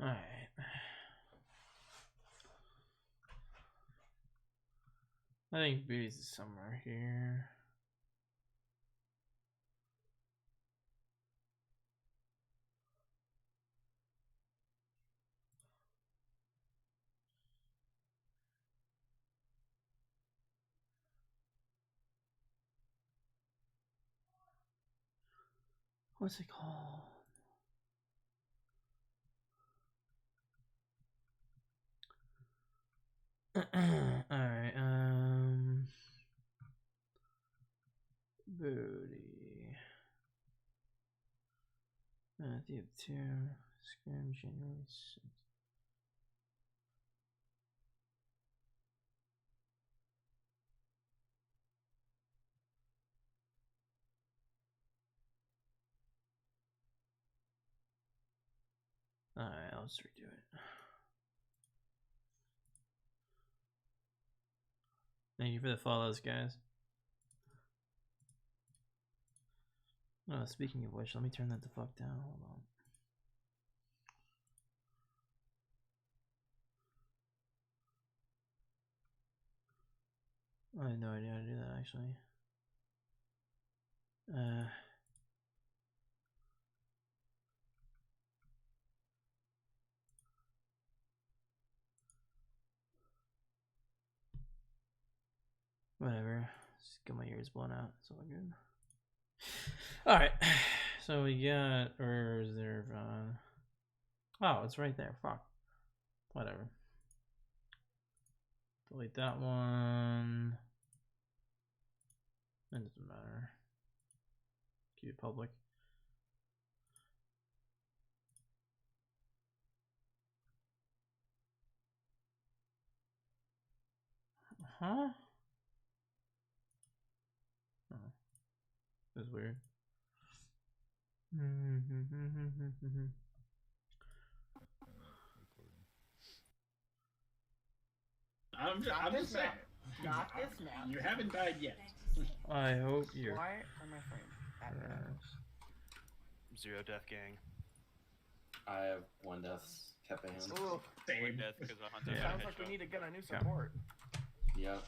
All right. I think Booty's is somewhere here. What's it called? Alright, Booty. Matthew 2, Scrim, January 6th. Alright, I'll just redo it. Thank you for the follows, guys. Oh, speaking of which, let me turn that the fuck down. Hold on. I have no idea how to do that, actually. Whatever. Just get my ears blown out. It's all good. Alright. So we got reserve on. Oh, it's right there. Fuck. Whatever. Delete that one. It doesn't matter. Keep it public. Huh? Oh. That's weird. I'm just saying. You haven't died yet. I hope you're. Why are my frames? 0 death gang. I have 1 death. Kept in. Ooh, Same. Death because a hunter. Yeah. sounds like we need to get a new support. Yep.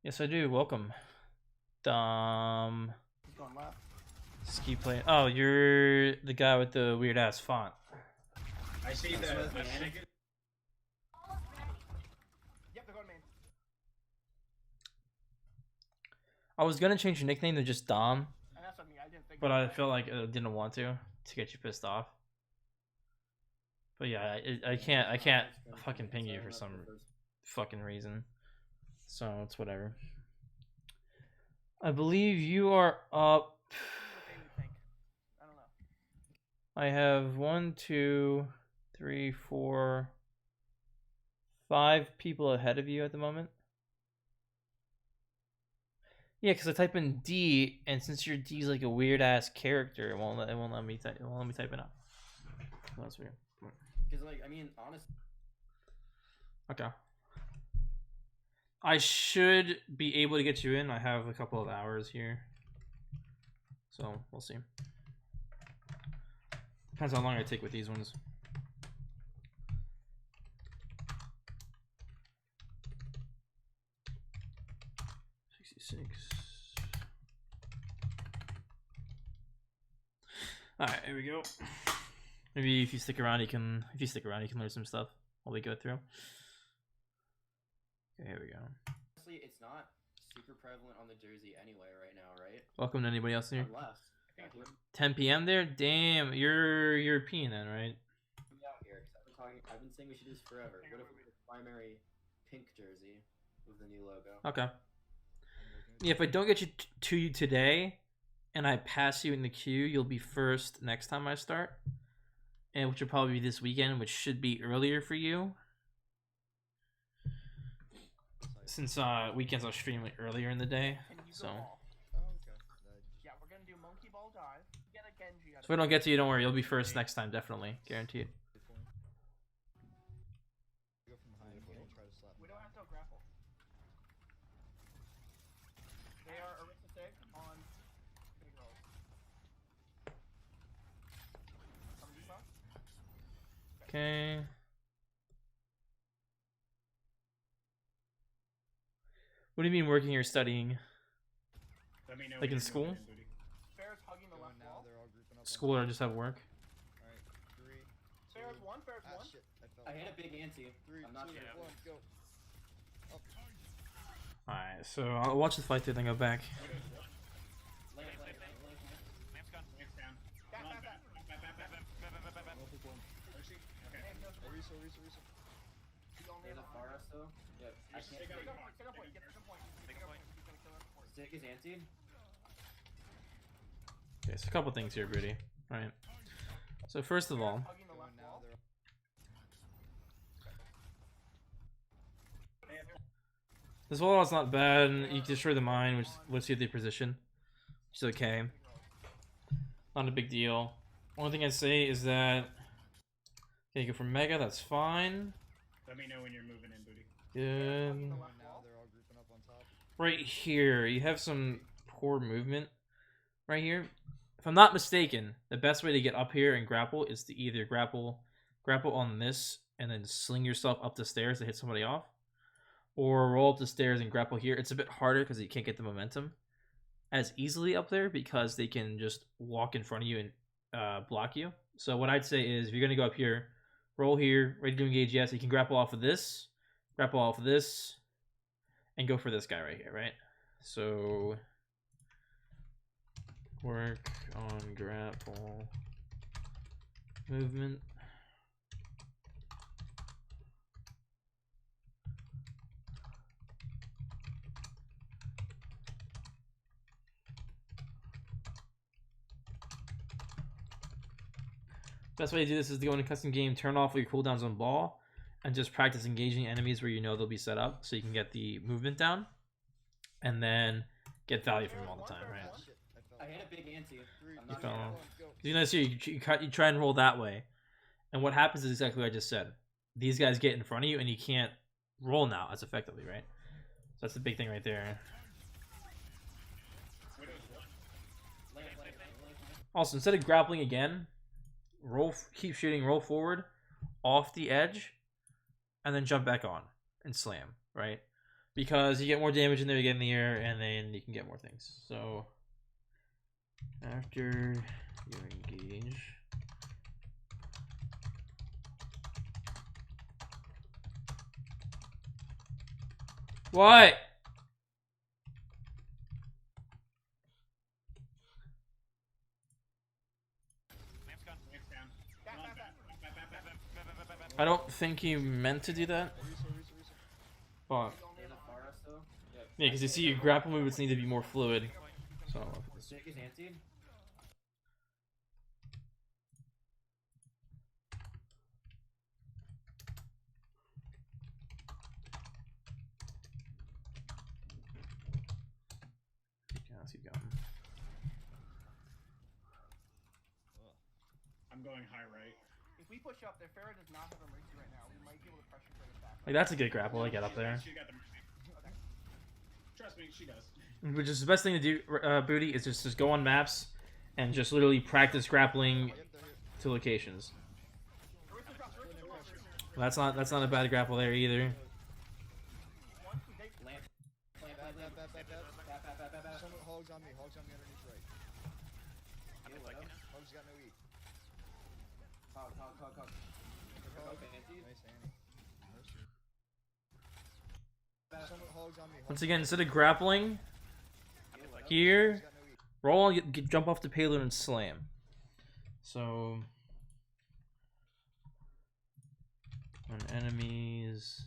Yes, I do. Welcome. He's going left. Ski play. Oh, you're the guy with the weird ass font. I see that. Yep, they're going main. I was gonna change your nickname to just Dom, And that's what I mean. I didn't think. but I felt like I didn't want to get you pissed off. But yeah, I can't fucking ping you for some fucking reason. So it's whatever. I believe you are up. I don't know. I have 1, 2, 3, 4, 5 people ahead of you at the moment. Yeah, because I type in D, and since your D is like a weird ass character, it won't let me type it out. That's weird. Because, like, I mean, honestly. Okay. I should be able to get you in. I have a couple of hours here, so we'll see. Depends how long I take with these ones. All right, here we go. Maybe if you stick around, you can learn some stuff while we go through. Okay, here we go. Honestly, it's not super prevalent on the jersey anyway right now, right? Welcome to anybody else here. Unless 10 p.m. there? Damn, you're European then, right? out here, I've been saying we should do this forever. What if we put a primary pink jersey with the new logo? Okay. Yeah, if I don't get you to you today, and I pass you in the queue, you'll be first next time I start. and which will probably be this weekend, which should be earlier for you. Since weekends I'll stream like earlier in the day, Can you so. go off? Oh, okay. Yeah, we're gonna do monkey ball dive. Get a Genji out If we don't get to you, don't worry. You'll be first next time, definitely, guaranteed. Go from behind and he'll try to slap We me don't down. have to grapple. They are Orisa 6 on big roll. Orisa? Okay. What do you mean working or studying? Let me know Like when in you're school? moving in, booty. Farrah's hugging the Going left now, wall. they're all grouping up. School or just have work? Alright, 3, 2. Farrah's 1, Farrah's Ah, 1. shit. I fell. I hit a big ante. 3, I'm not 2, sure. 1, go. Alright, so I'll watch the fight through, then go back. Lance. Lamp's gone. Lance down. Back, Come on, back, back. back. Orisa? Okay. Hey, no, Orisa. the only There's a Pharah still. Yep. I can't. Take out Take your a mark. point, take a point, get to the point. Take a point. He's gonna kill us for it. Stick is anti. Okay, so a couple things here, Booty. Alright. So first of all, Hugging the Going left now, wall. they're all. this wall is not bad. You can destroy the mine, which lets you the position. Which is okay. Not a big deal. Only thing I'd say is that okay, go for Mega, that's fine. Let me know when you're moving in, booty. Good. Going now, they're all grouping up on top. Right here, you have some poor movement. Right here. If I'm not mistaken, the best way to get up here and grapple is to either grapple on this and then sling yourself up the stairs to hit somebody off, or roll up the stairs and grapple here. It's a bit harder because you can't get the momentum as easily up there because they can just walk in front of you and block you. So what I'd say is if you're gonna go up here, roll here, ready to engage. Yes, you can grapple off of this, and go for this guy right here, right? So work on grapple movement. Best way to do this is to go in a custom game, turn off all your cooldowns on ball, and just practice engaging enemies where you know they'll be set up so you can get the movement down, and then get value from them all the time, right? Shit, I fell. I hit a big ante. 3, I'm 2, not fell. 1, sure. go. You know, so you try and roll that way, and what happens is exactly what I just said. These guys get in front of you, and you can't roll now as effectively, right? So that's the big thing right there. Lance. Also, instead of grappling again, keep shooting, roll forward, off the edge, and then jump back on and slam, right? Because you get more damage in there, you get in the air, and then you can get more things. So after you engage, what? Lamp's gone. Lance down. Back, Come on, back, back. I don't think you meant to do that, Orisa. but There's a Pharah still. Yep. yeah, because you see your grapple movements need to be more fluid. So Stick is anti. let's keep going. I'm going high right. If we push up there, Farrah does not have a mercy right now. We might be able to pressure for the back. Like that's a good grapple. I get up there. She got the mercy. Trust me, she does. Which is the best thing to do, Booty, is just go on maps and just literally practice grappling Yep, they're here. to locations. Orisa dropped, Orisa dropped. That's not a bad grapple there either. Once we take Lamp. Bap. Someone hogs on me underneath right. Heal it up. Hog's got no E. Hog. Hog. Okay, anti. Nice Annie. Someone hogs on me. Once again, instead of grappling Heal it up. here, Hog's got no E. roll, jump off the payload and slam. So on enemies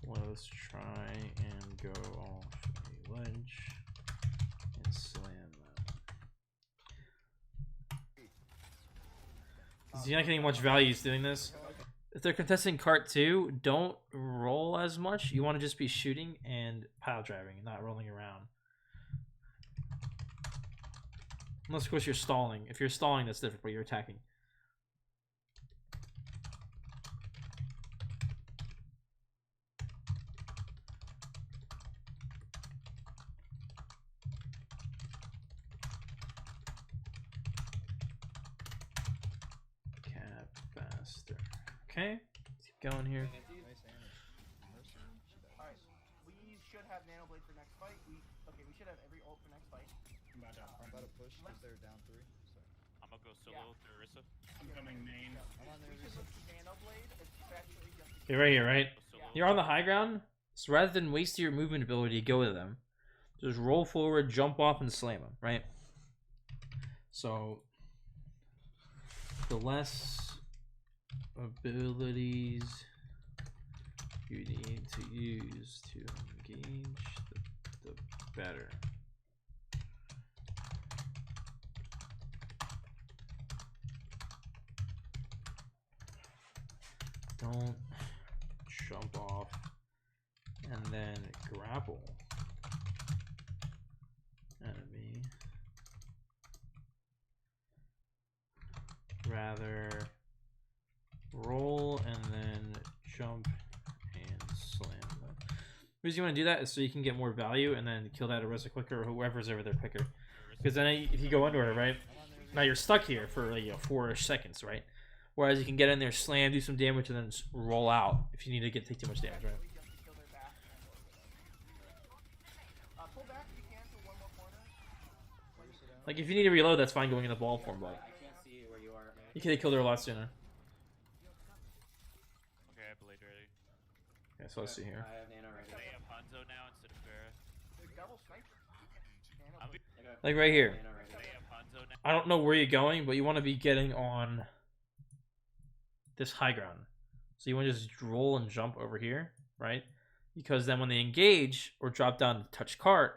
close, try and go off a ledge and slam them. 'Cause you're not getting much value doing this. If they're contesting cart 2, don't roll as much. You want to just be shooting and pile driving, not rolling around. Unless, of course, you're stalling. If you're stalling, that's different, but you're attacking. Cap faster. Okay, let's keep going here. Nice damage. Mercy. She died. Alright, we should have Nano Blade for next fight. We should have every ult for next fight. I'm about to. I'm about to push because they're down 3. So. I'm gonna go solo with Orisa. I'm coming main. I'm on there. We should look to Nano Blade, especially just in You're right here, right? Go solo. You're on the high ground, so rather than waste your movement ability to go to them, just roll forward, jump off, and slam them, right? So, the less abilities you need to use to engage, the better. Don't jump off and then grapple enemy. Rather roll and then jump and slam them. The reason you want to do that is so you can get more value and then kill that Orisa quicker or whoever's over their picker. Because then if you go into it, right, now you're stuck here for like 4-ish seconds, right? Whereas you can get in there, slam, do some damage, and then just roll out if you need to take too much damage, right? just to kill their back and work with them. Pull back if you can to one more corner. Like if you need to reload, that's fine going in the ball form, but I can't see where you are, man. you could have killed her a lot sooner. Okay, I have Blade ready. Okay, so let's see here. I have Nano ready. They have Hanzo now instead of Farah. Double sniper. Nano I'm Blade. I got Like right here. Nano ready. They have Hanzo now. I don't know where you're going, but you want to be getting on this high ground. So you want to just roll and jump over here, right? Because then when they engage or drop down to touch cart,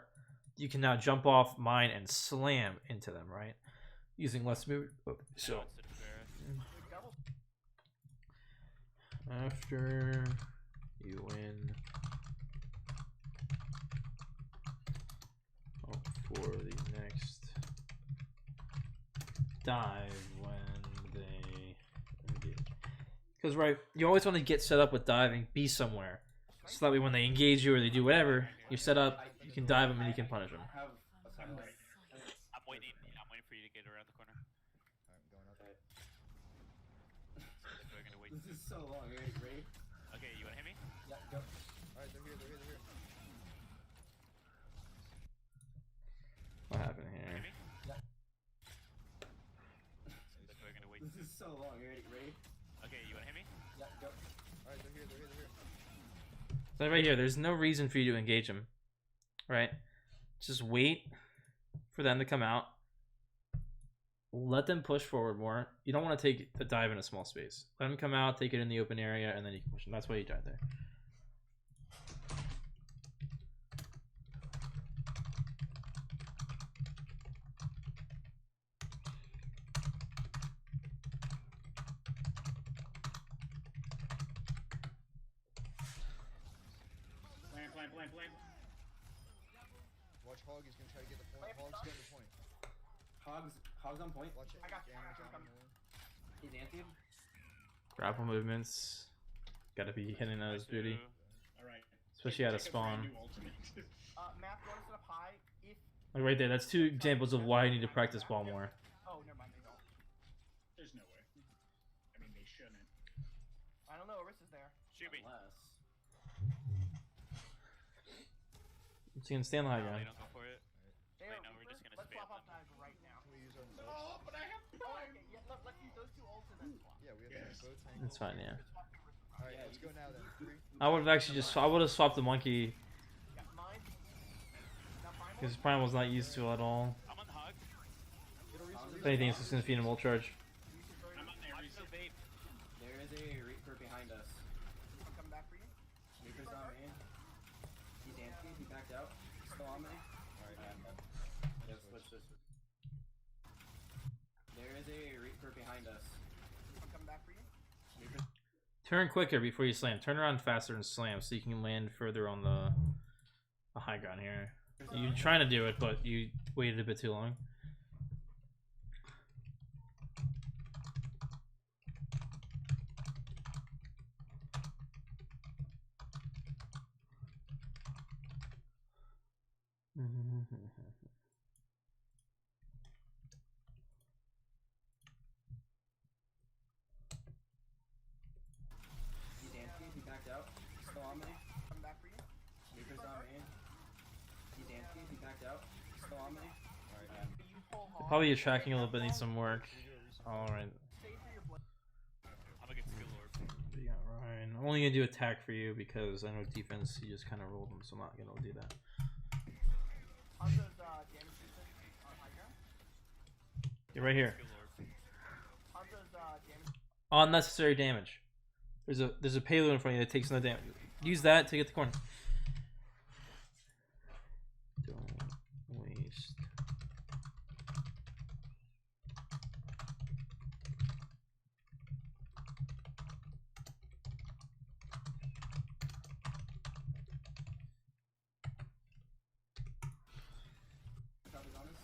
you can now jump off mine and slam into them, right? Using less movement. So Now instead of Farah. Double. after you win for the next dive when they engage. Because right, you always want to get set up with diving, be somewhere, so that way when they engage you or they do whatever, you're set up, you can dive them and you can punish them. I have a sunlight. I'm waiting for you to get around the corner. Alright, I'm going up. Okay. We're gonna wait. This is so long. Are you ready? Okay, you wanna hit me? Yeah, go. Alright, they're here. What happened Hit here? me? Yeah. We're gonna wait. This is so long. Are you ready? Okay, you wanna hit me? Yeah, go. Alright, they're here. So right here, there's no reason for you to engage them, right? Just wait for them to come out. Let them push forward more. You don't want to take the dive in a small space. Let them come out, take it in the open area, and then you can push them. That's why you dive there. Plan. Watch Hog. He's gonna try to get the point. Hog's getting the point. Hogs on point. Watch it. I got you. Damage I'm on coming. him. He's anti. Grapple movements. Gotta be hitting those booty. Alright. Especially out of Take a brand spawn. new ultimate. Math, you want to set up high? If Like right there, that's 2 examples of why you need to practice ball more. oh, never mind, they don't. There's no way. I mean, they shouldn't. I don't know. Orisa's there. Shoot me. Unless. So you can stay on the high No, ground. they don't go for it. They Wait, are no, we're Reaper. just gonna Let's spam swap off them. dive right now. Can we use our No, boats? but I have Oh, time. okay. Yeah, let's use those two ults and then swap. Yeah, we have Yes. boats hanging. That's fine, yeah. Alright, Yeah, let's you go now then. 3. I would have actually just, I would have swapped the monkey Yeah, mine. Now Primal. because Primal's not used to it at all. I'm on Hog. Get a reason. If anything, it's just gonna feed him ult charge. I'm on there. I'm still vape. There is a Reaper behind us. I'm coming back for you. Reaper's on me. He's anti. He backed out. Still on me. Alright. Yeah, switch. There is a Reaper behind us. Turn quicker before you slam. Turn around faster and slam so you can land further on the high ground here. You're trying to do it, but you waited a bit too long. He's anti, he backed out. Still on me. Coming back for you. Reaper's on me. He's anti, he backed out. Still on me. You pull hard. Probably your tracking a little bit needs some work. Alright. Stay for your blade. I'm gonna get skill orb. Yeah, Ryan. I'm only gonna do attack for you because I know defense you just kind of rolled them, so I'm not gonna do that. How's those damage defense on high ground? You're right here. Skill orb. How's those damage? Unnecessary damage. There's a payload in front of you that takes no damage. Use that to get the corner. Don't waste. Recover's on us.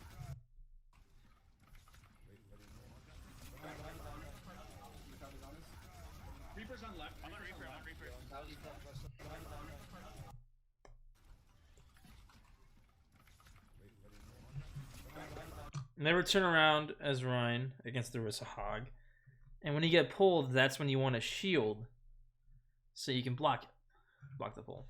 Recover's on us. Reaper's on left. I'm on Reaper, I'm on Reaper. Never turn around as Ryan against the orisa hog. And when you get pulled, that's when you want to shield so you can block it. Block the pull.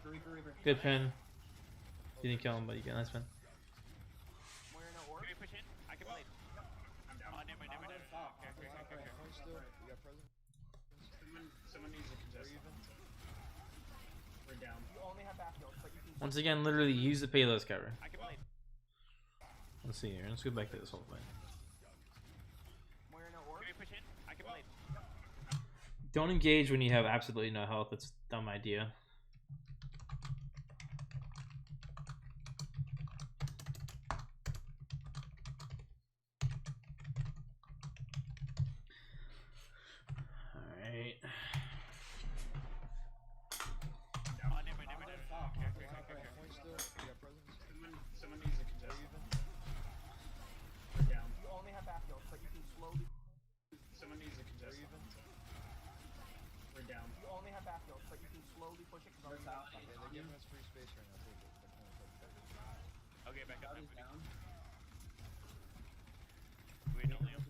Reaper. Good pin. You didn't kill him, but you get a nice pin. Where no orb? Can we push in? I can blade. I'm down. Oh, never mind. Okay. Point still. We got present. Someone needs to contest. We're down. You only have back heals, but you can. Once again, literally use the payload cover. I can blade. Let's see here. Let's go back to this whole thing. Where no orb? Can we push in? I can blade. Don't engage when you have absolutely no health. That's a dumb idea. Alright. Oh, never mind. Okay. Point still. We got present. Someone needs to contest. We're down. You only have back heals, but you can slowly. Someone needs to contest. We're down. You only have back heals, but you can slowly push it. Cause Mortality. Yeah, they're giving us free space right now. Take it. Okay, back up. Mortality's down. Wait, no, Liam.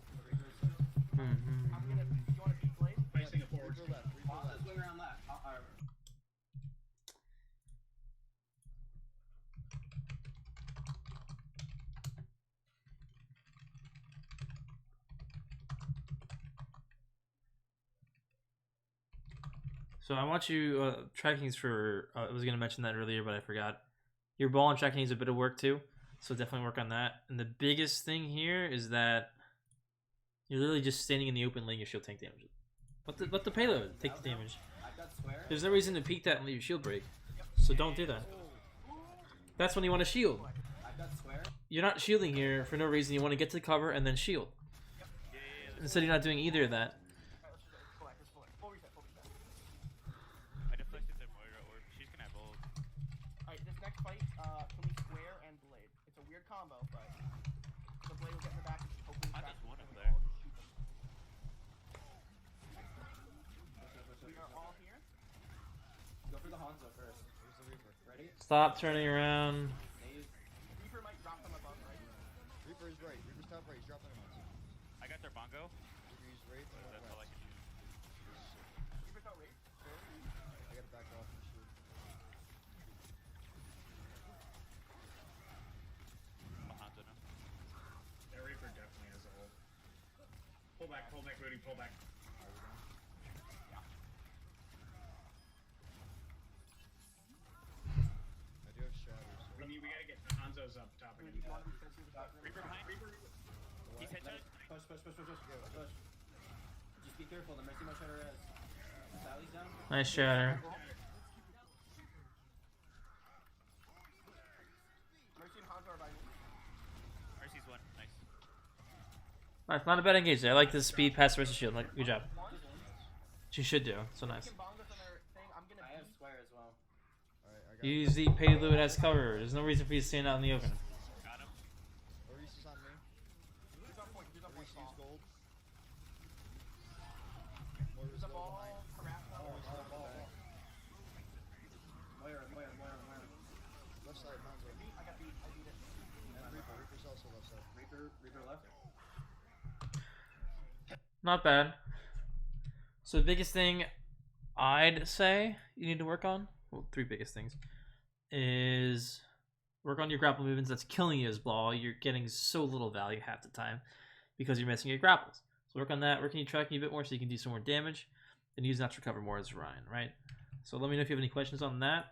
I'm gonna. You want to beat blade? Facing a forward. Reaper left. Reaper Pause left. swing around left. So I want you trackings for. I was gonna mention that earlier, but I forgot. Your ball and tracking needs a bit of work too, so definitely work on that. And the biggest thing here is that you're literally just standing in the open, letting your shield tank damage. Let the payload take the damage. I've got swear. There's no reason to peek that and leave your shield break, so don't do that. That's when you want to shield. I've got swear. You're not shielding here for no reason. You want to get to the cover and then shield. Instead, you're not doing either of that. Alright, let's just go back. Just full reset. Full reset. I deflected the Moira orb. She's gonna have ult. Alright, this next fight, can we square and blade? It's a weird combo, but the blade will get in the back and just hopefully I back just won and up we there. all just shoot them. We are all here. Go for the Hanzo first. Where's the Reaper? Ready? Stop turning around. Nade. Reaper might drop them above, right? Reaper is right. Reaper's top right. He's dropping him on. I got their bongo. Reaper use Wraith. That's all I can do. Reaper's out right. I gotta back off and shoot. Behind them. Yeah, Reaper definitely has a hold. Pull back, booty, pull back. Rudy, do you want to be finish with the Reaper behind. He's headshot. Push. Just be careful, the Mercy might try to res. Sally's down. Nice shatter. Mercy and Hanzo are by me. Mercy's one. Nice. Nice, not a bad engage there. I like this speed pass versus shield. Like, good job. She should do. So nice. Can bong us on their thing. I'm gonna I have beat. Square as well. Alright, I got Use the payload as cover. There's no reason for you to stand out in the open. Got him. Orisa's on me. Who's on point? Who's on point? Orisa use gold. Who's Moira's the low ball? behind. Harass them. Moira. Left side, Hanzo. I got beat. I beat it. And Reaper. Reaper's also left side. Reaper left. Not bad. So the biggest thing I'd say you need to work on, well, three biggest things, is work on your grapple movements. That's killing you as ball. You're getting so little value half the time because you're missing your grapples. So work on that. Work on your tracking a bit more so you can do some more damage, and use that to recover more as Ryan, right? So let me know if you have any questions on that.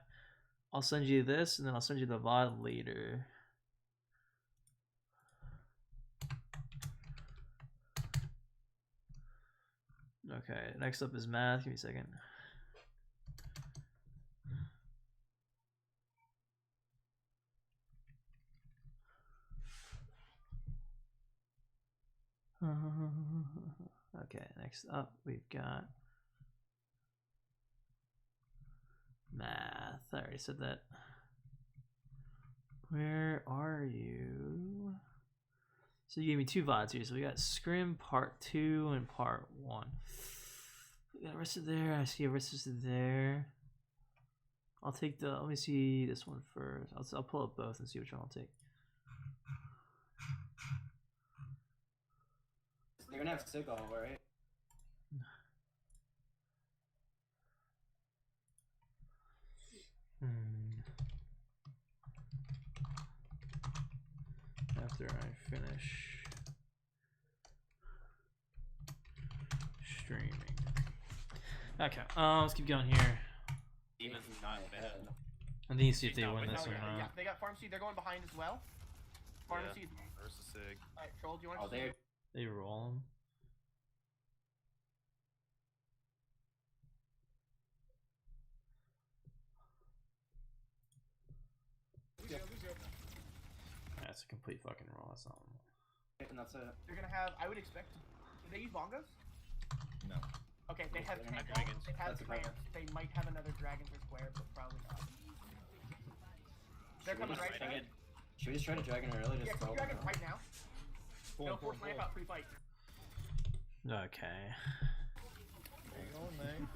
I'll send you this, and then I'll send you the VOD later. Okay, next up is math. Give me a second. Okay, next up we've got math. I already said that. Where are you? So you gave me two VODs here. So we got Scrim Part 2 and Part 1. We got Orisa there. I see Orisa's there. I'll take the. Let me see this one first. I'll pull up both and see which one I'll take. You're gonna have Sig all, right? After I finish streaming. Okay, let's keep going here. Demon's not bad. I need to see if they Not win with this or that. Yeah, not. they got Pharmacy. They're going behind as well. Pharmacy. Versus Sig. Alright, Troll, do you want Oh, to? They roll them. That's a complete fucking roll. That's not one. And that's it. They're gonna have. I would expect. Do they use bongos? No. Okay, they have They're not Tango, dragons. they have That's a problem. Trance, they might have another Dragons or Square, but probably not. They're coming right Should we side. Should we just try to dragon early? Yeah, Just keep throw Dragons them right now. They'll force lamp out pre-fight. Okay. Hang on, man.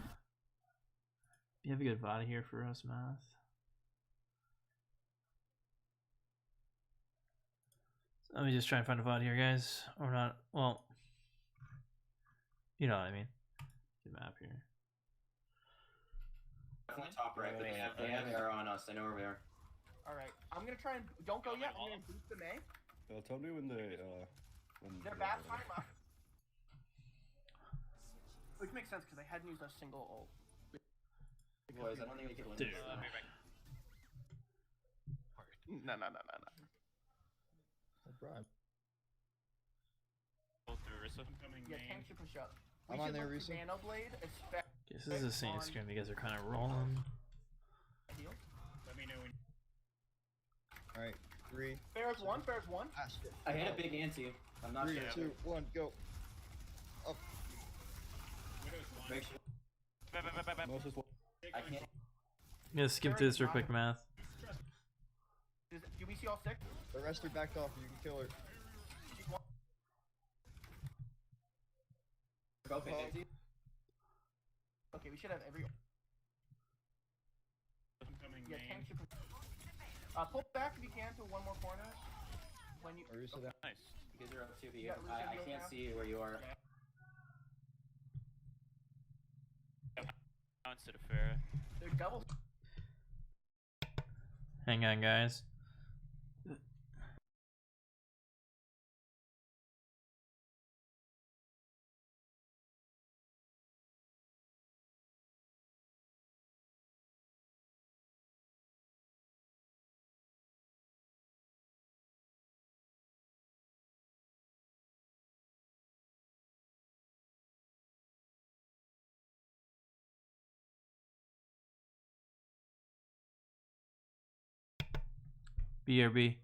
You have a good VOD here for us, math. Let me just try and find a VOD here, guys. Or not. Well, you know what I mean. The map here. Definitely top right, but they have arrow on us. They know where we are. Alright, I'm gonna try and. Don't go yet, I'm gonna boost the May. Tell me when they They're bad time up. Which makes sense because they hadn't used a single ult. Boys, I don't think we can win Dude. this. I'll be back. No. Brian. Both through Orisa. Yeah, tank should push up. I'm on there, Risa. Nano Blade, especially. This is the same screen. You guys are kind of rolling. Let me know when. Alright, 3. Bears one. Ah, shit. I hit a big ante. I'm not 3, sure. 2, 1, go. Widow's one. Make sure. Moses, I can't. I'm gonna skip through this real quick, math. Do we see all 6? The rest are backed off. You can kill her. She's one. Go big ante. Okay, we should have every. Incoming Yeah, main. tank should push. Pull back if you can to one more corner. When you. Orisa down. Nice. You guys are up 2B. Yeah, Lucio I deal can't now. see where you are. Now instead of Farah. They're double. Hang on, guys. BRB.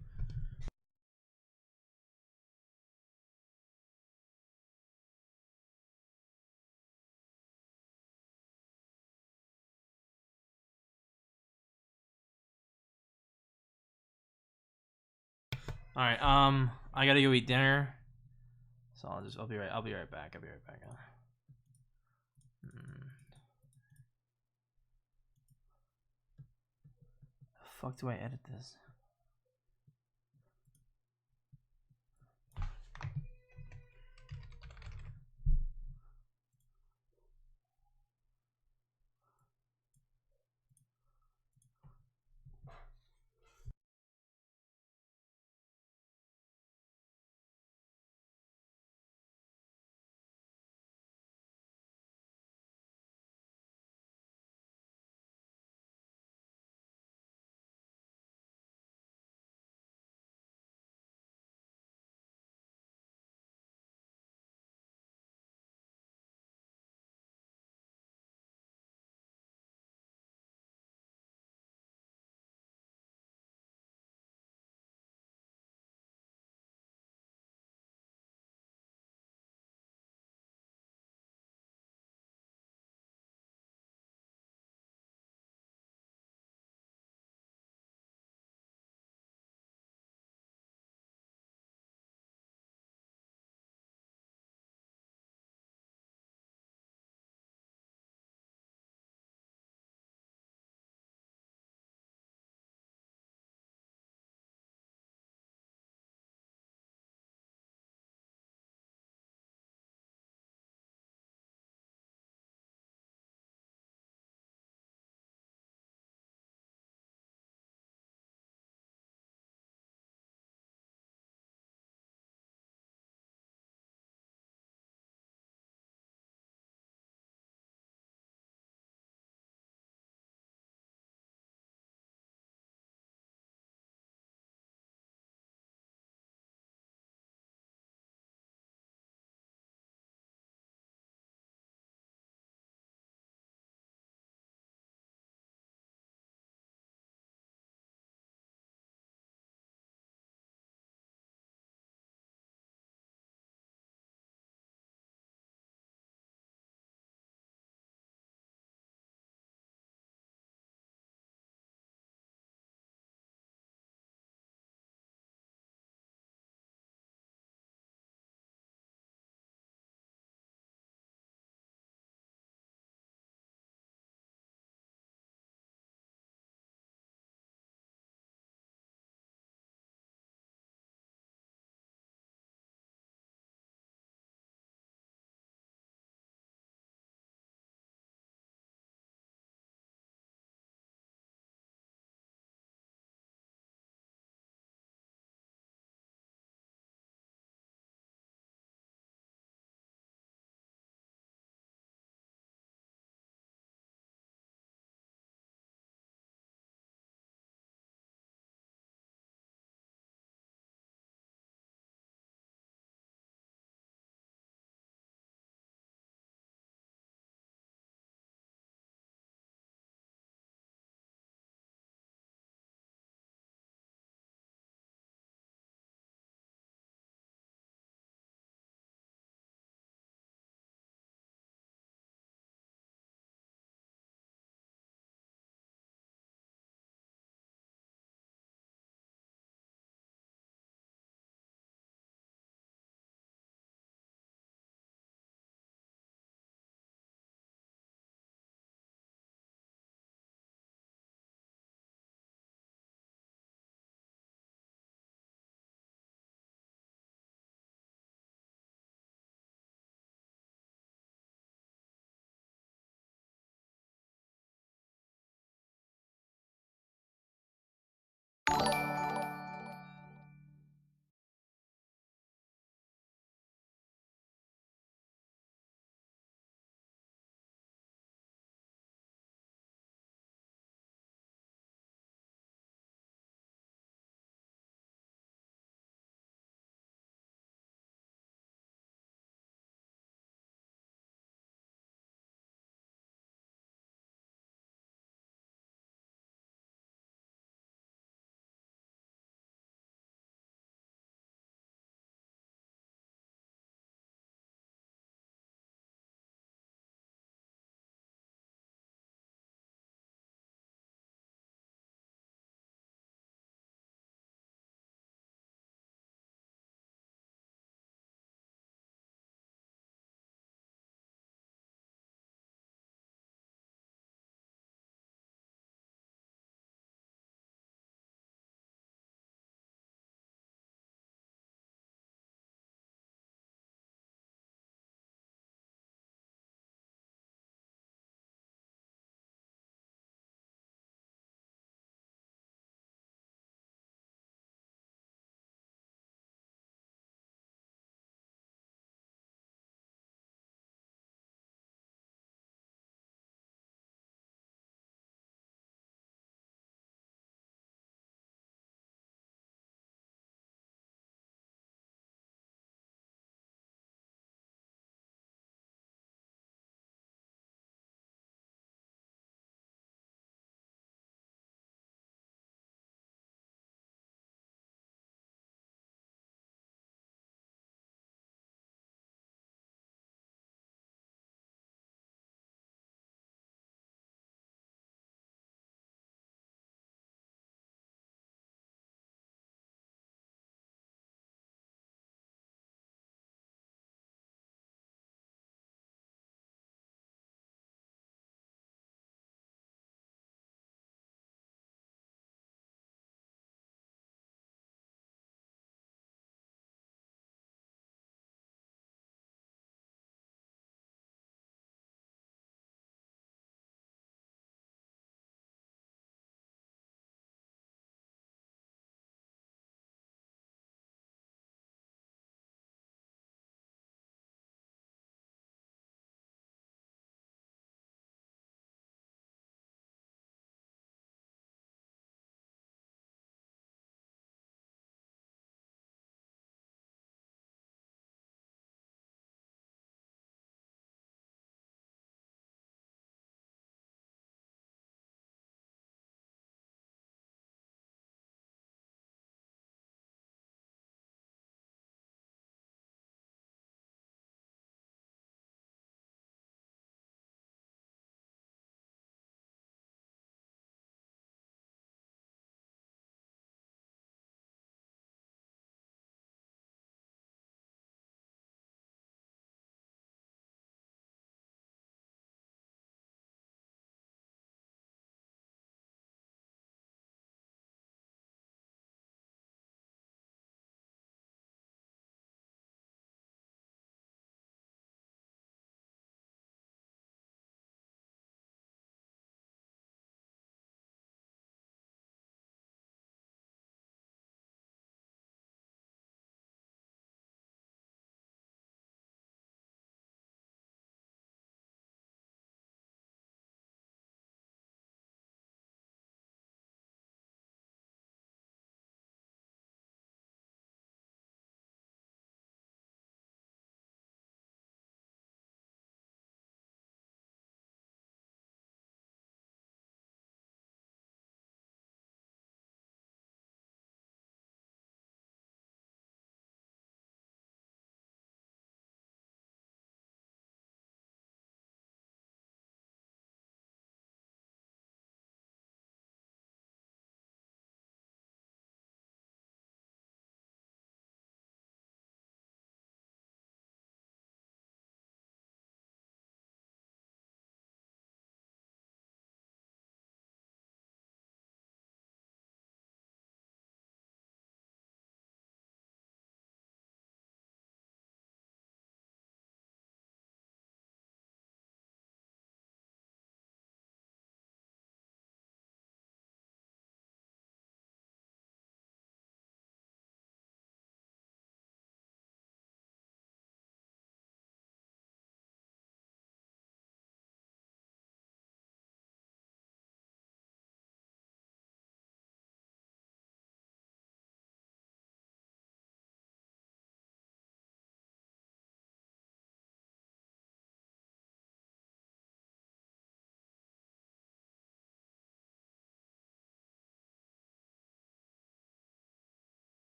All right. I gotta go eat dinner. So I'll be right back. The fuck do I edit this?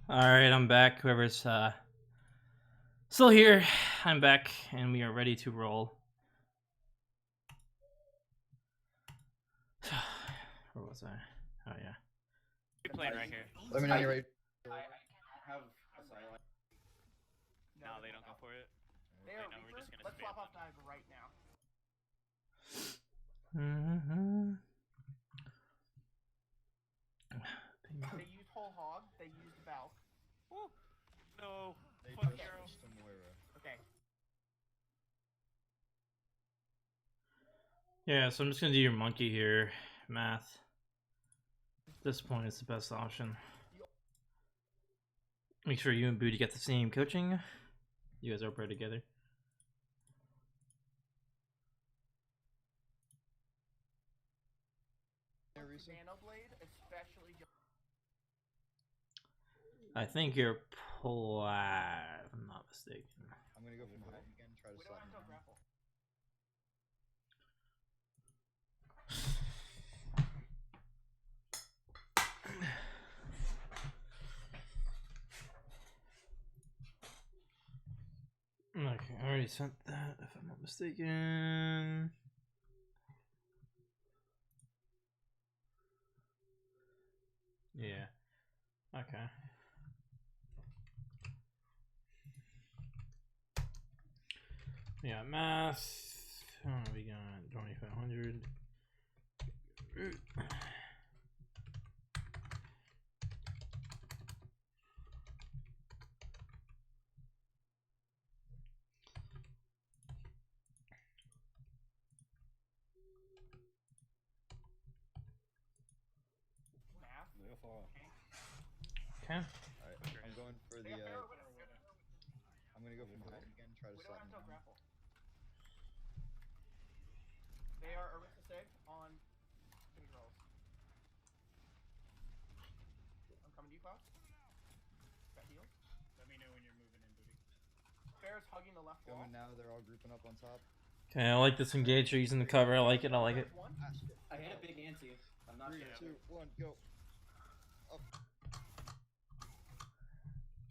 Alright, I'm back. Whoever's still here, I'm back, and we are ready to roll. Where was I? Oh, yeah. You're playing right here. Let me know you're ready. I have a sideline. No, they don't go for it. They Wait, are no, we're reapers. just gonna Let's spam swap off them. knives right now. They used whole hog. They used Valk. Woo! No. They Fuck just Arrow. pushed the Moira. Okay. Yeah, so I'm just gonna do your monkey here. Math. At this point, it's the best option. Make sure you and Booty get the same coaching. You guys are paired together. Orisa. Nanoblade, especially. I think you're Plaid, if I'm not mistaken. I'm gonna go from hide again. Try to We don't slap have him no down. grapple. Okay, I already sent that, if I'm not mistaken. Yeah. Okay. Yeah, math. Oh, we got 2,500. Math. They'll fall. Okay. Alright, I'm going for They the. got Pharaoh with us. I'm gonna go from hide again. Try to We don't slap have him no down. grapple. They are Orisa Sig on City Rolls. I'm coming to you, Cloud. Got heals. Let me know when you're moving in, Booty. Bear's hugging the left wall. Going now. They're all grouping up on top. Okay, I like this engage. You're using the cover. I like it. I like it. Bear's one. Ah shit. I hit a big ante. I'm not 3, sure. 2, 1, go.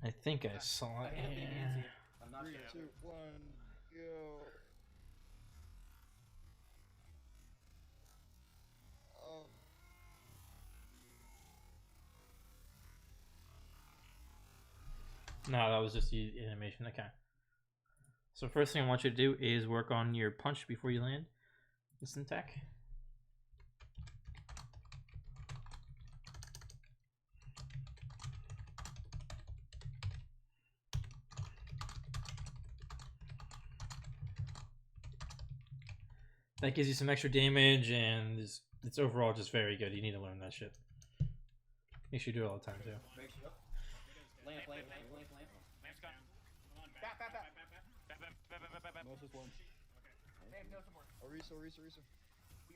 I think I saw I it. hit a big ante. I'm not 3, sure. 2, 1, go. Oh. No, that was just the animation. Okay. So first thing I want you to do is work on your punch before you land. Instant attack. That gives you some extra damage, and it's overall just very good. You need to learn that shit. Make sure you do it all the time too. Make sure. Lamp. Lamp's gone. Come on, Back. Bap, bap, bap. Moses one. They have no support. Orisa. We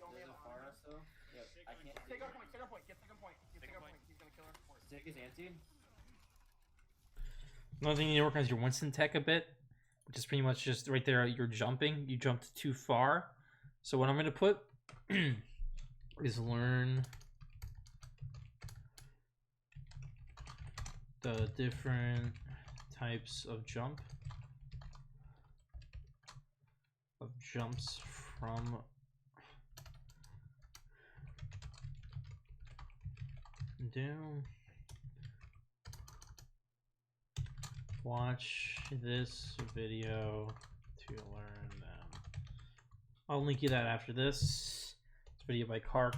only There's have a Pharah still. Yep. I can't. Take our point. Take our point. Get second point. Get Second second point. point. He's gonna kill our support. Stick is ante. Another thing you need to work on is your Winston tech a bit, which is pretty much just right there. You're jumping. You jumped too far. So what I'm gonna put is learn the different types of jumps from down. Watch this video to learn them. I'll link you that after this. It's a video by Kark.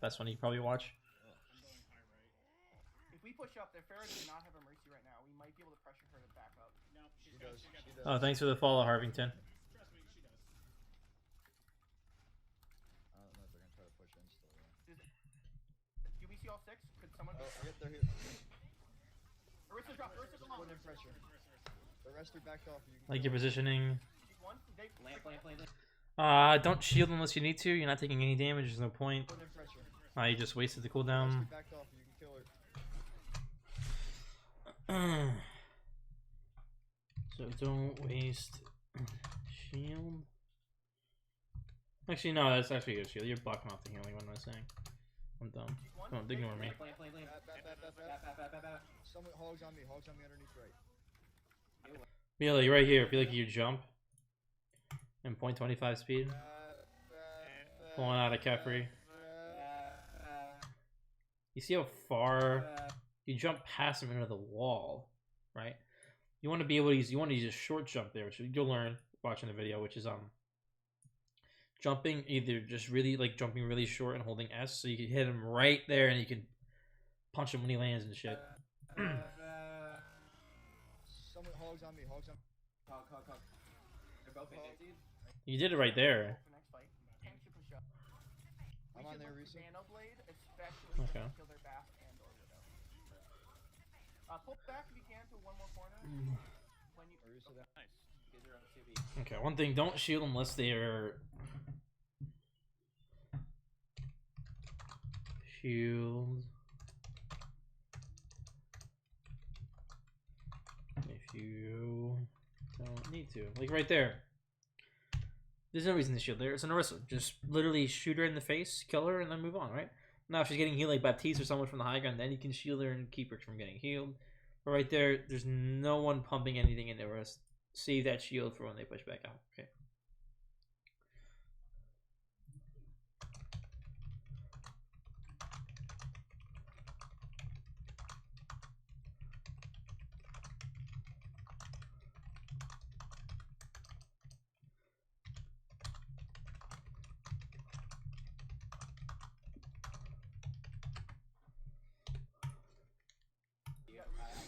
That's one you probably watch. I'm going high right. If we push up, their Pharaoh does not have a mercy right now. We might be able to pressure her to back up. No, She does. She does. Oh, thanks for the follow, Harvington. Trust me, she does. I don't know if they're gonna try to push in still. Yeah. Do we see all six? Could someone? Oh, I get their hit. Orisa drop. Orisa come on. Put in pressure. The rest are backed off. You can Like kill your her. positioning. She's one. They Lamp. Don't shield unless you need to. You're not taking any damage. There's no point. Put in pressure. You just wasted the The rest cooldown. are backed off. You can kill her. So don't waste shield. Actually, no, that's actually a good shield. You're blocking off the healing. What am I saying? I'm dumb. She's one. Don't ignore me. Flame. Bat. Someone hogs on me underneath right. Feel like right here. Feel like you jump. And 0.25 speed. Pulling out a Kefri. You see how far you jump past him into the wall, right? You want to be able to use. You want to use a short jump there, which you'll learn watching the video, which is jumping either just really like jumping really short and holding S, so you can hit him right there and you can punch him when he lands and shit. Someone hogs on me. Hog. They're both anti. You did it right there. For next fight. Tank super shot. I'm on there, Orisa. Nano blade, especially Okay. to kill their Bass and or Widow. Pull back if you can to one more corner. When you Orisa down. Nice. You guys are on 2B. Okay, one thing: don't shield unless they're shield. If you don't need to, like right there. There's no reason to shield there. It's an Orisa. Just literally shoot her in the face, kill her, and then move on, right? Now, if she's getting healed like Baptiste or someone from the high ground, then you can shield her and keep her from getting healed. But right there, there's no one pumping anything into her. Save that shield for when they push back out. Okay. I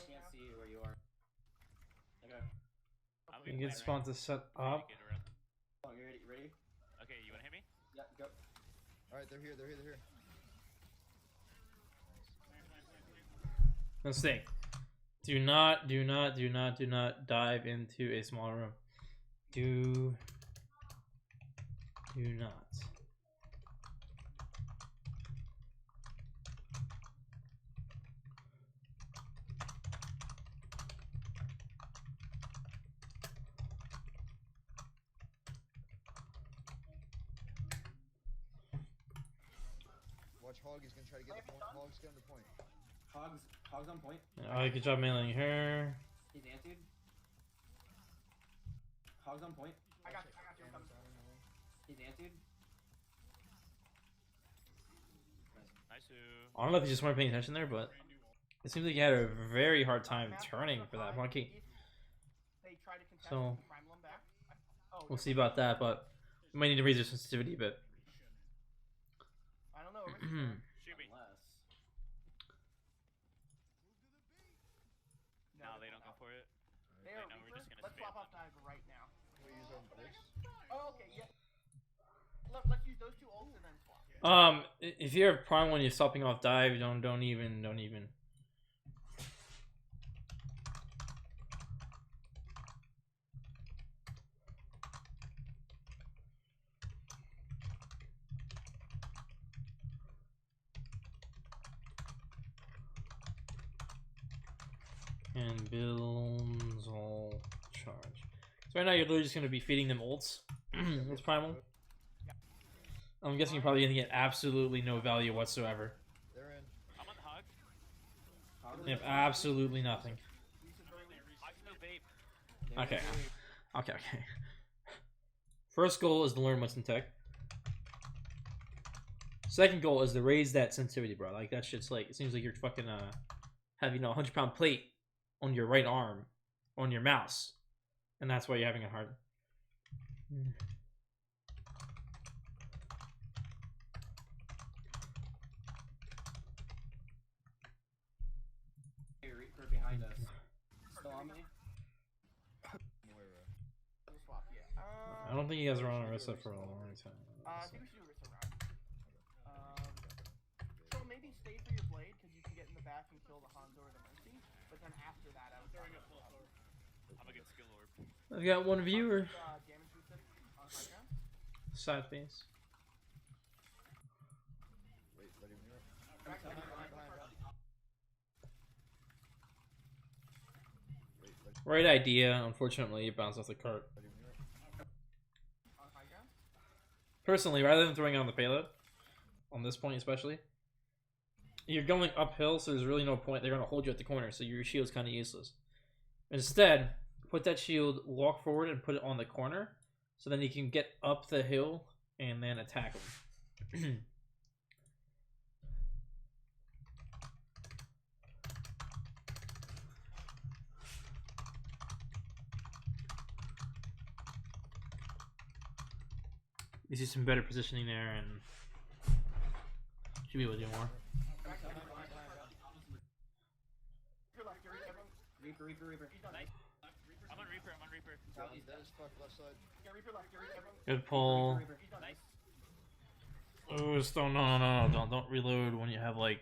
can't see where you are. Okay. I'm You gonna can plant spawn right to set here. up. Get around. Oh, you ready? Okay, you wanna hit me? Yeah, go. Alright, they're here. Mistake. Do not dive into a small room. Do not. Watch Hog. He's gonna try to get the point. Hog's getting the point. Hog's on point. Alright, good job mailing her. He's anti. Hog's on point. I got you. I'm coming. He's anti. Nice. I don't know if you just weren't paying attention there, but it seems like you had a very hard time turning for that monkey. They try to contest So prime them back. Oh, we'll see about that, but we might need to raise their sensitivity a bit. I don't know. Shoot me. Unless. No, they don't go for it. They are no, we're Reaper. just gonna Let's spam swap off them. dive right now. We use on this. Oh, okay, yeah. Let's use those two ults and then swap. If you're prime when you're stopping off dive, don't even. And builds all charge. So right now you're literally just gonna be feeding them ults with primal. I'm guessing you're probably gonna get absolutely no value whatsoever. They're in. I'm on the hog. Hog They have absolutely nothing. Hog's no vape. Okay. Okay. First goal is to learn Winston tech. Second goal is to raise that sensitivity, bro. Like that shit's like, it seems like you're fucking have 100-pound plate on your right arm, on your mouse, and that's why you're having a hard. Reaper behind us. Still on me? Moira. We'll swap, yeah. I don't think you guys are on Orisa for a long time. I think we should do Orisa round. So maybe stay for your blade, because you can get in the back and kill the Hanzo or the Mercy, but then after that, I would Throwing a full sword. I'm a good skill orb. I've got one viewer. Damage boosted on high ground. Side face. Wait, ready when you're up. Behind. Wait, ready, Right idea. Unfortunately, it bounced off the cart. ready when you're up. On high ground. Personally, rather than throwing on the payload, on this point especially, you're going uphill, so there's really no point. They're gonna hold you at the corner, so your shield's kind of useless. Instead, put that shield, walk forward, and put it on the corner, so then you can get up the hill and then attack them. You see some better positioning there, and should be able to do more. Reaper. Nice. I'm on Reaper. He's dead as fuck left side. Good pull. Nice. Oh, no, don't reload when you have like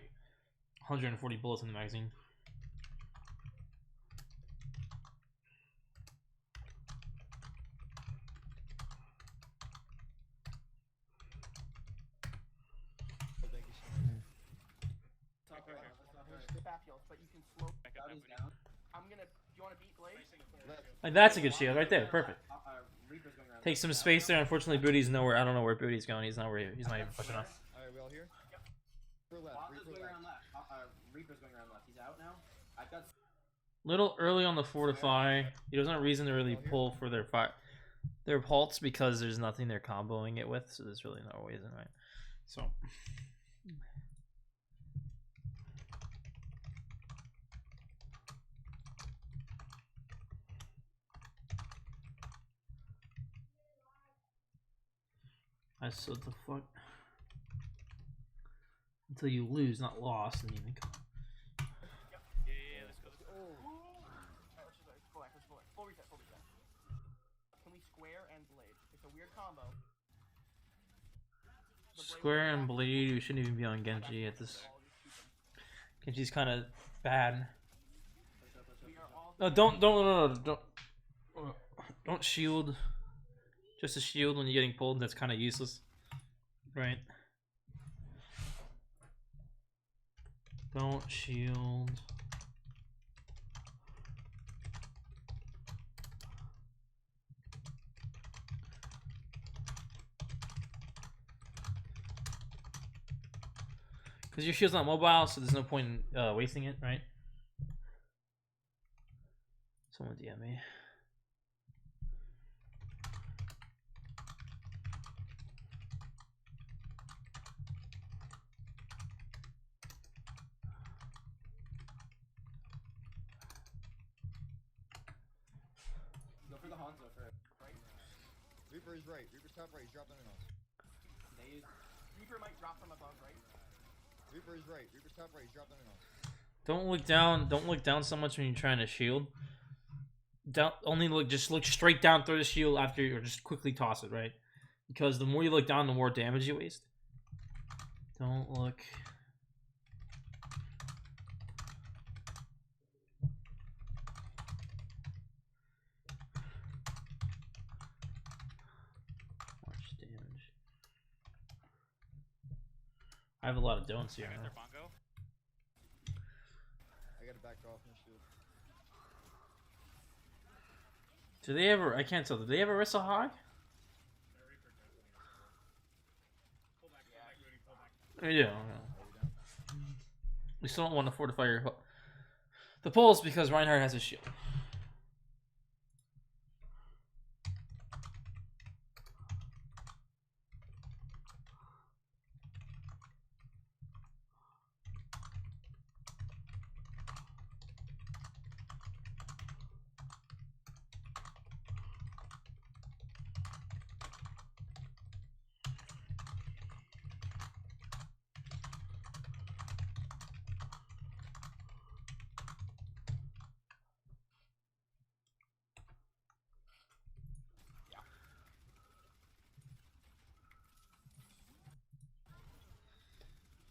140 bullets in the magazine. Thank you so much. Back heals, but you can slow. Back up, Bounty's back down. I'm gonna. Do you want to beat Blade? Left. Like that's a good shield right there, perfect. Reaper's going around. Take some space there. Unfortunately, Booty's nowhere. I don't know where Booty's going. He's not even pushing enough. Alright, we all here? Reaper left. Reaper's Reaper going left. around left. Reaper's going around left. He's out now. I've got. Little early on the fortify. He doesn't have a reason to really pull for their halts because there's nothing they're comboing it with, so there's really no reason, right? So. I said the fuck. Until you lose, not lost, and you can come. Yeah, let's go. Full reset. Can we square and Blade? It's a weird combo. Square and Blade, we shouldn't even be on Genji at this. Genji's kind of bad. No, don't shield. Just a shield when you're getting pulled, that's kind of useless. Right? Don't shield. Because your shield's not mobile, so there's no point in wasting it, right? Someone DM me. Go for the Hanzo first. Right? Reaper is right. Reaper's top right. He's dropped on an us. They use. Reaper might drop from above, right? Reaper is right. Reaper's top right. He's dropped on an us. Don't look down. Don't look down so much when you're trying to shield. Down, just look straight down, throw the shield after, or just quickly toss it, right? Because the more you look down, the more damage you waste. Don't look. Much damage. I have a lot of don'ts here. Got Huh? their bongo. I gotta back off my shield. Do they ever? I can't tell. Do they ever wrestle hog? Yeah. We still don't want to fortify the poles because Reinhardt has a shield.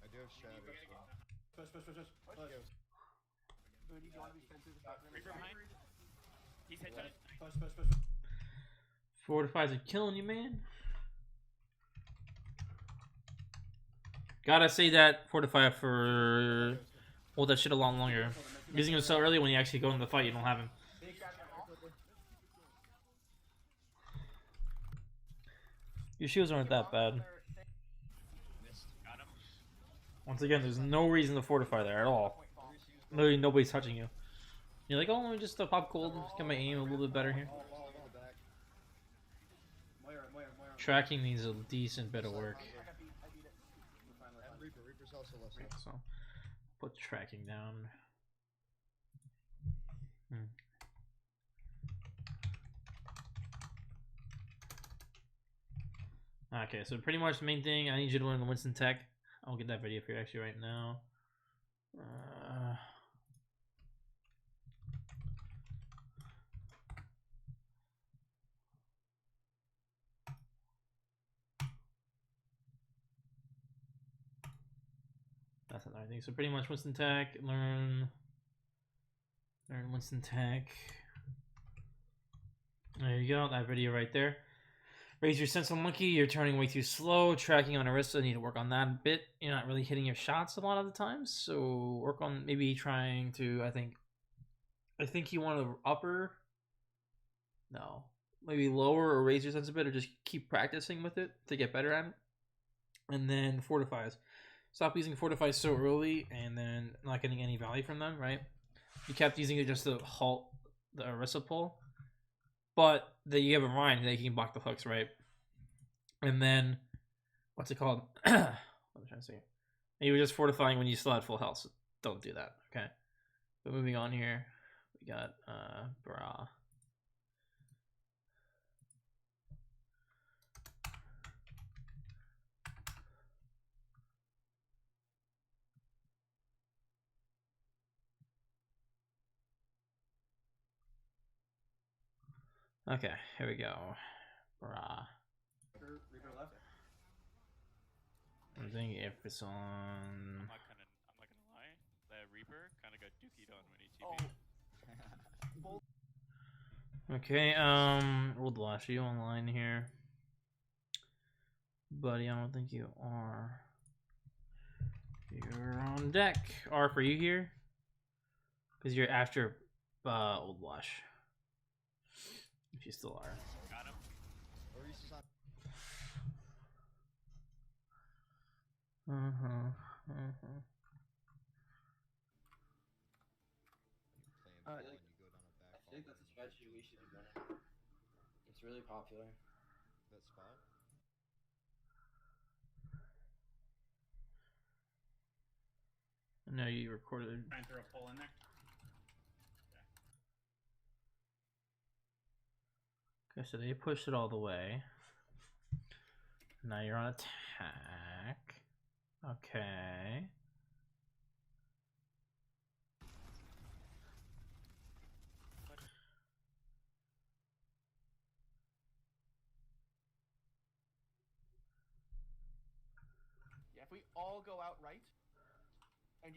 I do have shadow. So. Push. Booty, do you want to be sent through the back? Reaper behind. He's headshot. Push. Fortifies are killing you, man. Gotta say that fortify for hold that shit a lot longer. Using him so early when you actually go in the fight, you don't have him. Your shields aren't that bad. Got him. Once again, there's no reason to fortify there at all. Literally nobody's touching you. You're like, oh, let me just pop cold, get my aim a little bit better here. Tracking needs a decent bit of work. Reaper's also left side. So, put tracking down. Okay, so pretty much the main thing, I need you to learn the Winston tech. I'll get that video for you actually right now. That's another thing. So pretty much Winston tech, learn Winston tech. There you go, that video right there. Raise your sense of monkey, you're turning way too slow. Tracking on orisa, need to work on that a bit. You're not really hitting your shots a lot of the times, so work on maybe trying to, I think you want to upper, no, maybe lower or raise your sense a bit, or just keep practicing with it to get better at it. And then fortifies. Stop using fortifies so early and then not getting any value from them, right? You kept using it just to halt the orisa pull. But that you have a rein that you can block the hooks, right? And then, what's it called? What am I trying to say? And you were just fortifying when you still had full health, so don't do that, okay? But moving on here, we got brah. Okay, here we go. Brah. Reaper left. I'm thinking if it's on. I'm not gonna lie. That Reaper kind of got dookied on when he TP'd. Okay, we'll flash you online here. Buddy, I don't think you are. You're on deck. R for you here. Because you're after Old Wash. If you still are. Got him. Orisa's on. I think that's a strategy we should be running. It's really popular. That spot. No, you recorded. Try and throw a pull in there. Okay, so they pushed it all the way. Now you're on attack. Okay. Yeah, if we all go out right, and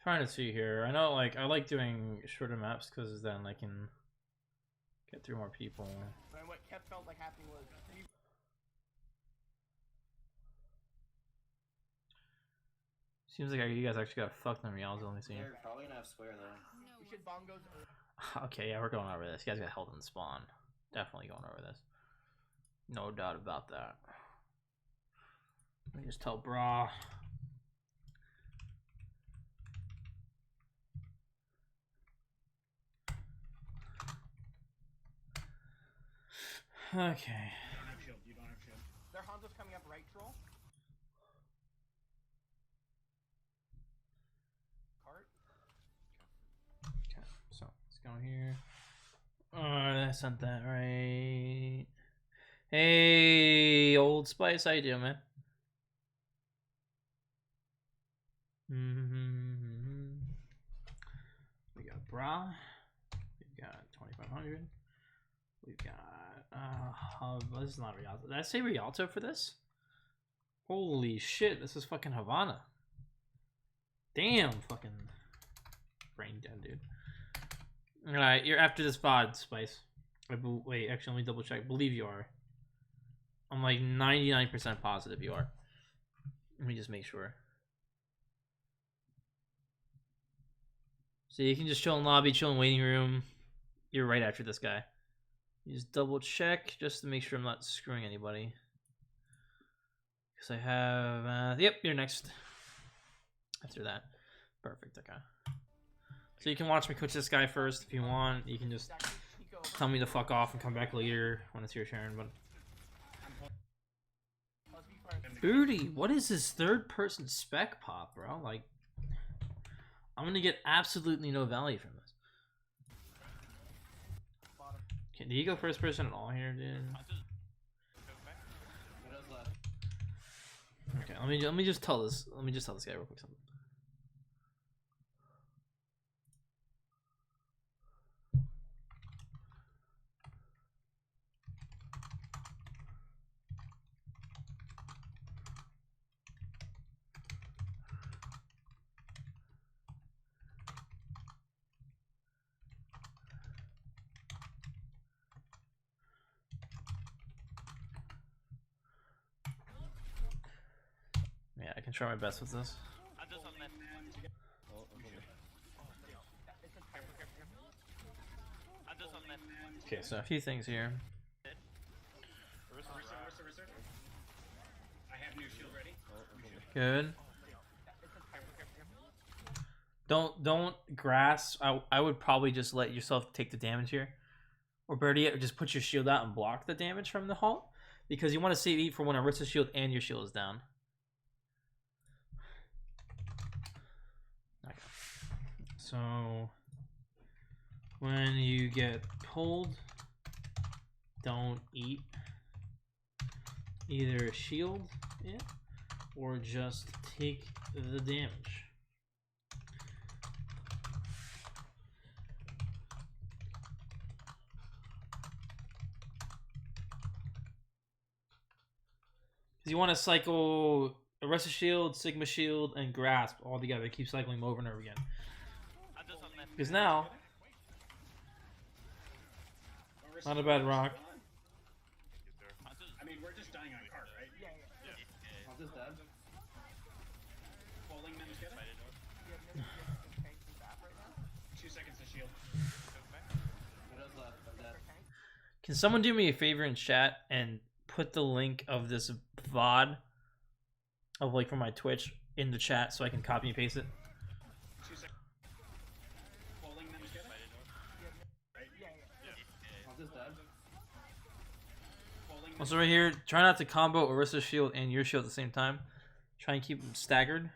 Trying to see here. I know, like, I like doing shorter maps because then I can get through more people. and what kept felt like happening was Seems like you guys actually got fucked in reality. Let me see. They're probably gonna have swear though. we should bongos. Okay, yeah, we're going over this. You guys got held in spawn. Definitely going over this. No doubt about that. Let me just tell brah. Okay. You don't have shield. You don't have shield. Their Hanzo's coming up right, troll. Cart. Okay, so let's go here. I sent that right. Hey, Old Spice, how you doing, man? We got brah. We've got 2500. We've got this is not Rialto. Did I say Rialto for this? Holy shit, this is fucking Havanna. Damn, fucking brain dead, dude. Alright, you're after this VOD, Spice. Wait, actually, let me double check. I believe you are. I'm like 99% positive you are. Let me just make sure. So you can just chill in lobby, chill in waiting room. You're right after this guy. You just double check just to make sure I'm not screwing anybody. Because I have, yep, you're next. After that. Perfect, okay. So you can watch me coach this guy first if you want. You can just tell me to fuck off and come back later when it's your turn, but... Booty, what is this third person spec pop, bro? Like, I'm gonna get absolutely no value from this. Do you go first person at all here, dude? Okay, let me just tell this. Let me just tell this guy real quick something. Yeah, I can try my best with this. Okay, so a few things here. I have new shield ready. Good. Don't grass. I would probably just let yourself take the damage here, or better yet, just put your shield out and block the damage from the halt, because you want to save E for when Orisa's shield and your shield is down. Okay. So when you get pulled, don't eat either shield it or just take the damage. You want to cycle Orisa Shield, Sigma Shield, and Grasp all together. Keep cycling them over and over again. Because now, not a bad rock. I mean, we're just dying on card, right? Yeah. I'm just dead. Pulling them together. 2 seconds to shield. Widow's left. I'm dead. Can someone do me a favor in chat and put the link of this VOD of like from my Twitch in the chat so I can copy and paste it? 2 seconds. Pulling them together. Right? I'm just dead. Pulling them. Also right here, try not to combo Orisa's shield and your shield at the same time. Try and keep them staggered.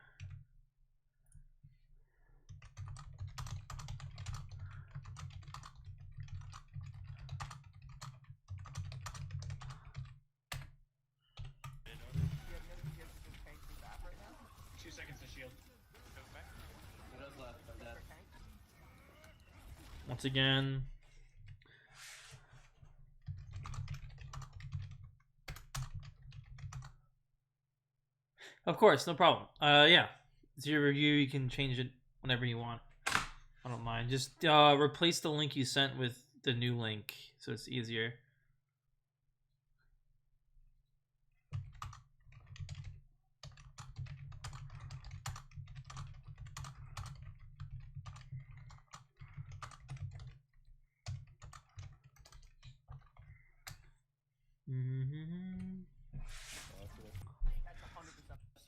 Widow's left. I'm dead. Once again. Of course, no problem. Yeah. It's your review, you can change it whenever you want. I don't mind. Just replace the link you sent with the new link so it's easier. Mm-hmm. That's 100%.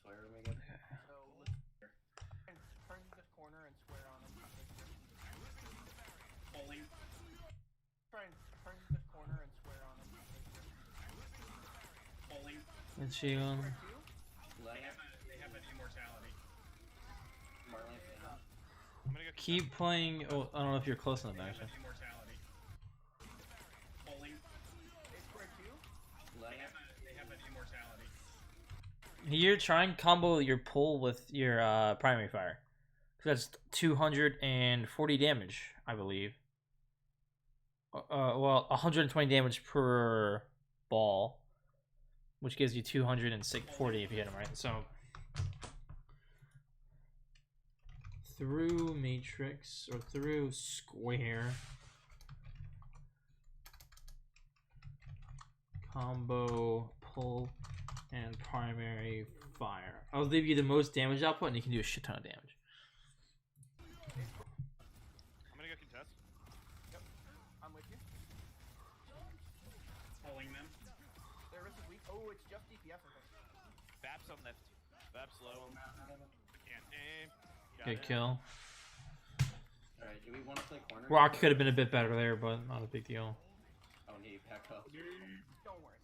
Swear to me again. So let's turn this corner and square on him. Pulling. Try and turn this corner and square on him. Pulling. Let's see. Left. They have an immortality. Marlene down. I'm gonna go Keep playing. Oh, I don't know if you're close enough actually. Immortality. Pulling. Left. They have an immortality. Here, try and combo your pull with your primary fire. That's 240 damage, I believe. Well, 120 damage per ball, which gives you 240 if you hit him right. So through matrix or through square combo pull and primary fire. I'll leave you the most damage output and you can do a shit ton of damage. I'm gonna go contest. Yep, I'm with you. Pulling them. There is a weak. Oh, it's just DPS, I think. Baps on left. Baps low. can't aim. Got Good it. kill. Alright, do we want to play corner? Rock could have been a bit better there, but not a big deal. Oh, need back up. Don't worry.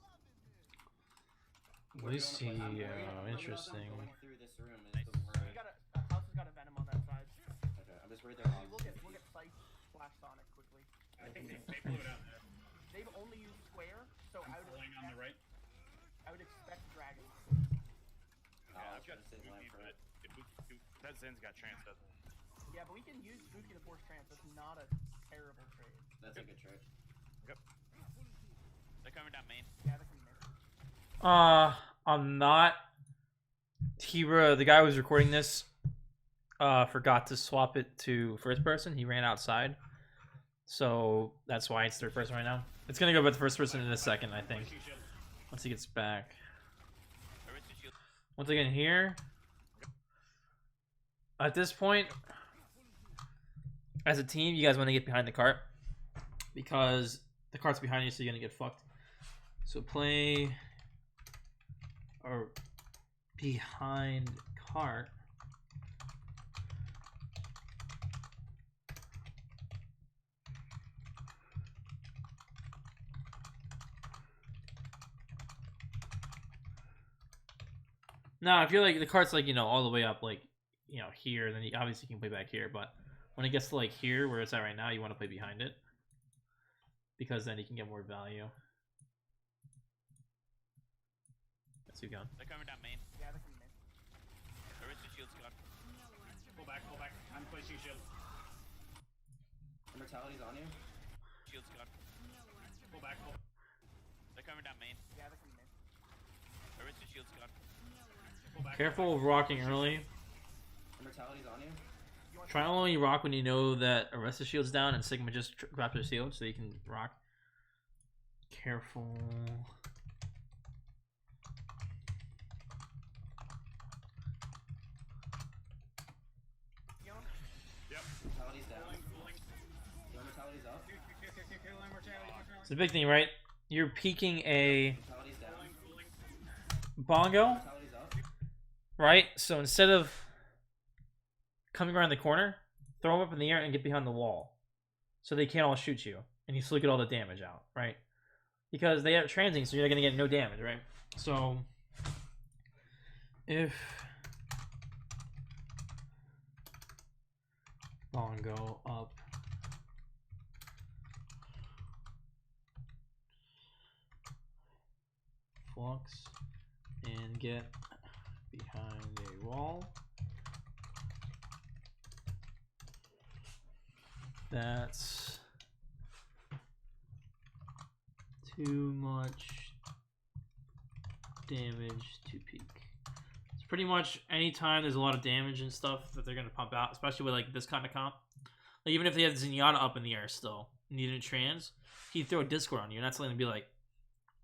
Where do you wanna Lucy, play? I'm worried about interesting. Going through this room is the worst. We got a house has got a venom on that side. Okay, I'm just worried they're on. We'll get Sight slash Sonic quickly. I think they blew it out there. They've only used square, so I'm I would pulling on the right. expect dragons. Yeah, I'll I've try got to save Spooky, lamp for but it. that Zen's got trance, doesn't it? Yeah, but we can use Spooky to force trance. That's not a terrible trade. That's a good trick. They're coming down main. Yeah, that can make. I'm not. The guy who was recording this, forgot to swap it to first person. He ran outside, so that's why it's third person right now. It's gonna go back to first person in a second, I think. Once he gets back. Orisa shield. Once again, here. At this point, as a team, you guys want to get behind the cart because the cart's behind you, so you're gonna get fucked. So play or behind cart. Now, if you're like the cart's like all the way up like here, then you obviously can play back here. But when it gets to like here, where it's at right now, you want to play behind it because then you can get more value. Let's keep going. They're coming down main. Yeah, that can make. Orisa shield's gone. Pull back, pull back. I'm placing shield. Immortality's on you. Shield's gone. Pull back, pull back. They're coming down main. Yeah, that can make. Orisa shield's gone. Pull back. Careful of rocking early. Immortality's on you. Try to only rock when you know that Orisa shield's down and Sigma just grabs her shield so you can rock. Careful. Yep. Immortality's down. Your immortality's up. It's a big thing, right? You're peeking a Immortality's down. bongo, Immortality's up. right? So instead of coming around the corner, throw them up in the air and get behind the wall so they can't all shoot you and you still get all the damage out, right? Because they have transing, so you're gonna get no damage, right? So if bongo up, flux, and get behind a wall. That's too much damage to peak. It's pretty much anytime there's a lot of damage and stuff that they're gonna pump out, especially with like this kind of comp. Like even if they had Zenyatta up in the air still, and you didn't trans, he'd throw a Discord on you, and that's gonna be like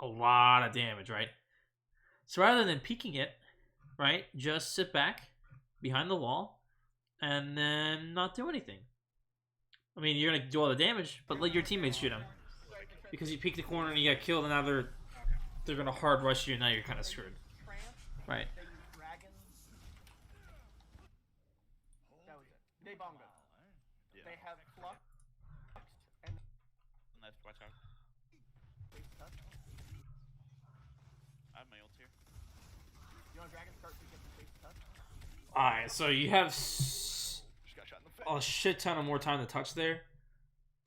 a lot of damage, right? So rather than peeking it, right, just sit back behind the wall and then not do anything. I mean, you're gonna do all the damage, but let your teammates shoot him. Because you peek the corner and you got killed, and now they're gonna hard rush you, and now you're kind of screwed. Right. They use dragons. That was it. They bongo. Yeah. They have flux and Left, watch out. face touch. I have my ult here. You want dragon start to get the face touch? Alright, so you have Just got shot in the face. a shit ton of more time to touch there.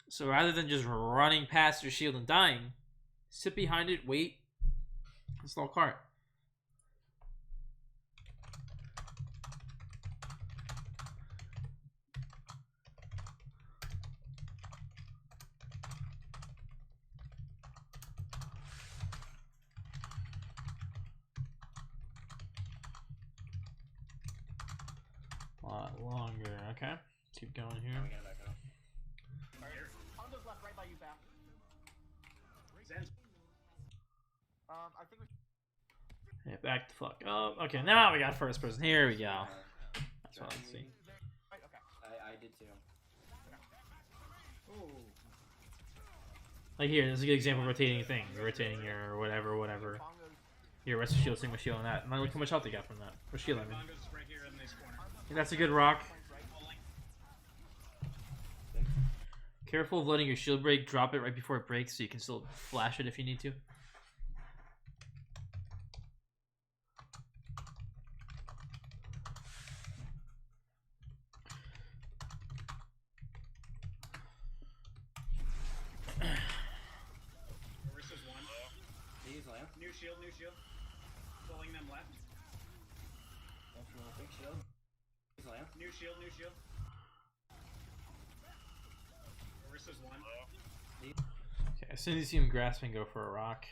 So rather than just running past your shield and dying, sit behind it, wait, and stall cart. A lot longer, okay? Keep going here. We gotta back up. Hondo's left right by you back. Zen's I think we Yeah, back the fuck up. Okay, now we got first person. Here we go. That's what I see. right, okay. I did too. Like here, this is a good example of rotating a thing. You're rotating your whatever. Bongo's Your rest of shield, Sigma shield, and that. And look how much health you got from that. What shield I mean. Bongo's right here in this corner. That's a good rock. Right. Careful of letting your shield break. Drop it right before it breaks so you can still flash it if you need to. Orisa's one. These lamp. New shield, new shield. Pulling them left. Big shield. These lamp. New shield, new shield. Orisa's one. Okay, as soon as you see him grasping, go for a rock.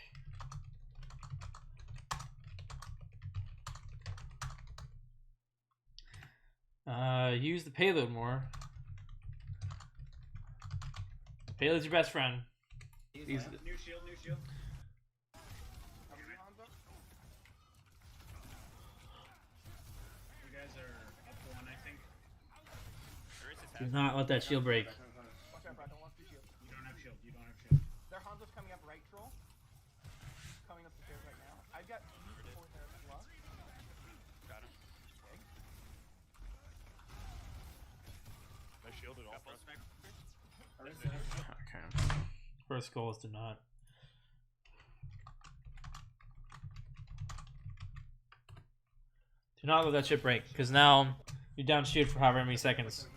Use the payload more. Payload's your best friend. These lamp. New shield, new shield. Cover me, Hanzo. You guys are up one, I think. Do not let that shield break. Watch out, bro. Don't lost your shield. You don't have shield, you don't have shield. Their Hanzo's coming up right, troll. Coming up the stairs right now. I've got E for their bluff. Got him. Big. I shielded off. Couple snipers. Orisa. Okay. First goal is to not. Do not let that shit break, because now you're down shield for however many seconds.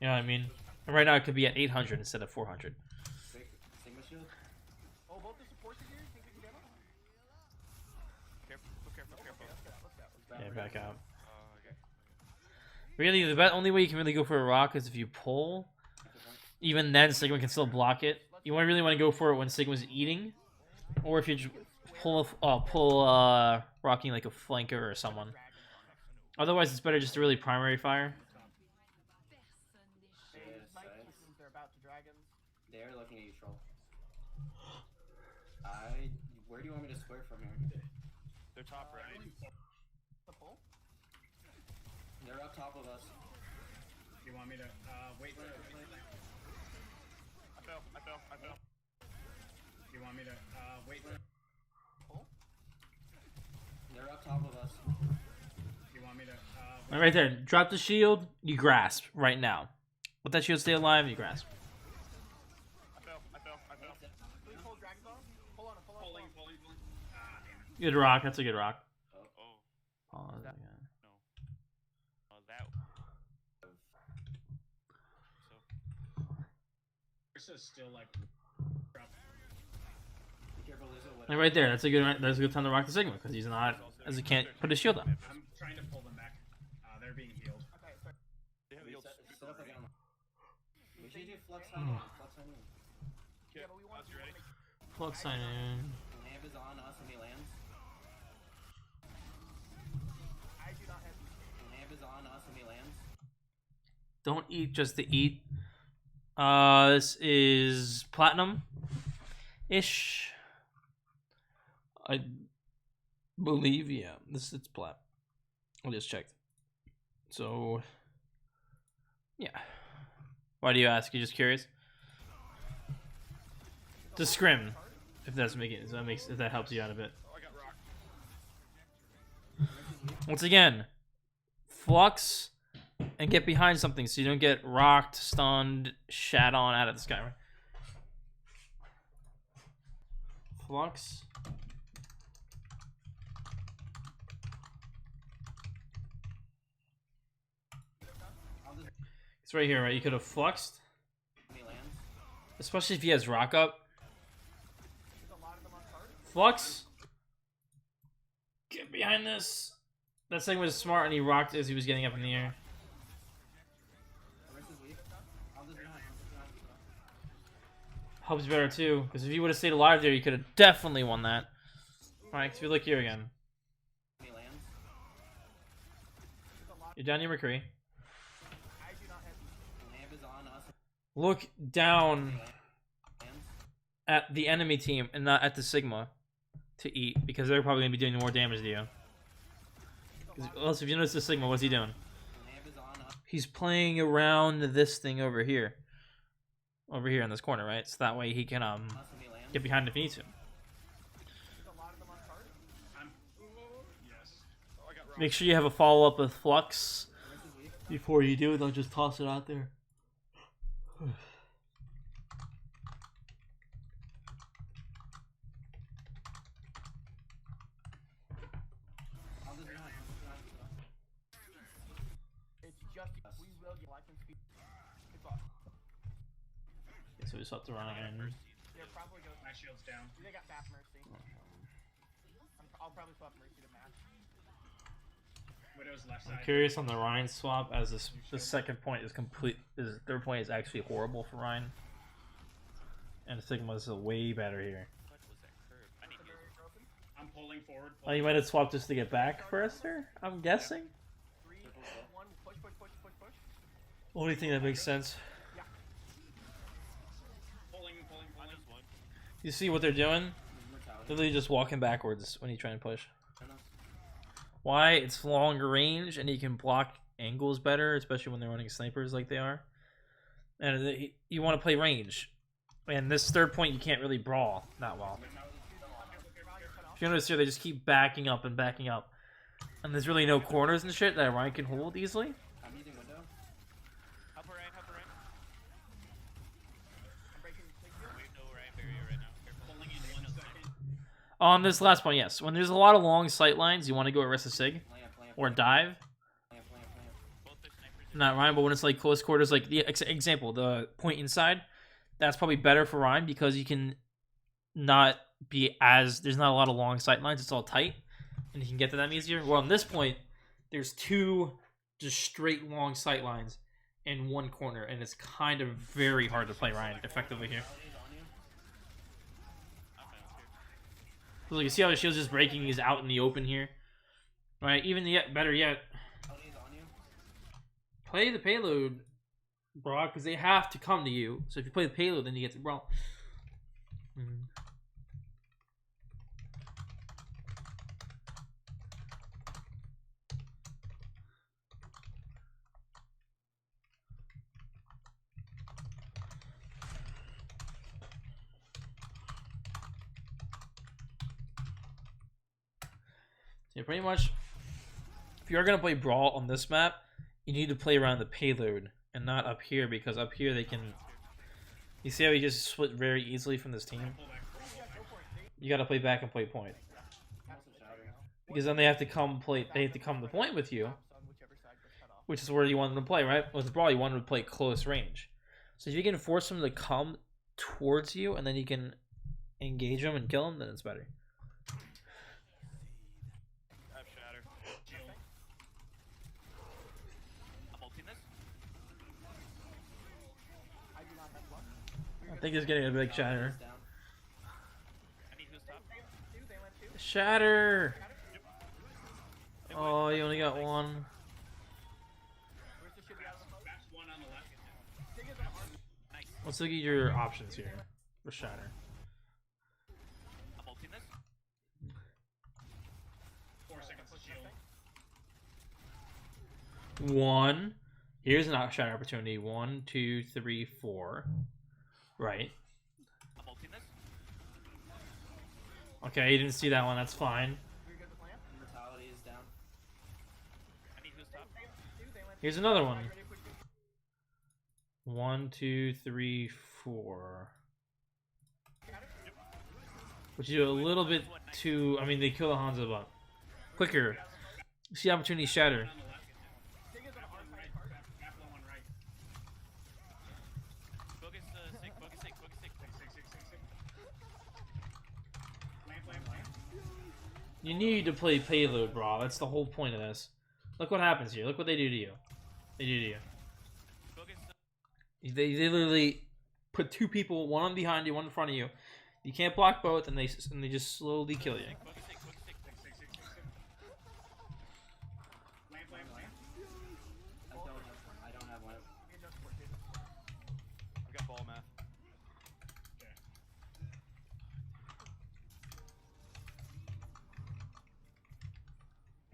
You know what I mean? And right now it could be at 800 instead of 400. Big Sigma shield. Oh, both the supports are here. Think we can get them? Careful, careful, careful. Let's go. Yeah, back out. Okay. Really, the only way you can really go for a rock is if you pull. Even then, Sigma can still block it. You really want to go for it when Sigma's eating, or if you just pull rocking like a flanker or someone. Otherwise, it's better just to really primary fire. They might assume they're about to dragons. They're looking at you, troll. Where do you want me to square from here? They're top right. The pull. They're up top of us. You want me to, wait. I fell. You want me to, wait. Pull. They're up top of us. You want me to, Right there, drop the shield. You grasp right now. Let that shield stay alive. You grasp. I fell. Please pull dragons on. Pull on him. Pull on him. pulling. Ah, damn it. Good rock. That's a good rock. Oh, Pause that- again. no. Oh, that. So. Orisa's still like, Be careful, Lizzo. And right there, that's a good time to rock the Sigma because he's not, as he can't put his shield on. I'm trying to pull them back. They're being healed. Okay, sorry. They have the old Set up again. We should do flux Hmm. on you. Flux on you. Yeah, but we want to ready? make Plug sign in. Lamp is on us when he lands. I do not have Lamp is on us when he lands. Don't eat just to eat. This is platinum-ish. I believe, yeah. It's plat. I just checked. So, yeah. Why do you ask? You just curious? To scrim, if that's making if that helps you out a bit. Oh, I got rocked. Once again, flux and get behind something so you don't get rocked, stunned, shat on out of the sky. Right? Flux. It's right here, right? You could have fluxed, When he lands. especially if he has rock up. a lot of them on card. Flux. Get behind this. That thing was smart and he rocked as he was getting up in the air. Orisa's weak. I'll just behind. Helps better too, because if you would have stayed alive there, you could have definitely won that. Alright, so we look here again. When he lands. You're down your McCree. I do not have Lamp is on us Look down when he lands. at the enemy team and not at the Sigma to eat, because they're probably going to be doing more damage to you. 'Cause also, if you notice the Sigma, what's he doing? Lamp is on us. He's playing around this thing over here. Over here in this corner, right? So that way he can When he lands. get behind if he needs to. a lot of them on card. I'm, yes. Oh, I got rocked. Make sure you have a follow-up with Flux. Orisa's weak. Before you do it, they'll just toss it out there. It's just we will get life and speed. It's off. Yeah, so we just have to run in. They're probably going. My shield's down. They got fast mercy. I'll probably swap mercy to match. Widow's left side. I'm curious on the Rein swap, as this the second point is complete. His third point is actually horrible for Rein, and Sigma's way better here. What was that curve? I need heals. I'm pulling forward. Oh, you might have swapped just to get back for Esther, I'm guessing. 3, 1, push, push, push, push, push. Only thing that makes sense. Pulling. Minus one. You see what they're doing? They're literally just walking backwards when you try and push. Why? It's longer range and you can block angles better, especially when they're running snipers like they are. And you want to play range. And this third point, you can't really brawl that well. If you notice here, they just keep backing up and backing up. And there's really no corners and shit that Rein can hold easily. I'm using window. Help her Rein, help her Rein. I'm breaking the signal. We have no Rein barrier right now. Careful. Pulling in 1 second. On this last point, yes. When there's a lot of long sight lines, you want to go Orisa Sig or dive. Both their snipers are Not Rein, but when it's like close quarters, like the example, the point inside, that's probably better for Rein because you can not be as there's not a lot of long sight lines. It's all tight, and you can get to them easier. Well, on this point, there's 2 just straight long sight lines in one corner, and it's kind of very hard to play Rein effectively here. Look, you see how his shield's just breaking? He's out in the open here, right? Even yet better yet, play the payload, bro, because they have to come to you. So if you play the payload, then you get to brawl. Yeah, pretty much, if you're going to play Brawl on this map, you need to play around the payload and not up here, because up here they can... You see how he just split very easily from this team? You got to play back and play point. Because then they have to come to point with you, which is where you want them to play, right? With Brawl, you want them to play close range. So if you can force them to come towards you, and then you can engage them and kill them, then it's better. I think he's getting a big shatter. Shatter! Oh, you only got one. Let's look at your options here for shatter. 4 seconds to shield. 1. Here's an shatter opportunity. 1, 2, 3, 4. Right. Okay, you didn't see that one. That's fine. Mortality is down. Here's another one. 1, 2, 3, 4. Which you do a little bit too. I mean, they kill the Hanzo, but quicker. See opportunity shatter. You need to play payload, bro. That's the whole point of this. Look what happens here. Look what they do to you. They do to you. They literally put 2 people, one on behind you, one in front of you. You can't block both, and they just slowly kill you. I don't have one. I've got ball math.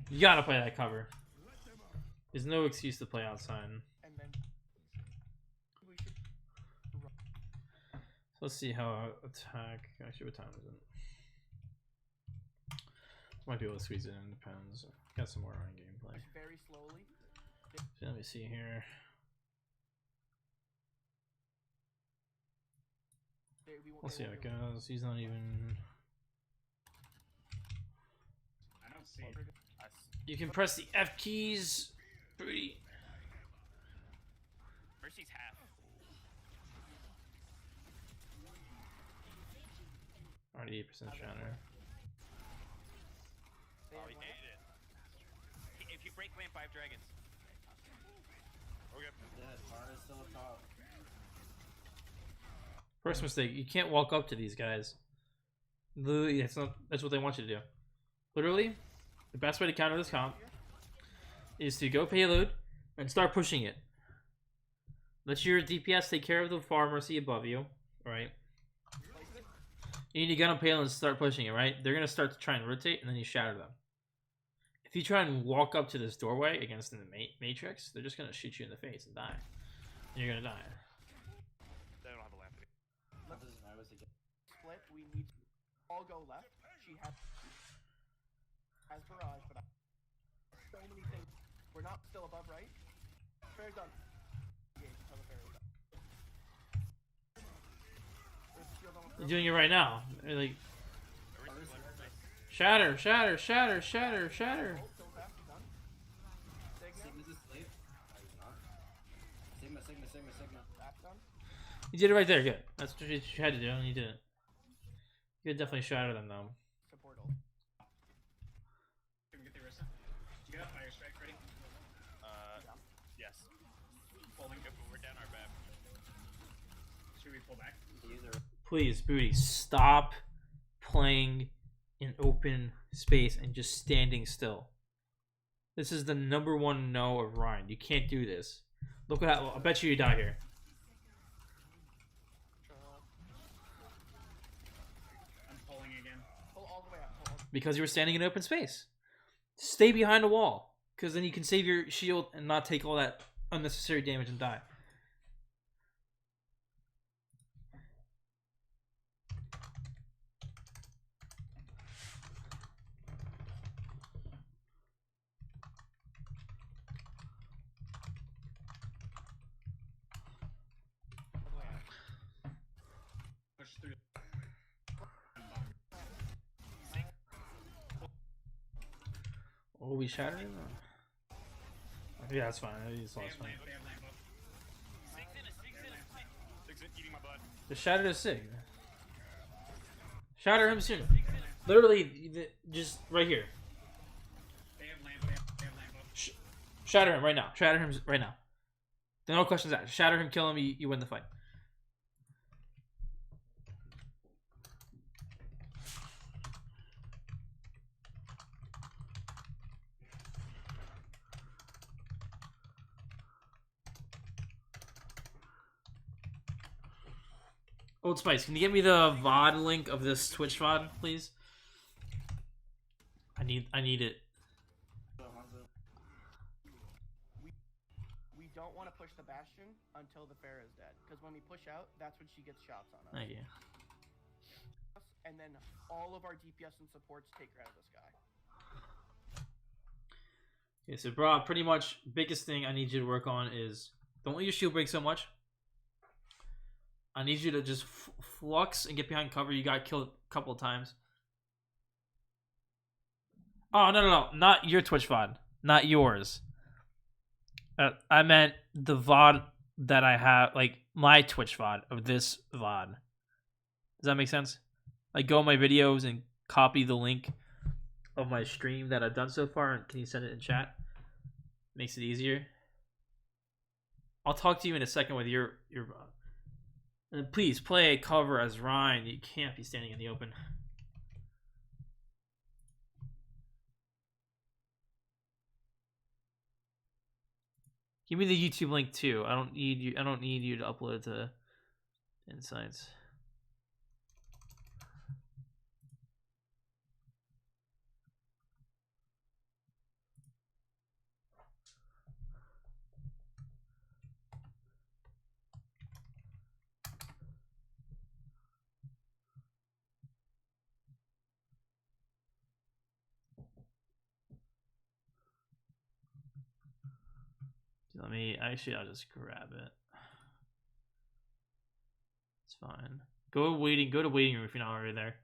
You gotta play that cover. There's no excuse to play outside. And then we should run. So let's see how I attack. Actually, what time is it? Might be able to squeeze it in. Depends. Got some more on gameplay. Very slowly. Let me see here. We'll see how it goes. He's not even. I don't see it. You can press the F keys. Pretty. Mercy's half. Already 8% shatter. Oh, he hated it. If you break land, 5 dragons. Okay. Yeah, Tara is still top. First mistake, you can't walk up to these guys. Literally, that's what they want you to do. Literally, the best way to counter this comp is to go payload and start pushing it. Let your DPS take care of the farm mercy above you, right? You need to gun up payload and start pushing it, right? They're gonna start to try and rotate, and then you shatter them. If you try and walk up to this doorway against the matrix, they're just gonna shoot you in the face and die. And you're gonna die. They don't have a lamp. Split. We need to all go left. She has barrage, but so many things. We're not still above, right? Fair's done. Yeah, until the fair is done. You're doing it right now. Like, shatter, shatter, shatter, shatter, shatter. Sigma's asleep. Oh, he's not. Sigma. That's done. You did it right there. Good. That's what you had to do. You did it. You could definitely shatter them though. Support ult. Can we get the orisa? You got fire strike ready? Yes. Pulling. Yep, we're down our back. Should we pull back? Please, Booty, stop playing in open space and just standing still. This is the #1 no of Rein. You can't do this. Look what I bet you die here. I'm pulling again. Pull all the way up. Pull all Because you were standing in open space. Stay behind a wall. Because then you can save your shield and not take all that unnecessary damage and die. Push through. Oh, we shattered him? Yeah, that's fine. He's They lost have fine. lamp. They have lamp up. Six in, eating my blood. Just shatter his sig. Shatter him soon. Literally, just right here. They have lamp. They have lamp up. Shatter him right now. Shatter him right now. No questions asked. Shatter him, kill him, you win the fight. Old Spice, can you get me the VOD link of this Twitch VOD, please? I need it. We don't want to push the Bastion until the fair is dead, because when we push out, that's when she gets shots on us. Thank you. And then all of our DPS and supports take her out of the sky. Okay, so bro, pretty much biggest thing I need you to work on is don't let your shield break so much. I need you to just flux and get behind cover. You got killed a couple of times. Oh, no. Not your Twitch VOD. Not yours. I meant the VOD that I have, like my Twitch VOD of this VOD. Does that make sense? Like go on my videos and copy the link of my stream that I've done so far, and can you send it in chat? Makes it easier. I'll talk to you in a second with your VOD. And please play a cover as Rein. You can't be standing in the open. Give me the YouTube link too. I don't need you to upload it to Insights. Let me actually. I'll just grab it. It's fine. Go to waiting room if you're not already there.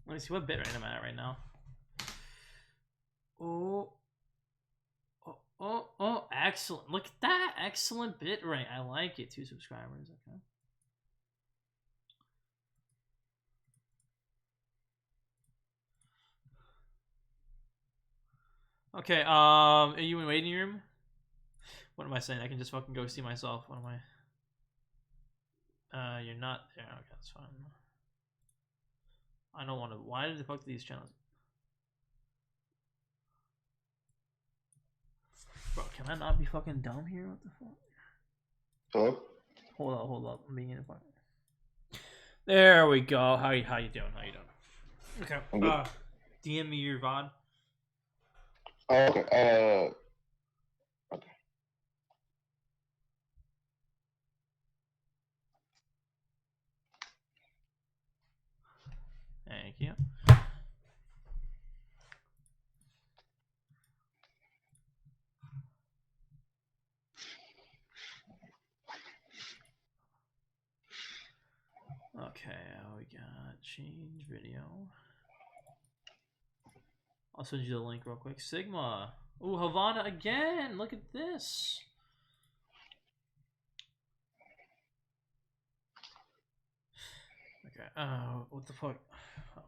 Let me see what bit rate I'm at right now. Oh, excellent. Look at that. Excellent bit rate. I like it. 2 subscribers. Okay. Okay, are you in waiting room? What am I saying? I can just fucking go see myself. What am I? You're not there. Okay, that's fine. I don't want to. Why did the fuck these channels? Bro, can I not be fucking dumb here? What the fuck? Hello? Hold up. I'm being in a fucking. There we go. How you doing? Okay. DM me your VOD. Oh, okay. Okay. Thank you. Okay, we got change video. I'll send you the link real quick. Sigma. Ooh, Havanna again. Look at this. Okay. Oh, what the fuck? Oh.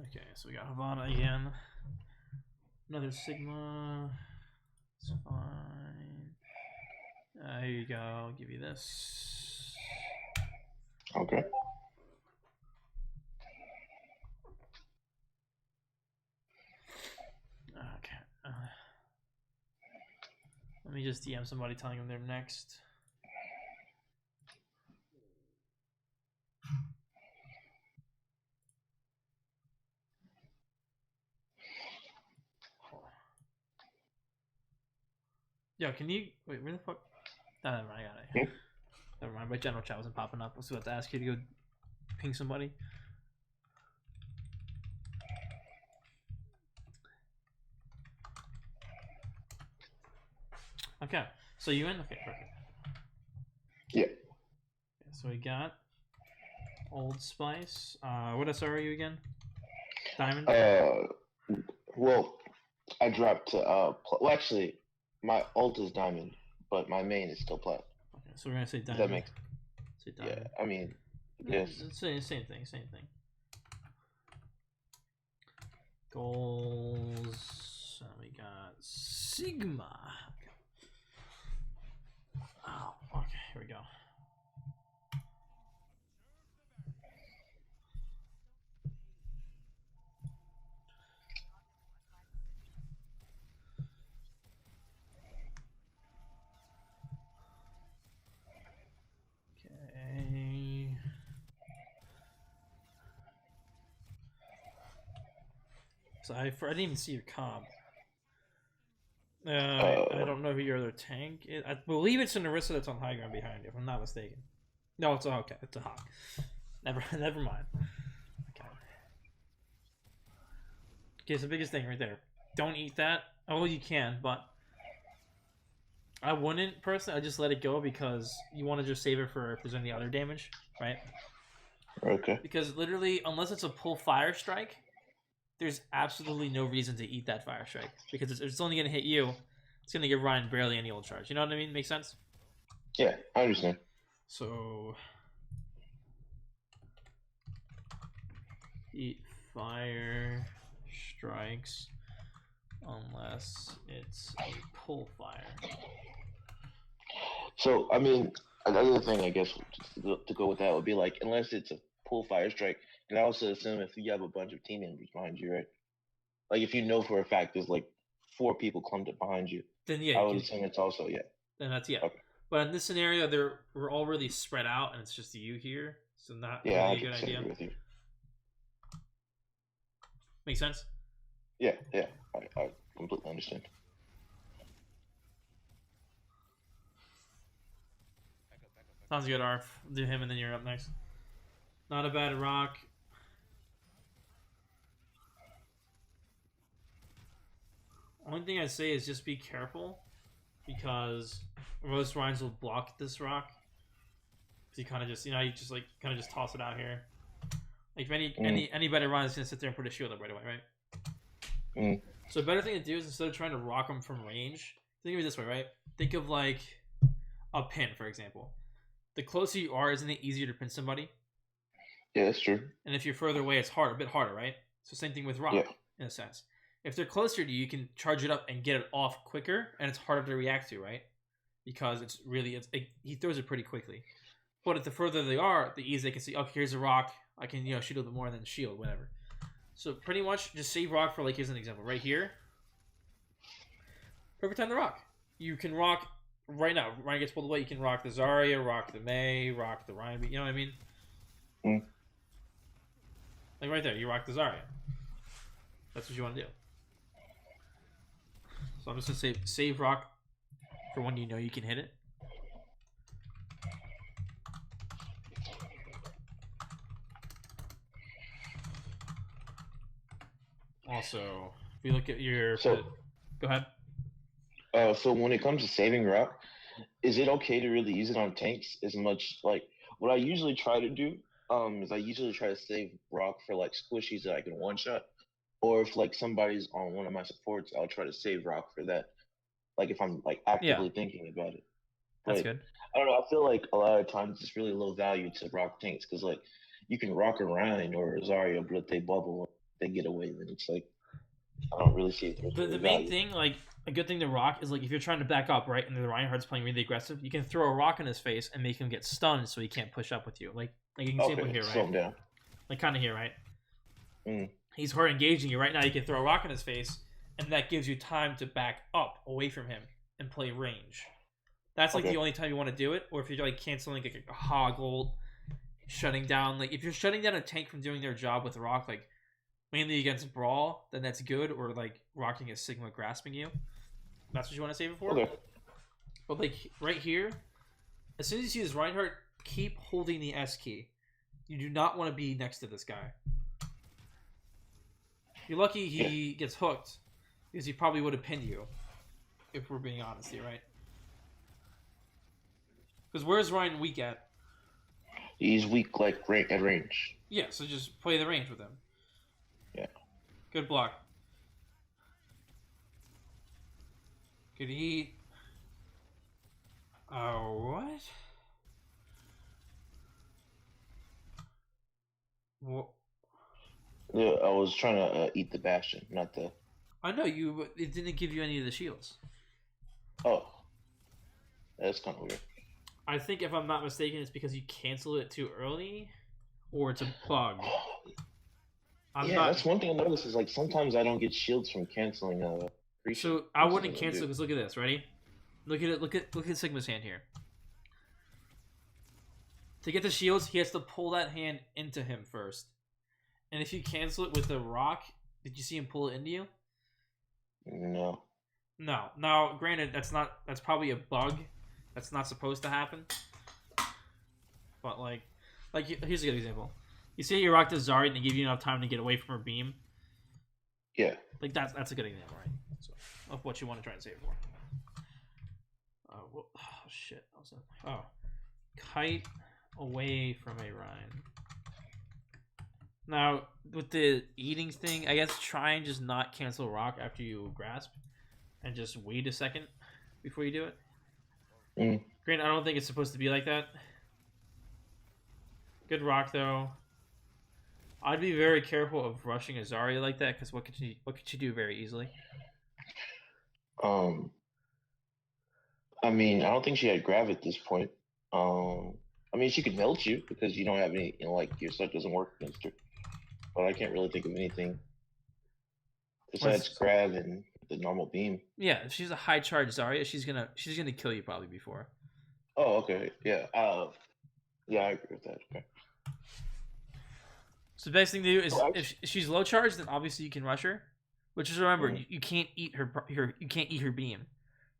Okay, so we got Havanna again. Another Sigma. It's fine. Here you go. I'll give you this. Okay. Okay. Let me just DM somebody telling them they're next. Yo, can you wait? Where the fuck? Oh, never mind, I got it. Never mind. My general chat wasn't popping up. I was about to ask you to go ping somebody. Okay, so you in? Okay, perfect. Yeah. Okay, so we got oldspice. What SR are you again? Diamond. Well, I dropped to well, actually, my ult is diamond, but my main is still plat. Okay, so we're gonna say diamond. Does that make? Say diamond. Yeah, I mean, yes. It's same thing. Same thing. Goals. We got Sigma. Okay. Oh, okay. Here we go. Okay. So I didn't even see your comp. I don't know who your other tank is. I believe it's an orisa that's on high ground behind you, if I'm not mistaken. No, it's a okay. It's a hawk. Never mind. Okay. Okay, it's the biggest thing right there. Don't eat that. Oh, you can, but I wouldn't personally. I just let it go because you want to just save it for if there's any other damage, right? Okay. Because literally, unless it's a pull fire strike, there's absolutely no reason to eat that fire strike because it's only going to hit you. It's going to give Ryan barely any ult charge. You know what I mean? Make sense? Yeah, I understand. So, eat fire strikes unless it's a pull fire. So, I mean, another thing I guess to go with that would be like, unless it's a pull fire strike, and I also assume if you have a bunch of team members behind you, right? Like if you know for a fact there's like 4 people clumped up behind you, then yeah, I would assume it's also Then that's Okay. But in this scenario, we're all really spread out, and it's just you here, so not Yeah, really a good 100% idea. agree with you. Make sense? Yeah, I completely understand. Sounds good, Arf. Do him, and then you're up next. Not a bad rock. Only thing I say is just be careful, because most Reins will block this rock. So you kind of just, you just like kind of just toss it out here. Like if any better Rein is gonna sit there and put a shield up right away, right? So a better thing to do is, instead of trying to rock them from range, think of it this way, right? Think of like a pin, for example. The closer you are, isn't it easier to pin somebody? Yeah, that's true. And if you're further away, it's a bit harder, right? So same thing with rock, in a sense. If they're closer to you, you can charge it up and get it off quicker, and it's harder to react to, right? Because he throws it pretty quickly. But if the further they are, the easier they can see, okay, here's a rock, I can shoot a little bit more than shield, whatever. So pretty much just save rock for, like, here's an example. Right here. Perfect time to rock. You can rock right now. Rein gets pulled away, you can rock the Zarya, rock the Mei, rock the Rein, you know what I mean? Like right there, you rock the Zarya. That's what you want to do. So I'm just going to save rock for when you know you can hit it. Also, if you look at your... go ahead. So when it comes to saving rock, is it okay to really use it on tanks as much? Like, what I usually try to do is I usually try to save rock for like squishies that I can one-shot. Or if like somebody's on one of my supports, I'll try to save rock for that. Like if I'm like actively thinking about it. That's good. I don't know. I feel like a lot of times it's really low value to rock tanks, because like you can rock a Rein or a Zarya, but if they bubble, they get away. Then it's like I don't really see it. The main thing, like a good thing to rock, is like if you're trying to back up, right, and the Reinhardt's playing really aggressive, you can throw a rock in his face and make him get stunned, so he can't push up with you. Like you can see it here, right? Slow him down. Like kind of here, right? He's hard engaging you right now. You can throw a rock in his face, and that gives you time to back up away from him and play range. That's like the only time you want to do it. Or if you're like canceling like a hoggle, shutting down. Like if you're shutting down a tank from doing their job with rock, like mainly against brawl, then that's good. Or like rocking a Sigma grasping you, that's what you want to save it for. But like right here, as soon as you see this Reinhardt, keep holding the S key. You do not want to be next to this guy. You're lucky he gets hooked, because he probably would have pinned you, if we're being honest here, right? Because where's Rein weak at? He's weak like at range. Yeah, so just play the range with him. Yeah. Good block. Good eat. Oh, what? Yeah, I was trying to eat the Bastion, not the... I know, it didn't give you any of the shields. Oh. That's kind of weird. I think, if I'm not mistaken, it's because you cancel it too early, or it's a bug. That's one thing I noticed is like sometimes I don't get shields from canceling. So I wouldn't cancel, because look at this. Ready? Look at it. Look at Sigma's hand here. To get the shields, he has to pull that hand into him first. And if you cancel it with a rock, did you see him pull it into you? No. No. Now, granted, that's probably a bug. That's not supposed to happen. But like here's a good example. You see you rock the Zarya and they give you enough time to get away from her beam. Yeah. Like that's a good example, right? So, of what you want to try and save for. Oh shit! Kite away from a Rein. Now with the eating thing, I guess try and just not cancel rock after you grasp, and just wait a second before you do it. Granted, I don't think it's supposed to be like that. Good rock though. I'd be very careful of rushing a Zarya like that, because what could you do very easily? I mean, I don't think she had grav at this point. I mean, she could melt you because you don't have any, like your stuff doesn't work against her. But I can't really think of anything besides grab and the normal beam. Yeah, if she's a high charge Zarya, she's gonna kill you probably before. Oh, okay. Yeah. Yeah, I agree with that. Okay. So the best thing to do is Oh, if she's low charge, then obviously you can rush her. But just remember, Mhm. you can't eat you can't eat her beam.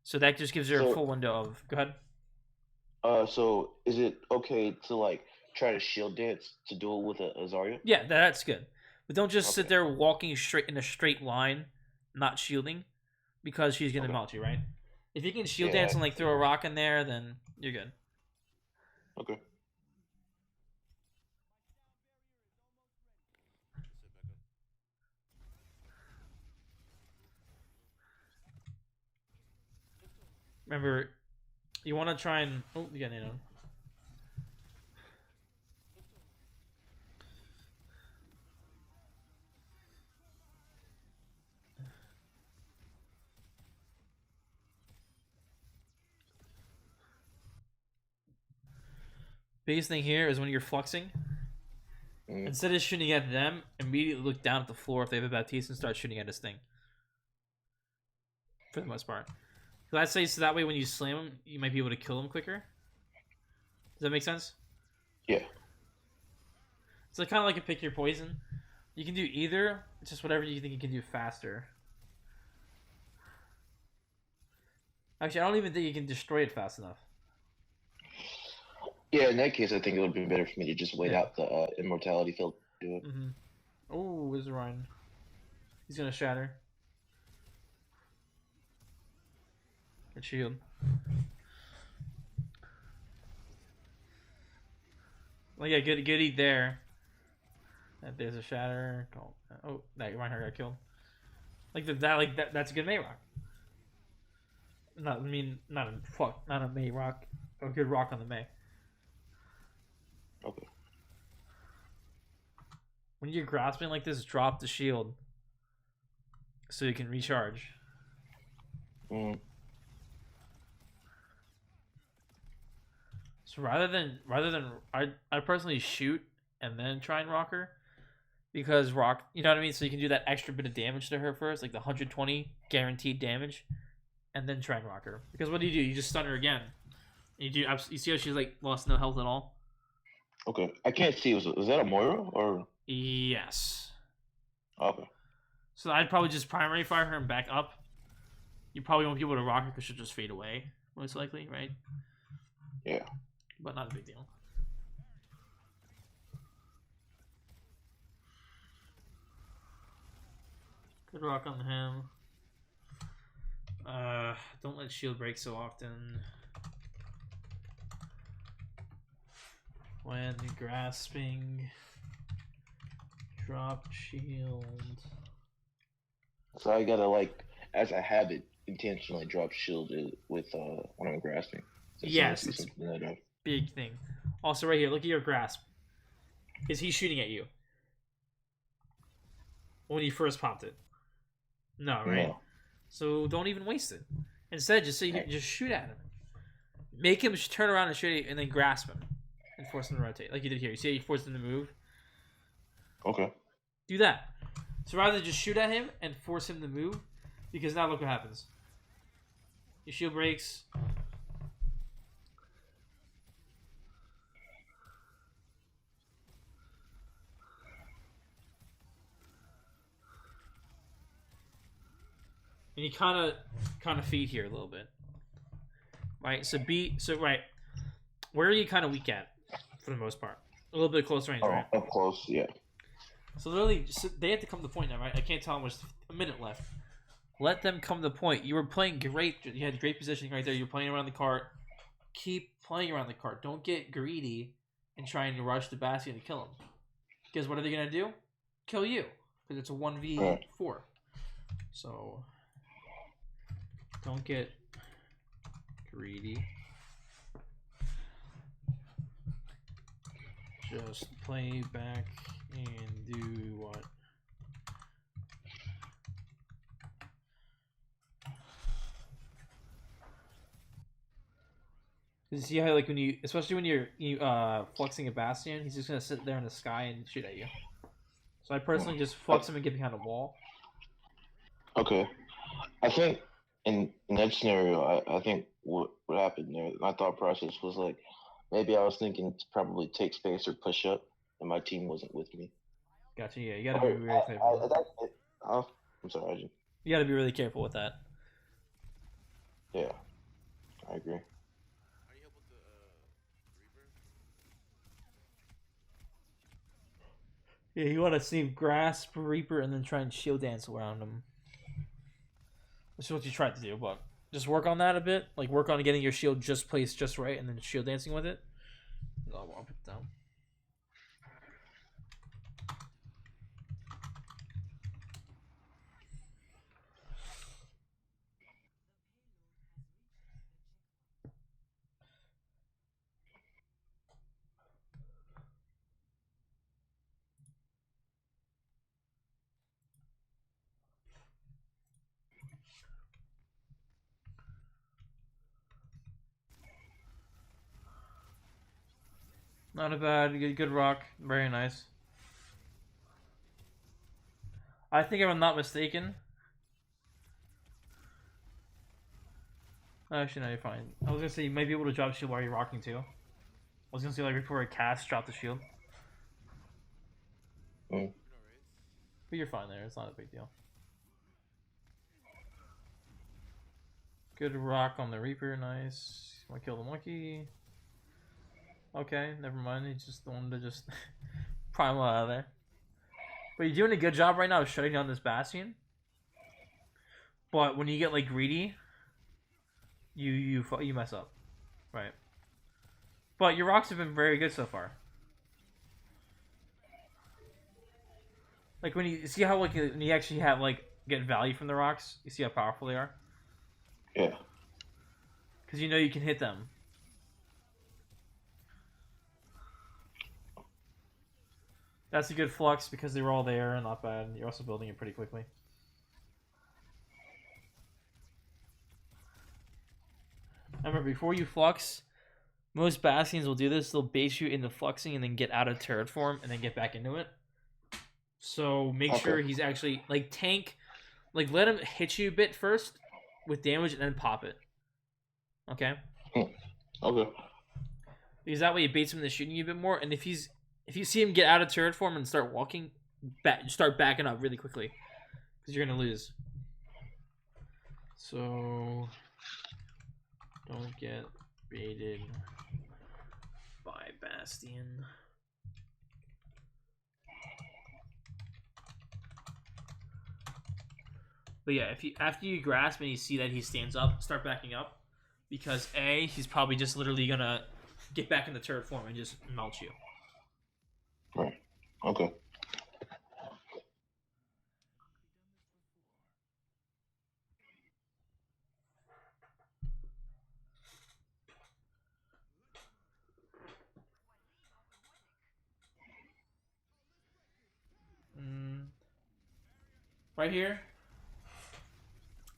So that just gives her a So- full window of. Go ahead. So is it okay to like try to shield dance to do it with a Zarya? Yeah, that's good. But don't just sit Okay. there walking straight in a straight line, not shielding, because she's gonna Okay. melt you, right? If you can shield Yeah, dance and like throw a rock in there, then you're good. Okay. Remember, you want to try and you got Nano. Biggest thing here is when you're fluxing, Mhm. instead of shooting at them, immediately look down at the floor if they have a Baptiste and start shooting at his thing. For the most part. So I'd say so that way when you slam him, you might be able to kill him quicker. Does that make sense? Yeah. It's like, kind of like a pick your poison. You can do either. It's just whatever you think you can do faster. Actually, I don't even think you can destroy it fast enough. Yeah, in that case, I think it would be better for me to just wait Yeah. out the immortality field to do it. Mm-hmm. Oh, where's the Rein? He's gonna shatter. Good shield. Well, yeah, good eat there. There's a shatter. Oh, that Reinhardt got killed. That's a good May rock. Not a May rock. A good rock on the May. Okay. When you're grasping like this, drop the shield so you can recharge. Mm. So rather than I personally shoot and then try and rock her, because rock, you know what I mean. So you can do that extra bit of damage to her first, like the 120 guaranteed damage, and then try and rock her. Because what do? You just stun her again. You see how she's like lost no health at all. Okay. I can't see. Was that a Moira or? Yes. Okay. So I'd probably just primary fire her and back up. You probably won't be able to rock her because she'll just fade away, most likely, right? Yeah. But not a big deal. Good rock on him. Don't let shield break so often. When grasping, drop shield. So I gotta like, as a habit, intentionally drop shield with when I'm grasping. So Yes, it's something that I- big thing. Also, right here, look at your grasp. Is he shooting at you? When you first popped it? No, right? No. So don't even waste it. Instead, just just shoot at him. Make him turn around and shoot at you, and then grasp him and force him to rotate, like you did here. You see how you forced him to move? Okay. Do that. So rather than just shoot at him and force him to move, because now look what happens. Your shield breaks. And you kind of feed here a little bit, right? Right. Where are you kind of weak at, for the most part? A little bit close range, right? Up close, yeah. So literally, they have to come to the point now, right? I can't tell them there's a minute left. Let them come to the point. You were playing great. You had great positioning right there. You're playing around the cart. Keep playing around the cart. Don't get greedy and trying to rush the basket and kill them. Because what are they gonna do? Kill you. Because it's a 1v4. So don't get greedy. Just play back and do what? You see how, like, especially when you're fluxing a bastion, he's just gonna sit there in the sky and shoot at you. So I personally just flux him and get behind a wall. Okay. I think in that scenario, I think what happened there, my thought process was like, maybe I was thinking to probably take space or push up, and my team wasn't with me. Gotcha. Yeah, you gotta be Or, really careful. I'm sorry, Arjun. You gotta be really careful with that. Yeah, I agree. How do you help with the Reaper? Yeah, you want to see grasp Reaper and then try and shield dance around him. Which is what you tried to do, but just work on that a bit. Like work on getting your shield just placed just right, and then shield dancing with it. Oh, I'll put it down. Not a bad, good rock. Very nice. I think if I'm not mistaken. Actually, no, you're fine. I was gonna say you might be able to drop shield while you're rocking too. I was gonna say like before a cast, drop the shield. Mm. But you're fine there. It's not a big deal. Good rock on the Reaper. Nice. Want to kill the monkey? Okay, never mind. He just wanted to just primal out of there. But you're doing a good job right now of shutting down this bastion. But when you get like greedy, you mess up, right? But your rocks have been very good so far. Like when you see how like when you actually have like get value from the rocks, you see how powerful they are. Yeah. Because you know you can hit them. That's a good flux because they were all there and not bad. You're also building it pretty quickly. Remember, before you flux, most bastions will do this. They'll base you into fluxing and then get out of turret form and then get back into it. So make sure he's actually like tank, like let him hit you a bit first with damage and then pop it. Okay. Okay. Because that way it baits him into shooting you a bit more. And if you see him get out of turret form and start walking, start backing up really quickly, because you're gonna lose. So don't get baited by Bastion. But yeah, if you after you grasp and you see that he stands up, start backing up, because A, he's probably just literally gonna get back in the turret form and just melt you. Right. Okay. Right here.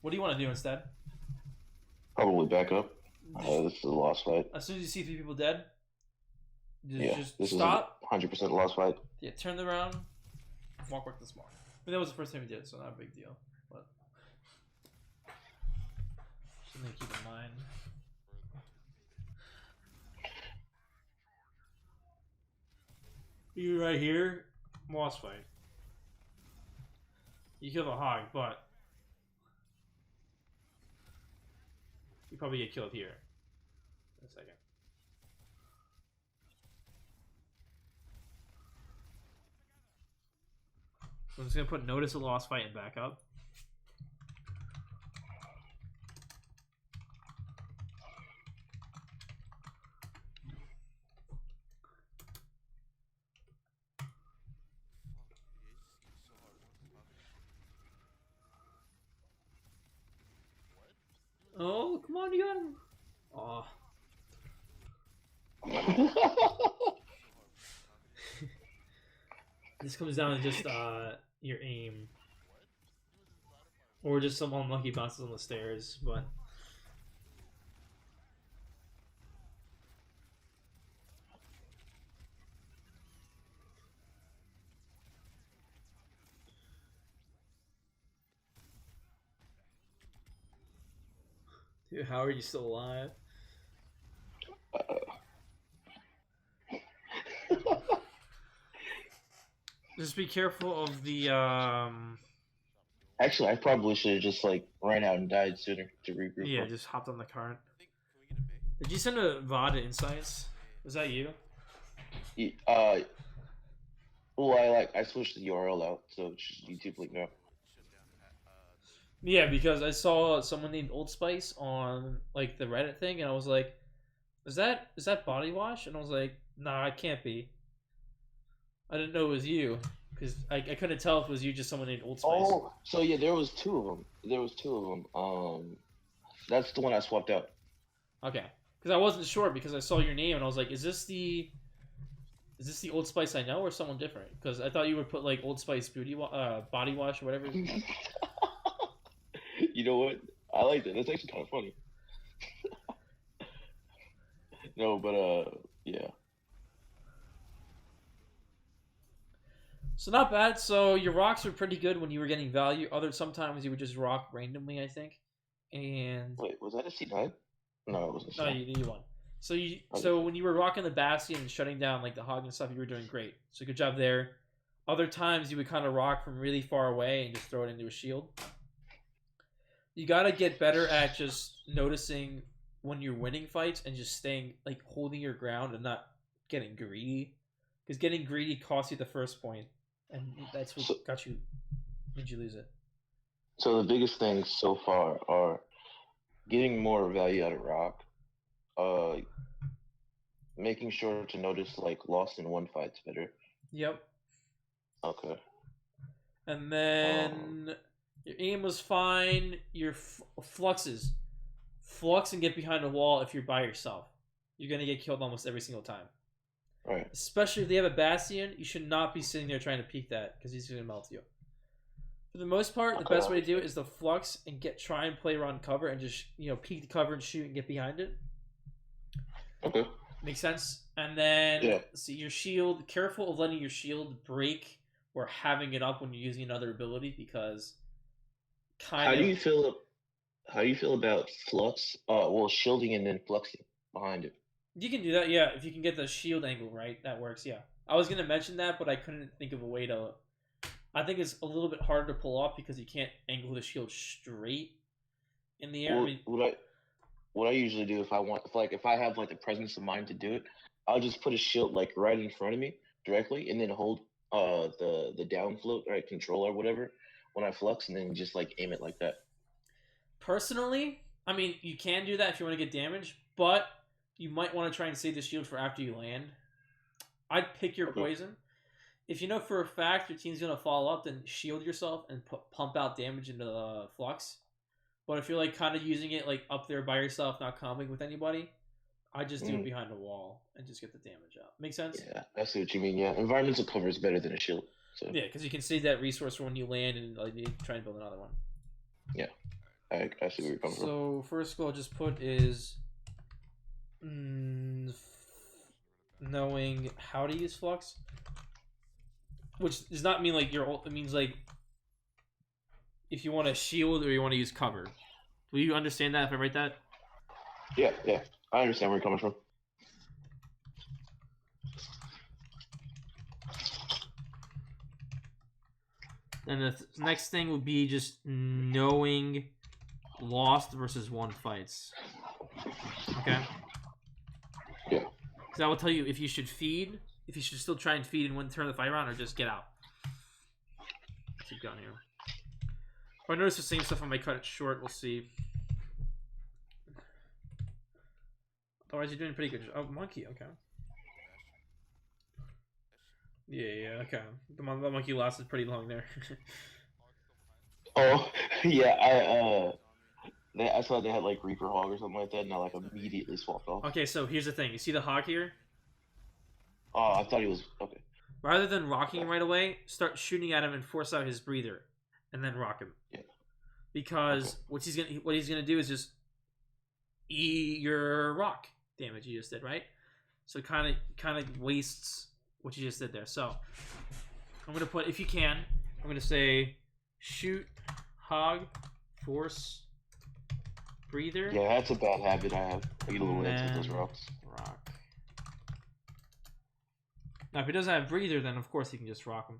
What do you want to do instead? Probably back up. This is a lost fight. As soon as you see 3 people dead, just this stop. is a 100% lost fight. Yeah, turn around, walk back to the spawn. I mean, that was the first time we did it, so not a big deal. But something to keep in mind. You right here, lost fight. You kill the hog, but you probably get killed here in a second. So I'm just gonna put notice of lost fight and back up. Oh, come on, you got him. Oh. This comes down to just your aim. Or just some unlucky bounces on the stairs, but Dude, how are you still alive? Just be careful of the Actually, I probably should have just like ran out and died sooner to regroup. yeah, just hopped on the cart. Can we get a bait? Did you send a VOD to Insights? Was that you? Well, I switched the URL out, so it's just YouTube link now. Shut down. Yeah, because I saw someone named Oldspice on like the Reddit thing, and I was like, is that body wash? And I was like, nah, it can't be. I didn't know it was you, because I couldn't tell if it was you, just someone named Oldspice. Oh, so yeah, there was two of them. That's the one I swapped out. Okay, because I wasn't sure because I saw your name and I was like, is this the Old Spice I know or someone different? Because I thought you would put like Old Spice body wash or whatever. You know what? I like that. That's actually kind of funny. No, but yeah. So not bad. So your rocks were pretty good when you were getting value. Sometimes you would just rock randomly, I think. And Wait, was that a C9? No, it wasn't. no, you won. So when you were rocking the bastion and shutting down like the hog and stuff, you were doing great. So good job there. Other times you would kind of rock from really far away and just throw it into a shield. You got to get better at just noticing when you're winning fights and just staying, like, holding your ground and not getting greedy. Because getting greedy costs you the first point, and that's what made you lose it. So the biggest things so far are getting more value out of rock, making sure to notice, like, lost in one fights better. Yep. Okay. And then your aim was fine. Your fluxes. Flux and get behind a wall if you're by yourself. You're going to get killed almost every single time. Right. Especially if they have a bastion, you should not be sitting there trying to peek that because he's going to melt you. For the most part, the best way to do it is the flux and try and play around cover and just, peek the cover and shoot and get behind it. Okay. Makes sense? And then, yeah. See your shield. Careful of letting your shield break or having it up when you're using another ability because How do you feel about flux? Shielding and then fluxing behind it. You can do that, yeah. If you can get the shield angle right, that works, yeah. I was gonna mention that, but I couldn't think of a way to. I think it's a little bit harder to pull off because you can't angle the shield straight in the air. Well, what I usually do if I have like the presence of mind to do it, I'll just put a shield like right in front of me directly, and then hold the down float right control or whatever when I flux, and then just like aim it like that. Personally, I mean, you can do that if you want to get damage, but you might want to try and save the shield for after you land. I'd pick your poison. If you know for a fact your team's going to fall up, then shield yourself and pump out damage into the flux. But if you're like kind of using it like up there by yourself, not combing with anybody, I just do it behind a wall and just get the damage out. Make sense? Yeah, I see what you mean. Yeah, environmental cover is better than a shield. So. Yeah, because you can save that resource for when you land and like you try and build another one. Yeah, I see where you're coming from. So first goal I just put is knowing how to use flux, which does not mean like it means like if you want to shield or you want to use cover. Will you understand that if I write that? Yeah, I understand where you're coming from. Then the next thing would be just knowing lost versus won fights. Okay? Yeah. Because that will tell you if you should feed, if you should still try and feed and win turn the fight around, or just get out. Keep going here. If I notice the same stuff, I might cut it short. We'll see. Otherwise, you're doing pretty good. Oh, monkey. Okay. Yeah, okay. The monkey lasted pretty long there. Oh, yeah, I saw they had like Reaper Hog or something like that, and I like immediately swapped off. Okay, so here's the thing. You see the hog here? Oh, I thought he was okay. Rather than rocking right away, start shooting at him and force out his breather, and then rock him. Yeah. Because what he's gonna do is just eat your rock damage you just did, right? So kind of wastes what you just did there. So I'm gonna put, if you can, I'm gonna say shoot hog force breather. Yeah, that's a bad habit I have. I get a little antsy with those then rocks. rock. Now, if he doesn't have breather, then of course he can just rock him.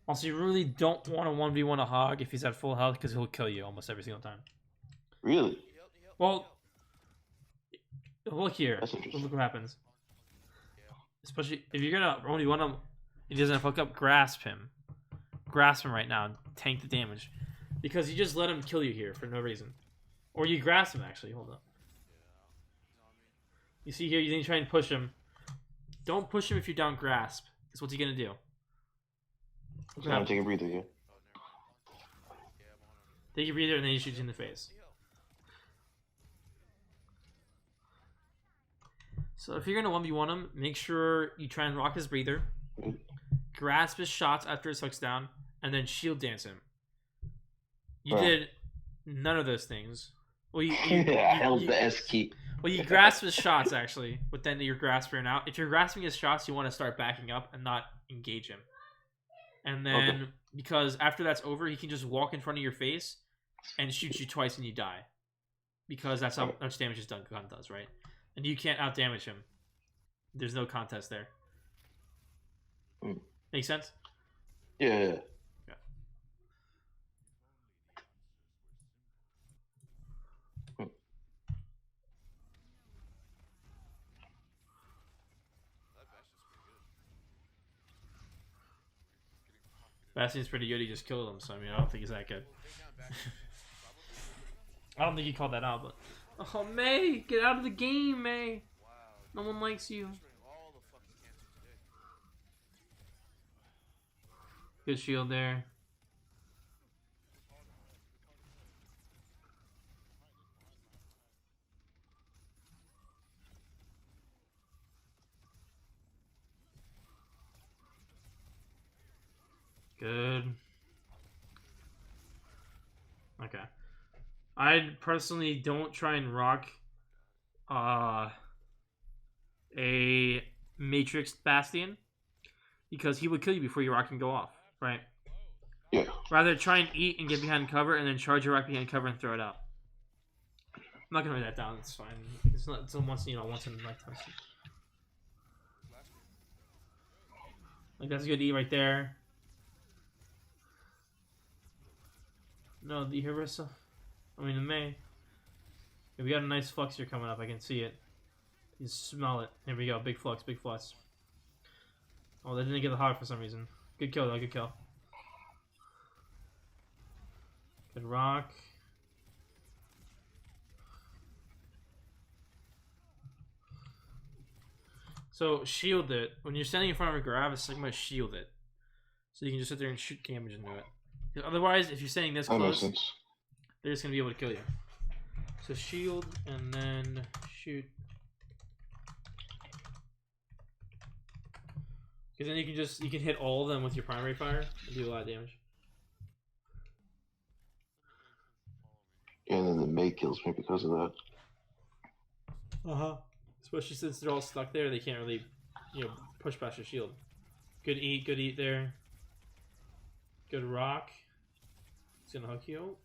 Also, you really don't want to 1v1 a hog if he's at full health because he'll kill you almost every single time. Really? Well, look here. That's interesting. Look what happens. Especially if you're gonna 1v1 him, he doesn't fuck up. Grasp him. Grasp him right now and tank the damage. Because you just let him kill you here for no reason. Or you grasp him, actually. Hold up. You see here, you then try and push him. Don't push him if you don't grasp. Because what's he gonna do? So I'm taking a breather here. Take a breather and then he shoots you in the face. So if you're gonna 1v1 him, make sure you try and rock his breather, grasp his shots after his hook's down, and then shield dance him. You did none of those things. Well, you held the S key. Well, you grasp his shots actually, but then you're grasping out. If you're grasping his shots, you want to start backing up and not engage him. And then, because after that's over, he can just walk in front of your face and shoot you twice and you die. Because that's how much damage his gun does, right? And you can't out-damage him. There's no contest there. Make sense? Yeah. Bastion's pretty good. He just killed him, so I mean, I don't think he's that good. I don't think he called that out, but oh, May, get out of the game, May. No one likes you. Good shield there. Good. Okay. I personally don't try and rock a Matrix Bastion because he would kill you before your rock can go off, right? Yeah. Rather try and eat and get behind cover and then charge your rock behind cover and throw it out. I'm not gonna write that down, it's fine. It's not, it's a once in a lifetime. Like, that's a good E right there. No, the orisa. I mean, the May. Yeah, we got a nice flux here coming up. I can see it. You smell it. Here we go. Big flux. Big flux. Oh, they didn't get the hog for some reason. Good kill, though. Good kill. Good rock. So, shield it. When you're standing in front of a grab, a Sigma, shield it. So you can just sit there and shoot damage into it. Otherwise, if you're standing this close, they're just gonna be able to kill you. So shield and then shoot. Because then you can hit all of them with your primary fire and do a lot of damage. Yeah, and then the May kills me because of that. Especially since they're all stuck there, they can't really, push past your shield. Good eat there. Good rock. It's gonna hook you.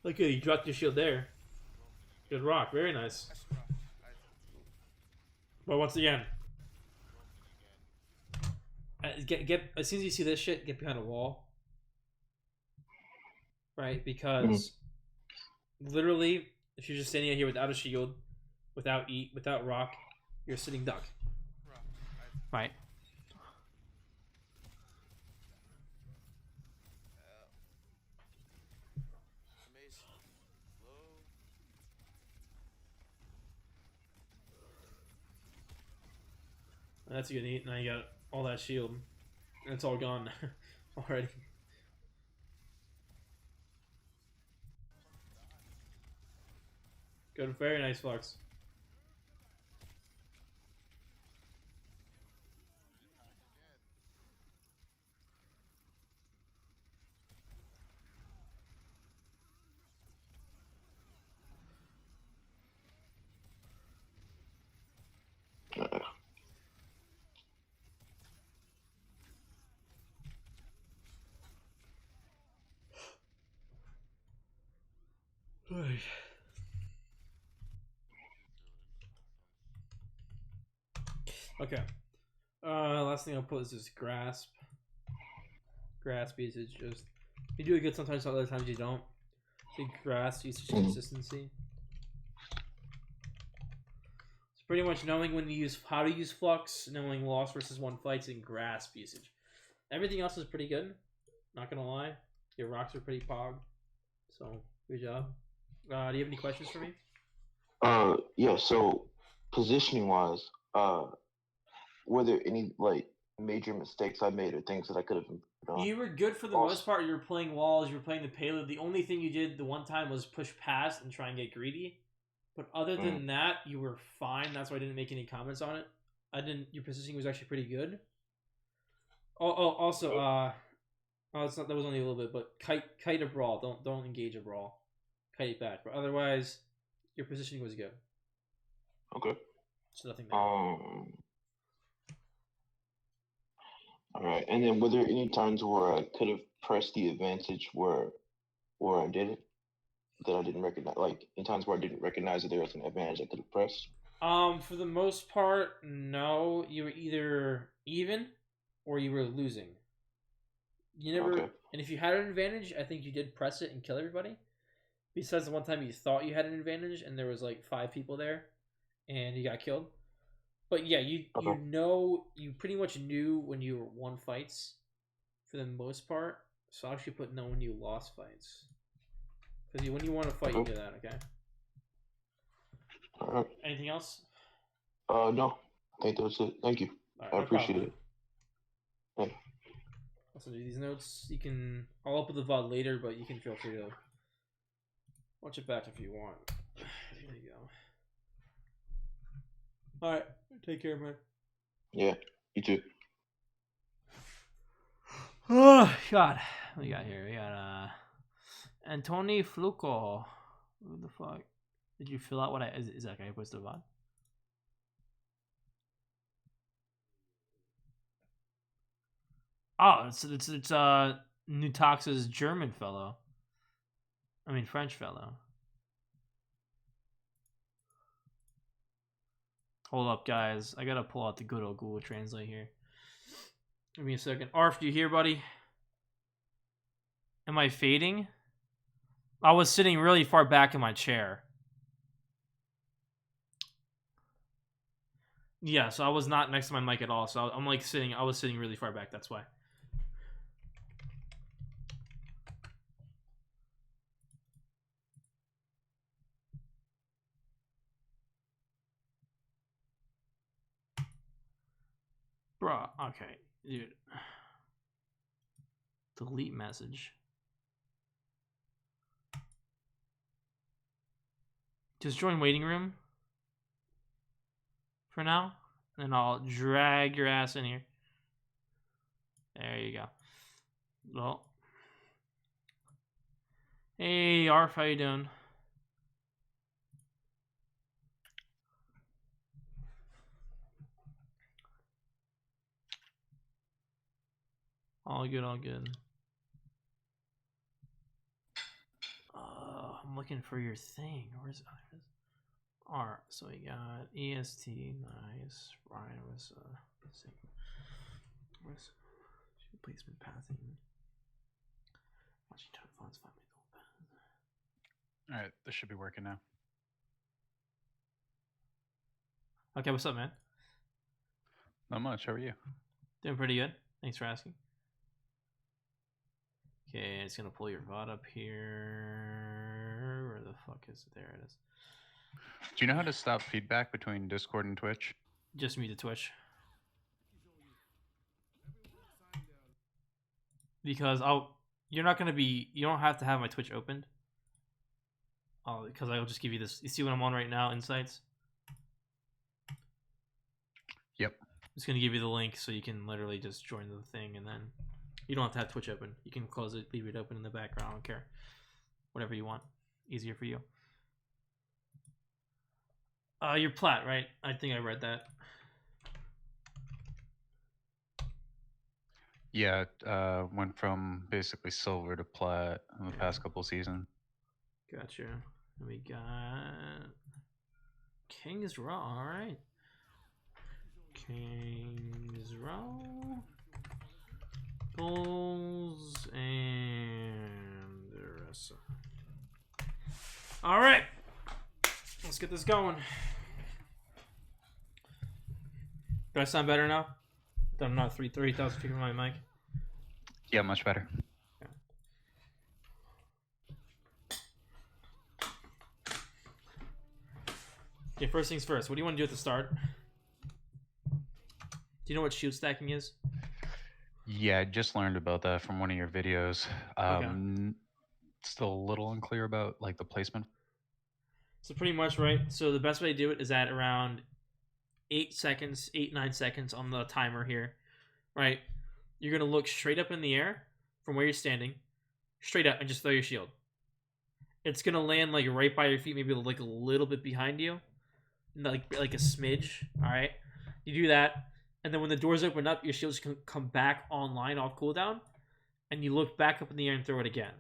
Look at you dropped your shield there. Good rock, very nice. But once again, get as soon as you see this shit, get behind a wall. Right, because literally, if you're just standing out here without a shield, without eat, without rock, you're a sitting duck. Right. That's a good eat. Now you got all that shield. And it's all gone already. Good, very nice flux. Okay. Last thing I'll put is this grasp. Grasp usage. Just you do it good sometimes, other times you don't. So grasp usage consistency. It's pretty much knowing when to use, how to use flux, knowing loss versus one fights, and grasp usage. Everything else is pretty good. Not gonna lie, your rocks are pretty pog. So good job. Do you have any questions for me? Yeah. So positioning wise, were there any like major mistakes I made or things that I could have done? You were good for the most part. You were playing walls. You were playing the payload. The only thing you did the one time was push past and try and get greedy. But other than that, you were fine. That's why I didn't make any comments on it. I didn't. Your positioning was actually pretty good. Also, it's not. That was only a little bit. But kite a brawl. Don't engage a brawl. Kite it back. But otherwise, your positioning was good. Okay. So nothing there. All right, and then were there any times where I could have pressed the advantage where I didn't, that I didn't recognize, like in times where I didn't recognize that there was an advantage I could have pressed? For the most part, no. You were either even or you were losing. You never. Okay. And if you had an advantage, I think you did press it and kill everybody. Besides the one time you thought you had an advantage and there was like 5 people there, and you got killed. But yeah, you pretty much knew when you were won fights, for the most part. So I actually put no when you lost fights, because when you want to fight, you do that. Okay. All right. Anything else? No. I think that's it. Thank you. Right, I no appreciate problem. it. Yeah. I'll send you these notes. You can. I'll upload the VOD later, but you can feel free to watch it back if you want. There you go. All right. Take care, man. Yeah. You too. Oh God. What we got here? We got Antoni Fluco. Who the fuck? Did you fill out what is that guy who posted a VOD? Oh, it's Nutox's German fellow. I mean French fellow. Hold up, guys. I gotta pull out the good old Google Translate here. Give me a second. Arf, do you hear, buddy? Am I fading? I was sitting really far back in my chair. Yeah, so I was not next to my mic at all. So I'm like sitting. I was sitting really far back. That's why. Bruh, okay, dude. Delete message. Just join waiting room for now, and I'll drag your ass in here. There you go. Well, hey Arf, how you doing? All good, all good. I'm looking for your thing. Where's it? Alright, so we got EST, nice. Ryan was where's placement pathing? Watching tone fonts, 5 minutes old. Alright, this should be working now. Okay, what's up, man? Not much. How are you? Doing pretty good. Thanks for asking. Okay, it's gonna pull your VOD up here. Where the fuck is it? There it is. Do you know how to stop feedback between Discord and Twitch? Just mute the Twitch. Because you're not gonna be. You don't have to have my Twitch opened. Because I'll just give you this. You see what I'm on right now? Insights. Yep. It's gonna give you the link so you can literally just join the thing, and then you don't have to have Twitch open. You can close it, leave it open in the background. I don't care. Whatever you want. Easier for you. You're plat, right? I think I read that. Yeah, went from basically silver to plat in the past couple seasons. Gotcha. We got King's Row. All right. King's Row. Bulls and orisa. All right. Let's get this going. Do I sound better now? That I'm not 30,000 feet from my mic. Yeah, much better. Okay, first things first. What do you want to do at the start? Do you know what shield stacking is? Yeah, I just learned about that from one of your videos. Still a little unclear about like the placement. So pretty much, right? So the best way to do it is at around 8 seconds, 9 seconds on the timer here, right? You're going to look straight up in the air from where you're standing, straight up, and just throw your shield. It's going to land like right by your feet, maybe like a little bit behind you, like a smidge, all right? You do that, and then when the doors open up, your shields can come back online off cooldown, and you look back up in the air and throw it again.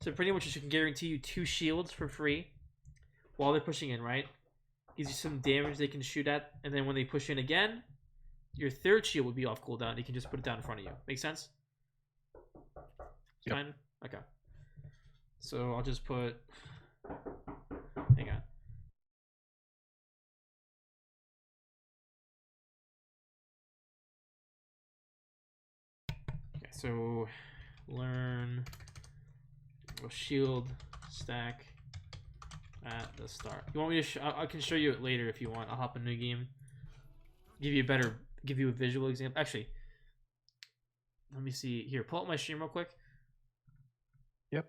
So pretty much you can guarantee you 2 shields for free while they're pushing in, right? Gives you some damage they can shoot at, and then when they push in again, your 3rd shield would be off cooldown. You can just put it down in front of you. Make sense? Yep. Fine? Okay. So I'll just put... Hang on. Okay, so learn shield stack at the start. You want me to? I can show you it later if you want. I'll hop a new game. Give you a visual example. Actually, let me see here. Pull up my stream real quick. Yep.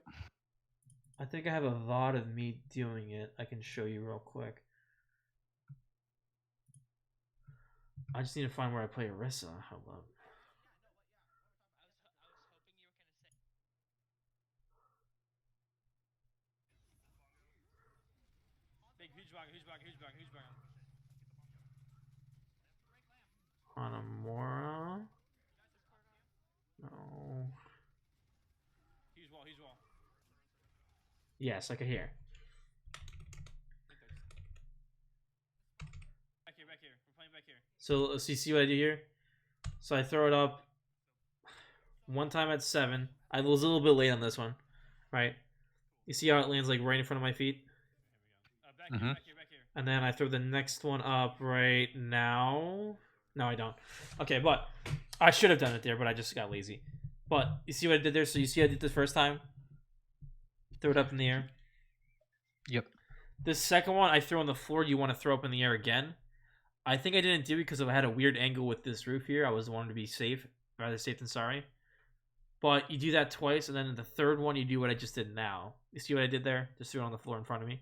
I think I have a VOD of me doing it. I can show you real quick. I just need to find where I play orisa. How about? Huge bang. Hanamura. No. Huge wall. Yes, I can hear. Back here. We're playing back here. So you see what I do here? So I throw it up one time at 7. I was a little bit late on this one, right? You see how it lands like right in front of my feet? Back here. And then I throw the next one up right now. No, I don't. Okay, but I should have done it there, but I just got lazy. But you see what I did there? So you see I did this first time? Throw it up in the air. Yep. This second one I throw on the floor. You want to throw up in the air again? I think I didn't do it because I had a weird angle with this roof here. I was wanting to be safe, rather safe than sorry. But you do that twice, and then in the third one you do what I just did now. You see what I did there? Just threw it on the floor in front of me.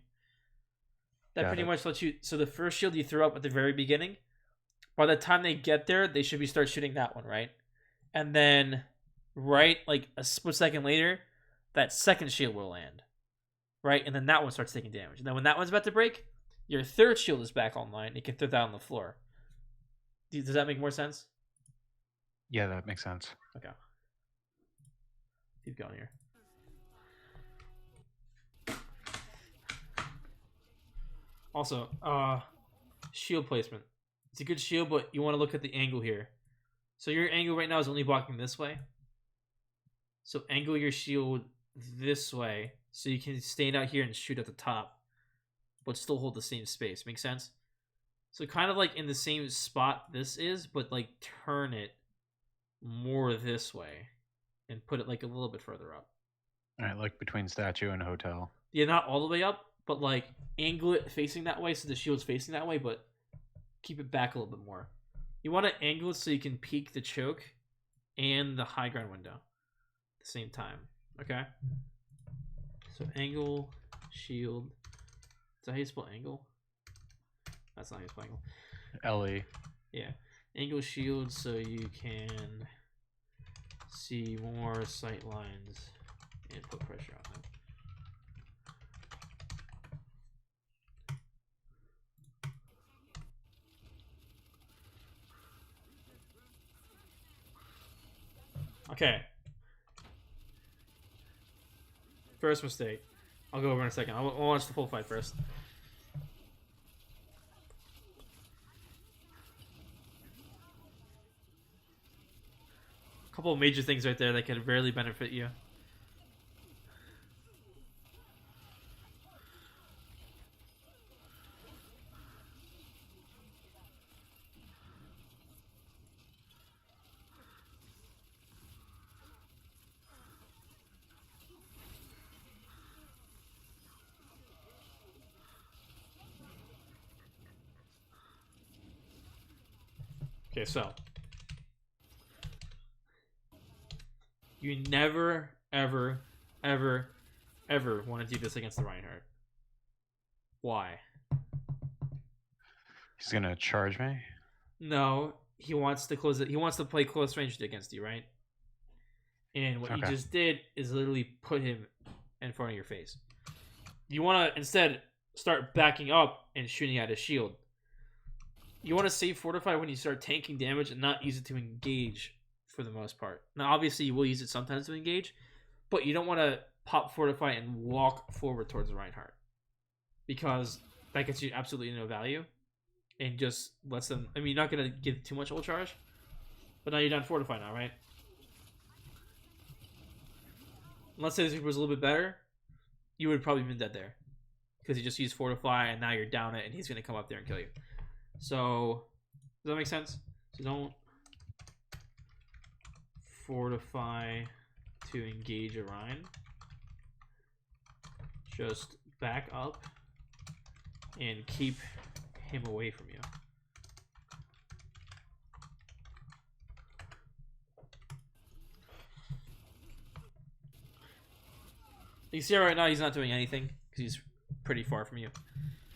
That pretty much lets you. So the first shield you throw up at the very beginning, by the time they get there, they should be start shooting that one, right? And then, right, like a split second later, that second shield will land, right? And then that one starts taking damage. And then when that one's about to break, your 3rd shield is back online. You can throw that on the floor. Does that make more sense? Yeah, that makes sense. Okay. Keep going here. Also, shield placement. It's a good shield, but you want to look at the angle here. So your angle right now is only blocking this way. So angle your shield this way so you can stand out here and shoot at the top, but still hold the same space. Make sense? So kind of like in the same spot this is, but like turn it more this way and put it like a little bit further up. All right, like between statue and hotel. Yeah, not all the way up, but like angle it facing that way so the shield's facing that way, but keep it back a little bit more. You want to angle it so you can peek the choke and the high ground window at the same time. Okay? So angle, shield. Is that how you spell angle? That's not how you spell angle. LE. Yeah. Angle shield so you can see more sight lines and put pressure on them. Okay. First mistake. I'll go over in a second. I'll watch the full fight first. A couple of major things right there that could really benefit you. Okay, so you never, ever, ever, ever want to do this against the Reinhardt. Why? He's gonna charge me. No, he wants to close it. He wants to play close range against you, right? And what you just did is literally put him in front of your face. You want to instead start backing up and shooting at his shield. You want to save Fortify when you start tanking damage and not use it to engage for the most part. Now, obviously, you will use it sometimes to engage, but you don't want to pop Fortify and walk forward towards the Reinhardt because that gets you absolutely no value and just lets them. I mean, you're not going to give too much ult charge, but now you're down Fortify now, right? Let's say this was a little bit better, you would have probably been dead there because you just used Fortify and now you're down it and he's going to come up there and kill you. So, does that make sense? So don't Fortify to engage a rein. Just back up and keep him away from you. You see right now he's not doing anything because he's pretty far from you.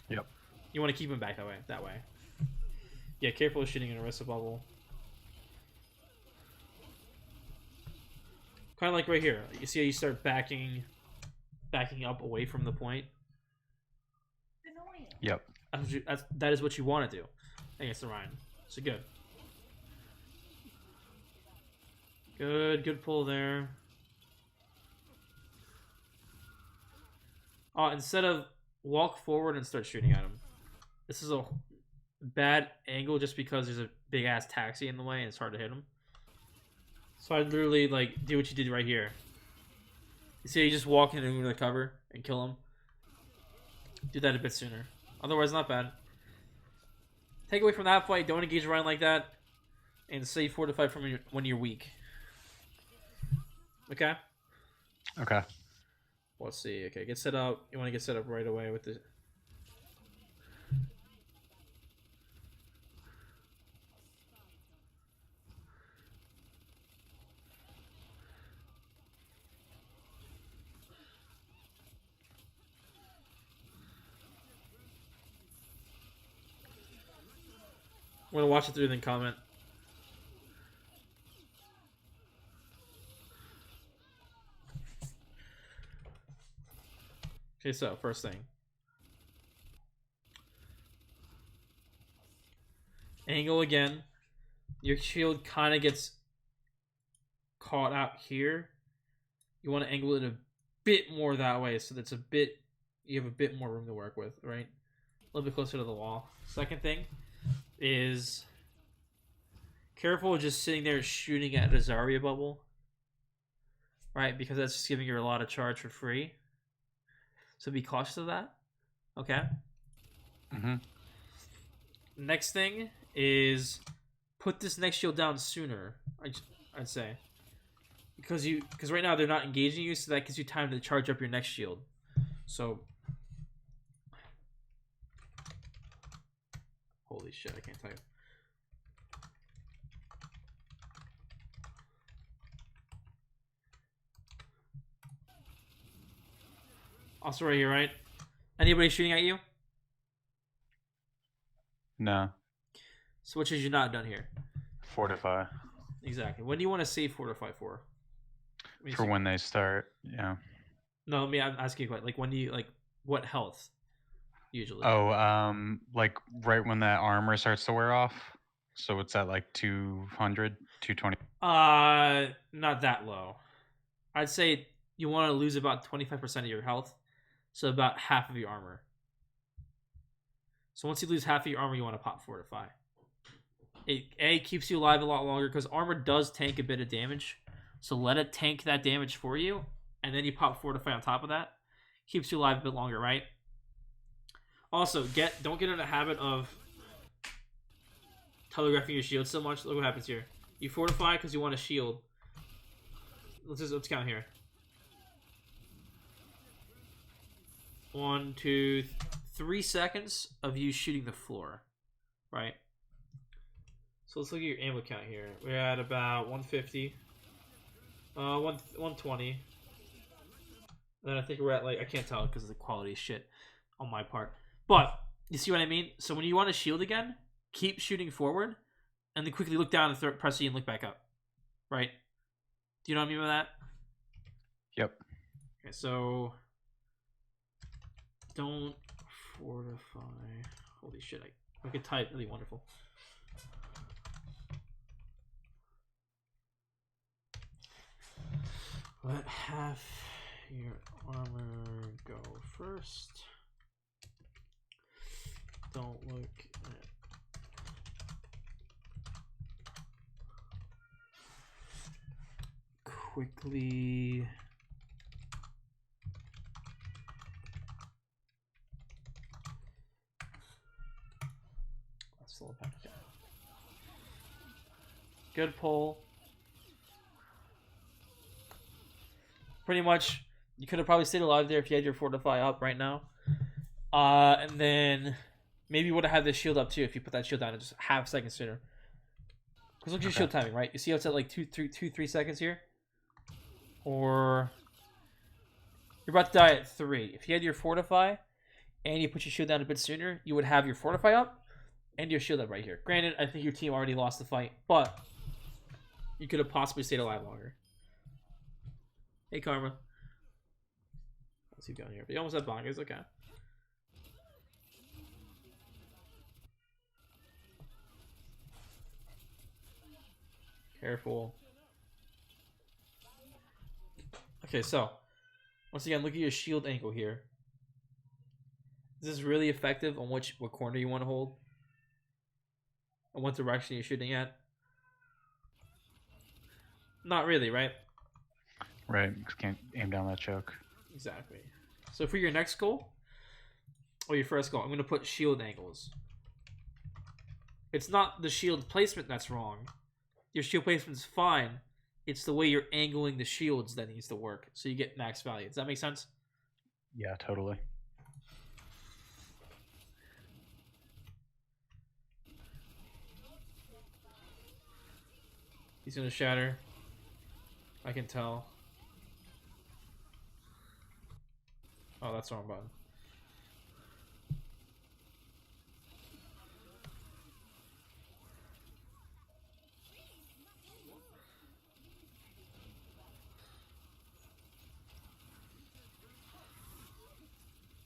Yep. You want to keep him back that way. Yeah, careful of shooting an orisa bubble. Kind of like right here. You see how you start backing up away from the point? Yep. That is what you want to do against the Rein. So good. Good pull there. Instead of walk forward and start shooting at him. This is a bad angle just because there's a big ass taxi in the way and it's hard to hit him. So I'd literally like do what you did right here. You see, you just walk into the cover and kill him. Do that a bit sooner. Otherwise, not bad. Take away from that fight. Don't engage around like that, and save Fortify from when you're weak. Okay. Okay. Let's see. Okay, get set up. You want to get set up right away with the. Want to watch it through, then comment. Okay, so first thing. Angle again. Your shield kind of gets caught out here. You want to angle it a bit more that way so that's you have a bit more room to work with, right? A little bit closer to the wall. Second thing is careful just sitting there shooting at a Zarya bubble, right? Because that's just giving you a lot of charge for free. So be cautious of that. Okay. Next thing is put this next shield down sooner. I'd say because right now they're not engaging you, so that gives you time to charge up your next shield. So holy shit, I can't type. Also right here, right? Anybody shooting at you? No. So what should you not done here? Fortify. Exactly. When do you want to save Fortify for? For when they start, yeah. No, let me ask you a question. Like when do you what health? Usually. Oh, like right when that armor starts to wear off. So it's at like 200, 220. Not that low. I'd say you want to lose about 25% of your health. So about half of your armor. So once you lose half of your armor, you want to pop Fortify. It keeps you alive a lot longer because armor does tank a bit of damage. So let it tank that damage for you, and then you pop Fortify on top of that. Keeps you alive a bit longer, right? Also, don't get in a habit of telegraphing your shield so much. Look what happens here. You fortify because you want a shield. Let's count here. 1, 2, 3 seconds of you shooting the floor, right? So let's look at your ammo count here. We're at about 150, 120. And then I think we're at like, I can't tell because of the quality of shit on my part. But you see what I mean? So when you want to shield again, keep shooting forward, and then quickly look down and press E and look back up. Right? Do you know what I mean by that? Yep. Okay, so don't fortify. Holy shit! I could type really wonderful. Let half your armor go first. Don't look at quickly slow back down. Good pull. Pretty much, you could have probably stayed alive there if you had your fortify up right now. And then maybe you would have had this shield up too if you put that shield down in just half a second sooner. Because look at your shield timing, right? You see how it's at like 3 seconds here? Or you're about to die at 3. If you had your fortify and you put your shield down a bit sooner, you would have your fortify up and your shield up right here. Granted, I think your team already lost the fight, but you could have possibly stayed alive longer. Hey, Karma. Let's keep going here. But you almost had bongers, okay. Careful. Okay, so once again, look at your shield angle here. Is this really effective on what corner you want to hold? And what direction you're shooting at? Not really, right? Right, can't aim down that choke. Exactly. So for your next goal, or your first goal, I'm going to put shield angles. It's not the shield placement that's wrong. Your shield placement's fine. It's the way you're angling the shields that needs to work, so you get max value. Does that make sense? Yeah, totally. He's going to shatter. I can tell. Oh, that's the wrong button.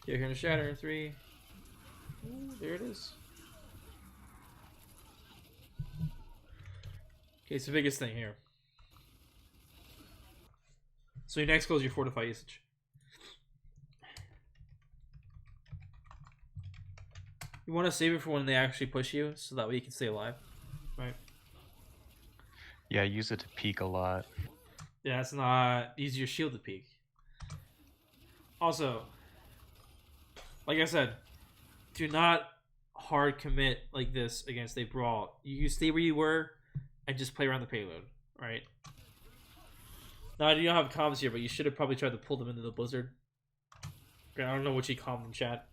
You're gonna shatter in 3. Ooh, there it is. Okay, it's the biggest thing here. So your next goal is your fortify usage. You want to save it for when they actually push you, so that way you can stay alive, right? Yeah, I use it to peek a lot. Yeah, it's not use your shield to peek. Also, like I said, do not hard commit like this against a brawl. You stay where you were and just play around the payload, right? Now, I don't have comms here, but you should have probably tried to pull them into the blizzard. I don't know what you calmed in chat.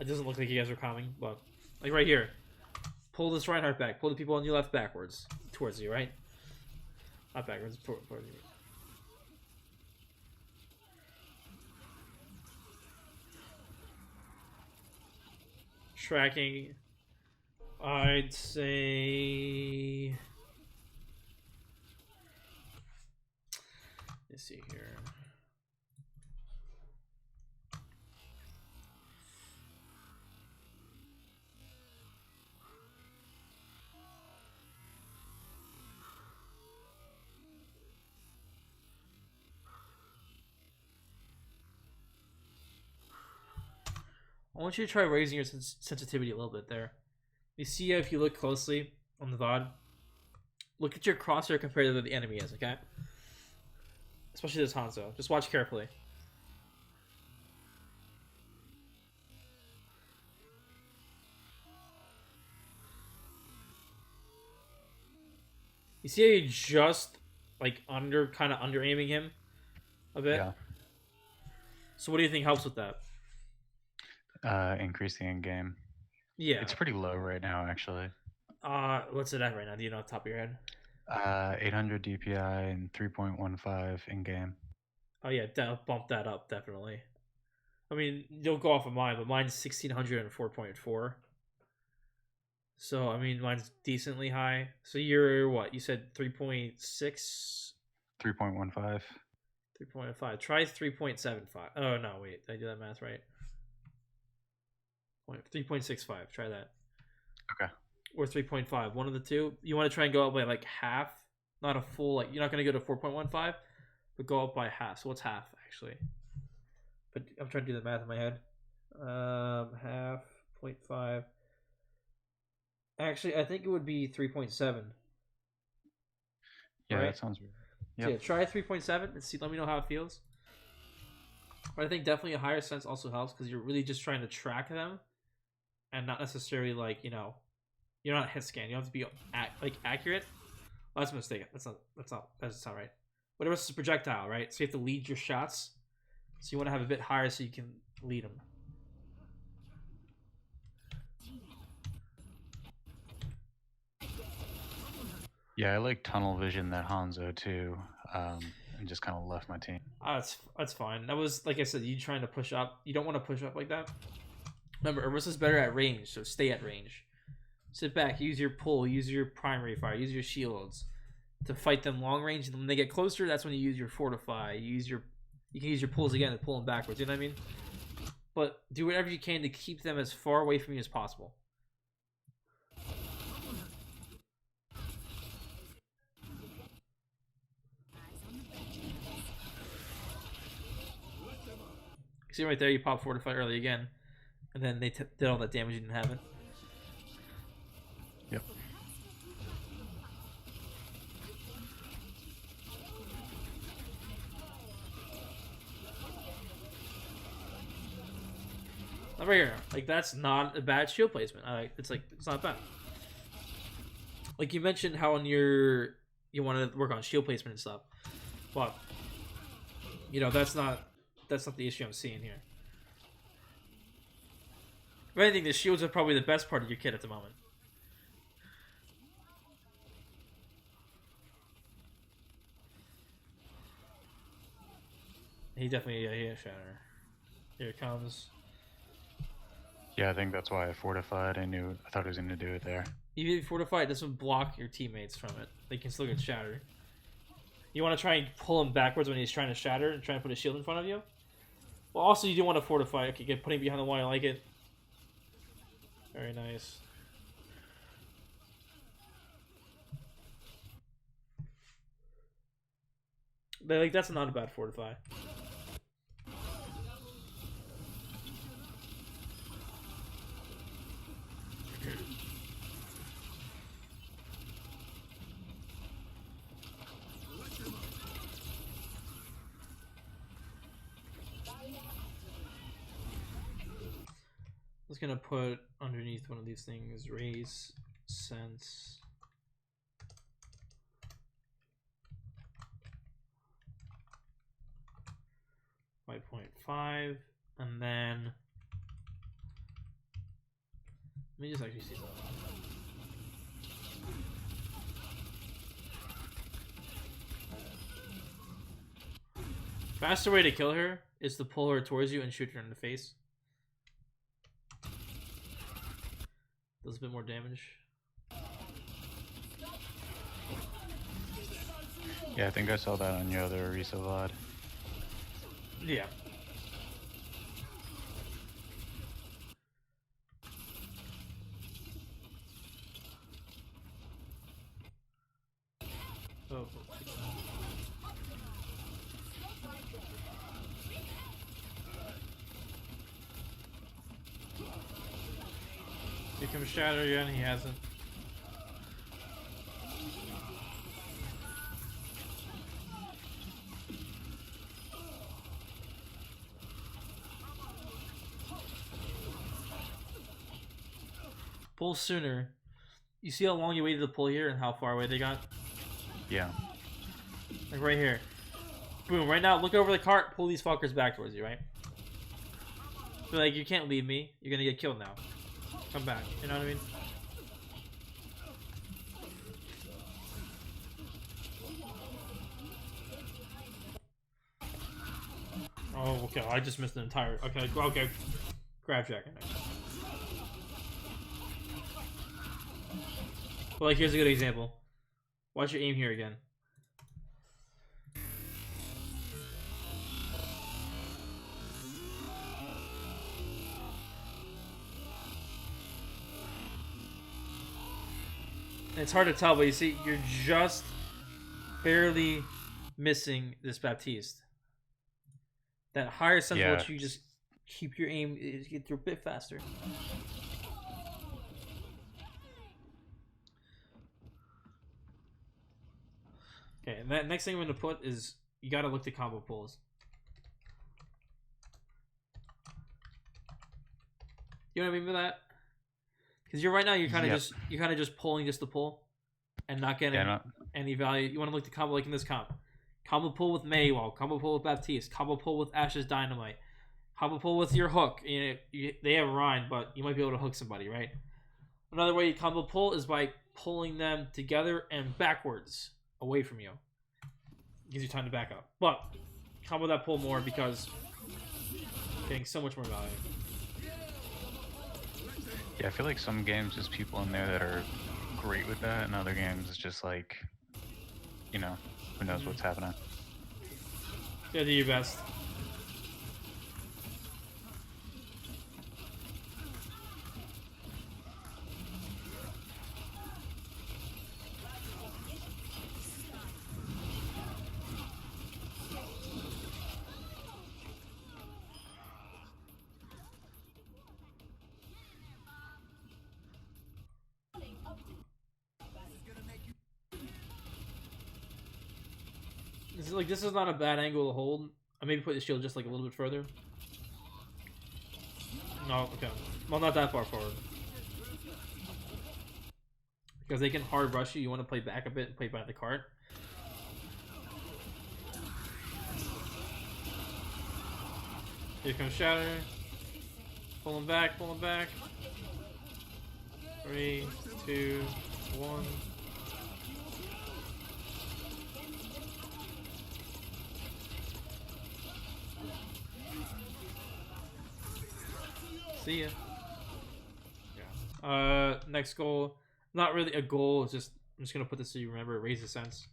It doesn't look like you guys are calming, but like right here, pull this Reinhardt back. Pull the people on your left backwards towards you, right? Not backwards, towards you. Tracking, I'd say. Let's see here. want you to try raising your sensitivity a little bit there. You see if you look closely on the VOD, look at your crosshair compared to what the enemy is, okay? Especially this Hanzo. Just watch carefully. You see how you just like kind of under aiming him a bit? Yeah. So what do you think helps with that? Increase the end game. Yeah. It's pretty low right now, actually. What's it at right now? Do you know off the top of your head? 800 DPI and 3.15 in game. Oh yeah, bump that up definitely. I mean, you'll go off of mine, but mine's 1600 and 4.4. So I mean, mine's decently high. So you're what? You said 3.6. 3.15. 3.5. Try 3.75. Oh no, wait, did I do that math right? 3.65. Try that. Okay. Or 3.5. One of the two. You want to try and go up by like half, not a full. Like you're not going to go to 4.15, but go up by half. So what's half actually? But I'm trying to do the math in my head. Half 0.5. Actually, I think it would be 3.7. Yeah, right? that sounds weird. Yep. So yeah, try 3.7 and see. Let me know how it feels. But I think definitely a higher sense also helps because you're really just trying to track them, and not necessarily like you're not hit scan. You don't have to be accurate. Oh, that's a mistake. That's not right. Whatever is a projectile, right? So you have to lead your shots. So you want to have a bit higher so you can lead them. Yeah, I like tunnel vision that Hanzo too, and just kind of left my team. That's fine. That was like I said. You trying to push up. You don't want to push up like that. Remember, Orisa's better at range, so stay at range. Sit back, use your pull, use your primary fire, use your shields to fight them long range. And when they get closer, that's when you use your fortify. You can use your pulls again to pull them backwards. You know what I mean? But do whatever you can to keep them as far away from you as possible. See right there, you pop fortify early again, and then they did all that damage. You didn't have it. Yep. Not right here. Like that's not a bad shield placement. It's not bad. Like you mentioned how on you want to work on shield placement and stuff, but that's not the issue I'm seeing here. If anything, the shields are probably the best part of your kit at the moment. He definitely, he has shatter. Here it comes. Yeah, I think that's why I fortified. I thought he was going to do it there. Even if you fortify, it doesn't block your teammates from it. They can still get shattered. You want to try and pull him backwards when he's trying to shatter and try and put a shield in front of you. Well, also you do want to fortify. Okay, get putting behind the wall. I like it. Very nice. But that's not a bad fortify. I was gonna put underneath one of these things raise sense. By 0.5, and then let me just actually see that. Faster way to kill her is to pull her towards you and shoot her in the face. Does a bit more damage. Yeah, I think I saw that on your other Orisa VOD. Yeah. Oh. Here comes Shatter again. He hasn't. Pull sooner. You see how long you waited to pull here and how far away they got? Yeah. Like right here. Boom, right now, look over the cart, pull these fuckers back towards you, right? So like, you can't leave me. You're gonna get killed now. Come back, you know what I mean? Oh, okay, I just missed an entire... Okay, okay. Grab Jack in there. Well, like, here's a good example. Watch your aim here again. And it's hard to tell, but you see, you're just barely missing this Baptiste. That higher sentinel, you just keep your aim, get through a bit faster. Okay, and that next thing I'm going to put is you got to look to combo pulls. You know what I mean by that? Because you're right now you're kind of just pulling just to pull, and not getting any value. You want to look to combo like in this comp. Combo pull with Maywall, combo pull with Baptiste, combo pull with Ash's Dynamite, combo pull with your hook. They have Rein, but you might be able to hook somebody, right? Another way you combo pull is by pulling them together and backwards away from you. It gives you time to back up. But combo that pull more because you're getting so much more value. Yeah, I feel like some games there's people in there that are great with that, and other games it's just like, you know, who knows what's happening. Yeah, do your best. This is not a bad angle to hold. I maybe put the shield just like a little bit further. No, okay. Well, not that far forward. Because they can hard rush you. You want to play back a bit and play by the cart. Here comes Shatter. Pull him back, pull him back. 3, 2, 1. See ya. Yeah. Next goal. Not really a goal. It's just I'm just gonna put this so you remember. Raise the sense.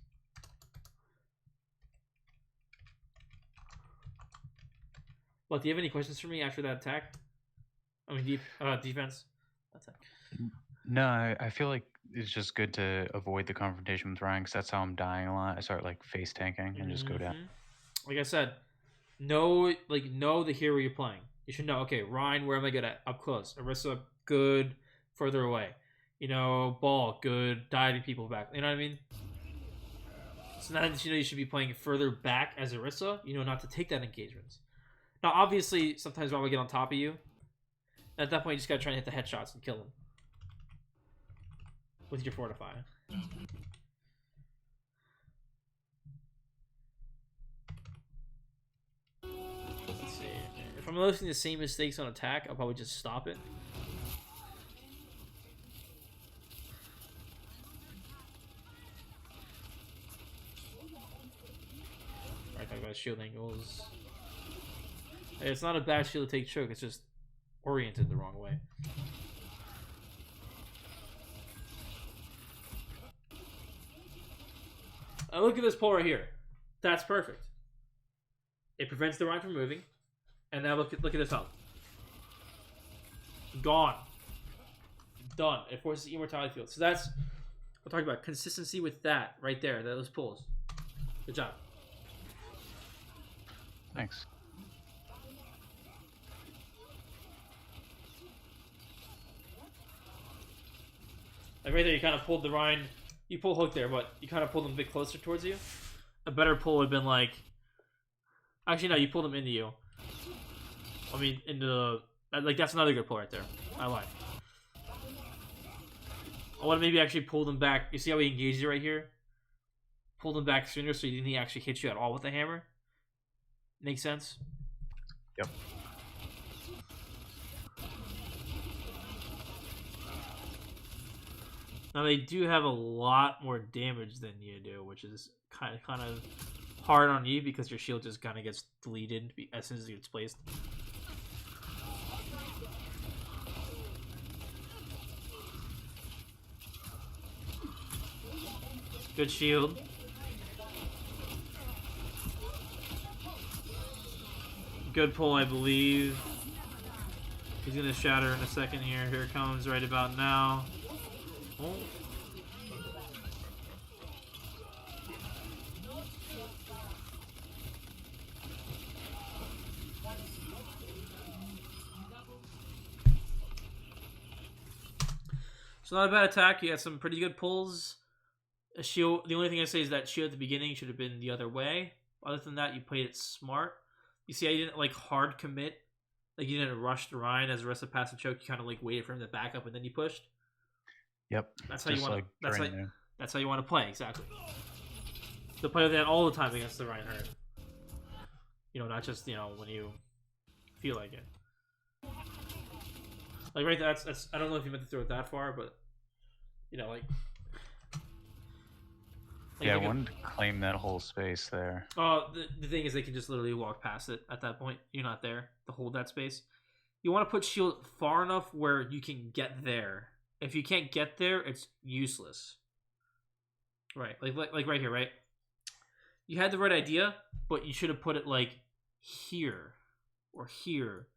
What? Do you have any questions for me after that attack? I mean, defense. Attack. No, I feel like it's just good to avoid the confrontation with Ryan because that's how I'm dying a lot. I start like face tanking and just go down. Like I said, know the hero you're playing. You should know, okay, Rein, where am I good at? Up close. Orisa, good. Further away. You know, Ball, good. Diving people back. You know what I mean? So now that you know you should be playing further back as Orisa, you know not to take that engagement. Now, obviously, sometimes Rob will get on top of you. And at that point, you just gotta try and hit the headshots and kill him. With your Fortify. Let's see. If I'm noticing the same mistakes on attack, I'll probably just stop it. Alright, talk about shield angles. Hey, it's not a bad shield to take choke, it's just oriented the wrong way. Look at this pull right here. That's perfect. It prevents the Rein from moving. And now look at this health. Gone. Done. It forces the immortality field. So that's we're talking about consistency with that right there. Those pulls. Good job. Thanks. Like right there, you kind of pulled the Rein. You pull hook there, but you kind of pulled them a bit closer towards you. A better pull would have been like... Actually, no, you pulled them into you. I mean, into the... Like, that's another good pull right there. I like. I want to maybe actually pull them back. You see how he engaged you right here? Pull them back sooner so he didn't actually hit you at all with the hammer. Make sense? Yep. Now they do have a lot more damage than you do, which is kind of hard on you because your shield just kind of gets deleted as soon as it gets placed. Good shield. Good pull, I believe. He's gonna shatter in a second here. Here it comes right about now. Oh. So not a bad attack. You had some pretty good pulls. A shield. The only thing I say is that shield at the beginning should have been the other way. Other than that, you played it smart. You see, I didn't like hard commit. Like you didn't rush the Rein as the rest of passive choke. You kind of like waited for him to back up and then you pushed. Yep. That's how you want. Like that's how you want to play exactly. To play that all the time against the Reinhardt. You know, not just when you feel like it. Like right there, that's. I don't know if you meant to throw it that far, but like yeah, I wanted to claim that whole space there. Oh, the thing is, they can just literally walk past it at that point. You're not there to hold that space. You want to put shield far enough where you can get there. If you can't get there, it's useless. Right, like right here, right? You had the right idea, but you should have put it like here or here,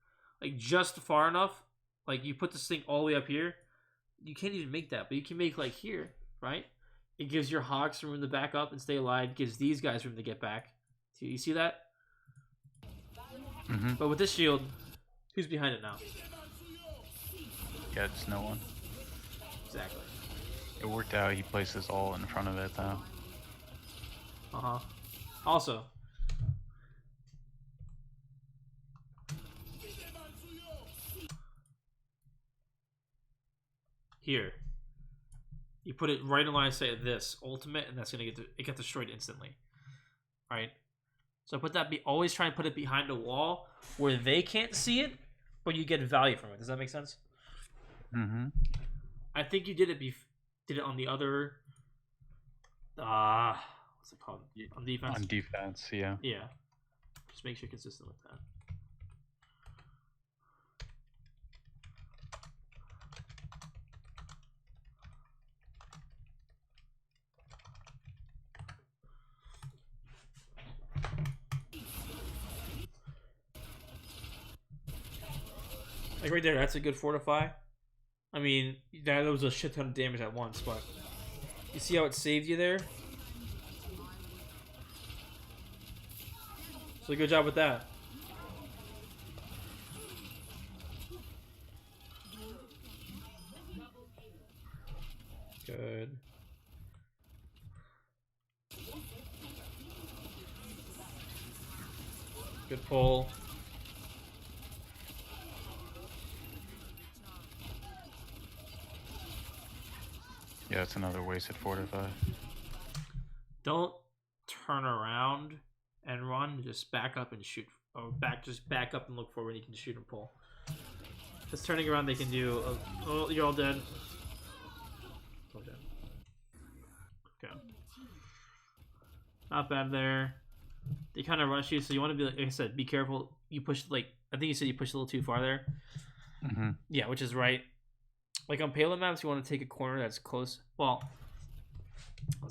like just far enough. Like you put this thing all the way up here. You can't even make that, but you can make like here, right? It gives your Hawks room to back up and stay alive. Gives these guys room to get back. You see that? Mm-hmm. But with this shield, who's behind it now? Yeah, it's no one. Exactly. It worked out. He placed us all in front of it, though. Uh-huh. Also, here, you put it right in line, say this ultimate, and that's gonna get destroyed instantly. Right? So put that. Always try and put it behind a wall where they can't see it, but you get value from it. Does that make sense? Mm-hmm. I think you did it on the other. What's it called? On defense. On defense, yeah. Yeah. Just make sure you're consistent with that. Like right there, that's a good fortify. I mean, that was a shit ton of damage at once, but you see how it saved you there? So good job with that. Good. Good pull. Yeah, it's another wasted fortify. Don't turn around and run. Just back up and shoot. Or just back up and look forward. You can shoot and pull. Just turning around, they can do. Oh, you're all dead. All dead. Okay. Not bad there. They kind of rush you, so you want to be like I said, be careful. You push I think you said you pushed a little too far there. Mm-hmm. Yeah, which is right. Like on payload maps, you want to take a corner that's close. Well,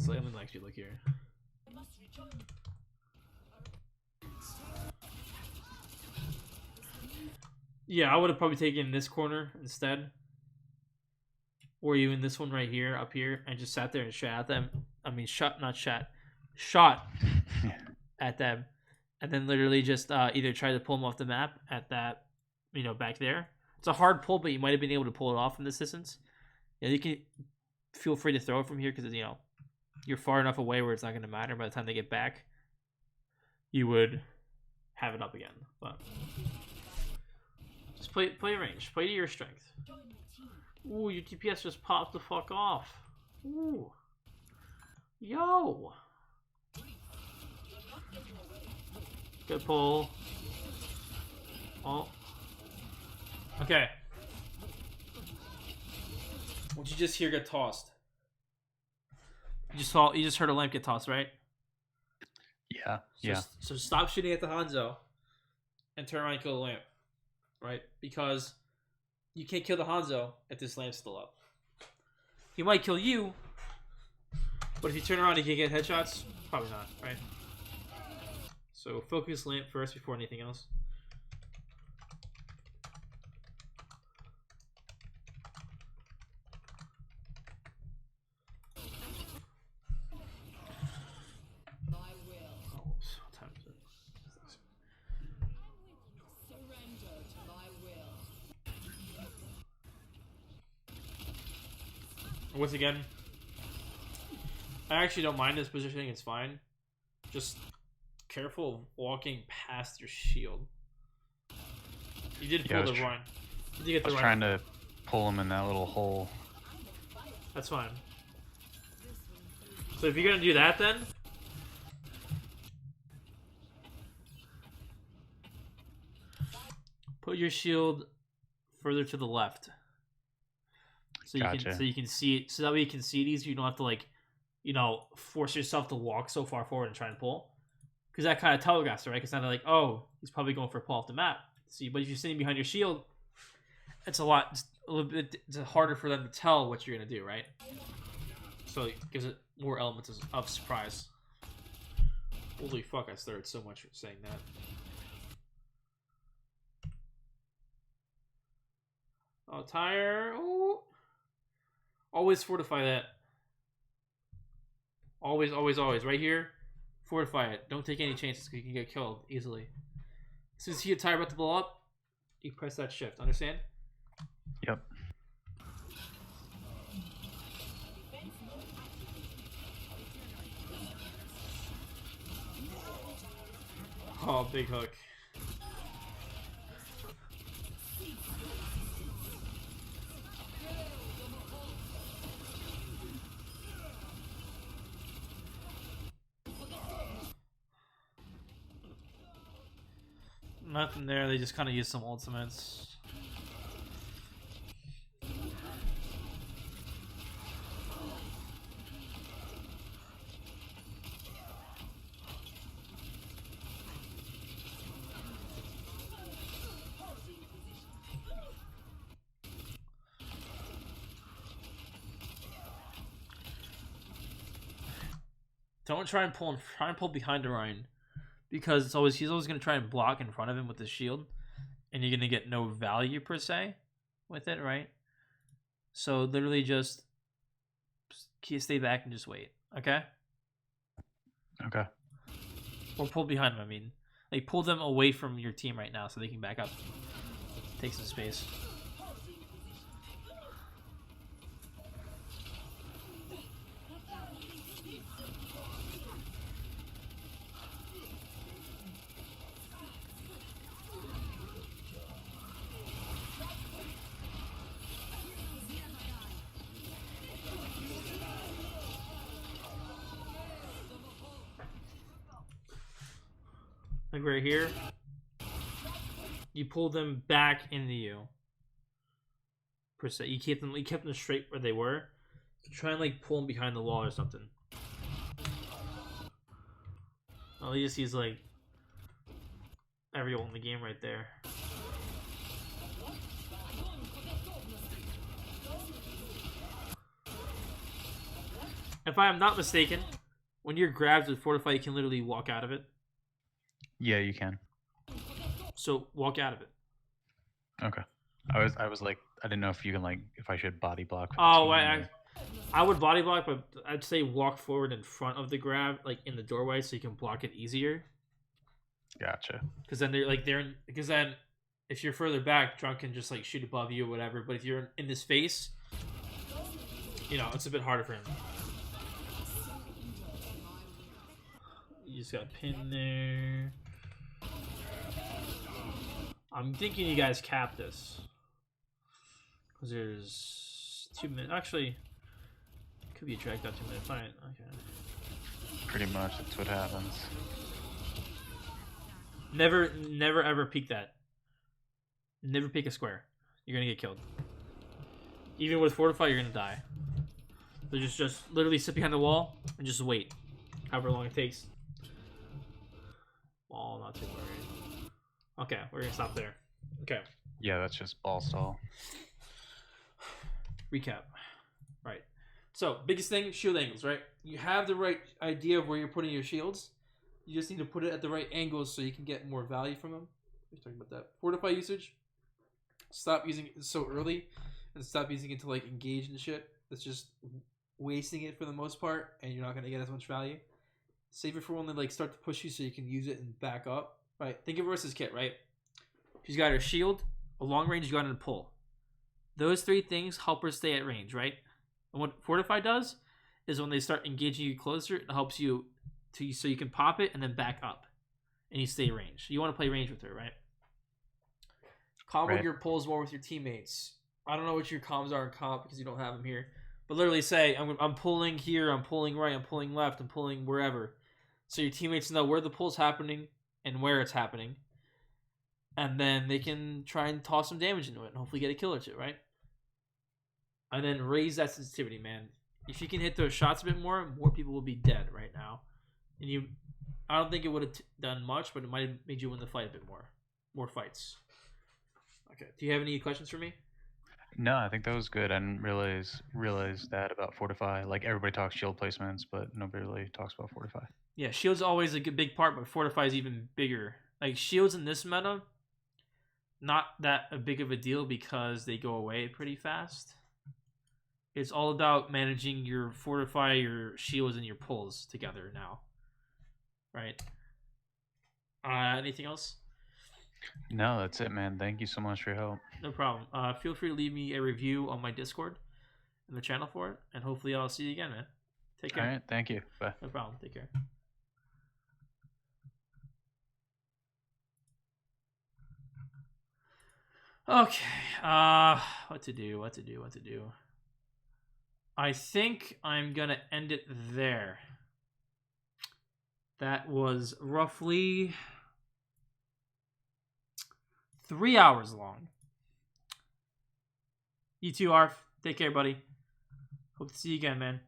let me actually look here. Yeah, I would have probably taken this corner instead. Or even this one right here, up here, and just sat there and shot at them. I mean, shot at them. And then literally just either try to pull them off the map at that, back there. It's a hard pull, but you might have been able to pull it off from this distance. Yeah, you can. feel free to throw it from here because, you know, you're far enough away where it's not going to matter. By the time they get back, you would have it up again. But just play range. Play to your strength. Ooh, your DPS just popped the fuck off. Ooh. Yo. Good pull. Oh. Okay. What'd you just hear get tossed? You just heard a lamp get tossed, right? Yeah. Yeah. So stop shooting at the Hanzo and turn around and kill the lamp. Right? Because you can't kill the Hanzo if this lamp's still up. He might kill you, but if you turn around and you can get headshots, probably not, right? So focus lamp first before anything else. Once again, I actually don't mind this positioning, it's fine. Just careful of walking past your shield. You did pull the run. You did get the I was trying to pull him in that little hole. That's fine. So if you're gonna do that then, put your shield further to the left. So you Gotcha. can see it. So that way you can see these. You don't have to, like, you know, force yourself to walk so far forward and try and pull, because that kind of telegraphs it, right? It's not like, oh, he's probably going for a pull off the map. See, but if you're sitting behind your shield, it's a little bit it's harder for them to tell what you're gonna do, right? So it gives it more elements of surprise. Holy fuck! I started so much saying that. Oh, tire. Ooh. Always fortify that. Always, always, always. Right here, fortify it. Don't take any chances because you can get killed easily. As soon as you get tire about to blow up, you press that shift. Understand? Yep. Oh, big hook. Nothing there, they just kind of use some ultimates. Don't try and pull him. Try and pull behind the Rein, because he's always going to try and block in front of him with his shield, and you're going to get no value per se with it, right? So literally just stay back and just wait, okay? Okay. Or pull behind them. I mean, like, pull them away from your team right now so they can back up, take some space. Like right here, you pull them back into you. Per se, you kept them straight where they were. Try and, like, pull them behind the wall or something. Oh, he just sees, like, everyone in the game right there. If I am not mistaken, when you're grabbed with Fortify, you can literally walk out of it. Yeah, you can. So walk out of it. Okay. I was like, I didn't know if you can, like, if I should body block. Oh, I would body block, but I'd say walk forward in front of the grab, like in the doorway, so you can block it easier. Gotcha. Because then because then if you're further back, Drunk can just, like, shoot above you or whatever. But if you're in this face, you know, it's a bit harder for him. You just got a pin there. I'm thinking you guys cap this. Because there's 2 minutes. Actually, could be a dragged out 2 minute fight. Okay. Pretty much, that's what happens. Never ever peek that. Never peek a square. You're gonna get killed. Even with fortify, you're gonna die. So just literally sit behind the wall and just wait, however long it takes. Wall, not too worried. Okay, we're gonna stop there. Okay. Yeah, that's just ball stall. Recap. Right. So, biggest thing, shield angles, right? You have the right idea of where you're putting your shields. You just need to put it at the right angles so you can get more value from them. We're talking about that. Fortify usage. Stop using it so early and stop using it to like engage and shit. That's just wasting it for the most part and you're not going to get as much value. Save it for when they like start to push you so you can use it and back up. Right? Think of Orisa's kit, right? She's got her shield, a long range gun, and a pull. Those 3 things help her stay at range, right? And what Fortify does is when they start engaging you closer, it helps you so you can pop it and then back up. And you stay range. You want to play range with her, right? Combo your pulls more with your teammates. I don't know what your comms are in comp because you don't have them here. But literally say, I'm pulling here, I'm pulling right, I'm pulling left, I'm pulling wherever. So your teammates know where the pull's happening and where it's happening. And then they can try and toss some damage into it and hopefully get a kill or 2, right? And then raise that sensitivity, man. If you can hit those shots a bit more people will be dead right now. And I don't think it would have done much, but it might have made you win the fight a bit more. More fights. Okay. Do you have any questions for me? No, I think that was good. I didn't realize that about Fortify. Like, everybody talks shield placements, but nobody really talks about Fortify. Yeah, shield's always a good big part, but Fortify is even bigger. Like, shields in this meta, not that big of a deal because they go away pretty fast. It's all about managing your Fortify, your shields, and your pulls together now. Right? Anything else? No, that's it, man. Thank you so much for your help. No problem. Feel free to leave me a review on my Discord and the channel for it, and hopefully I'll see you again, man. Take care. All right, thank you. Bye. No problem. Take care. Okay. What to do? I think I'm gonna end it there. That was roughly 3 hours long. You too, Arf. Take care, buddy. Hope to see you again, man.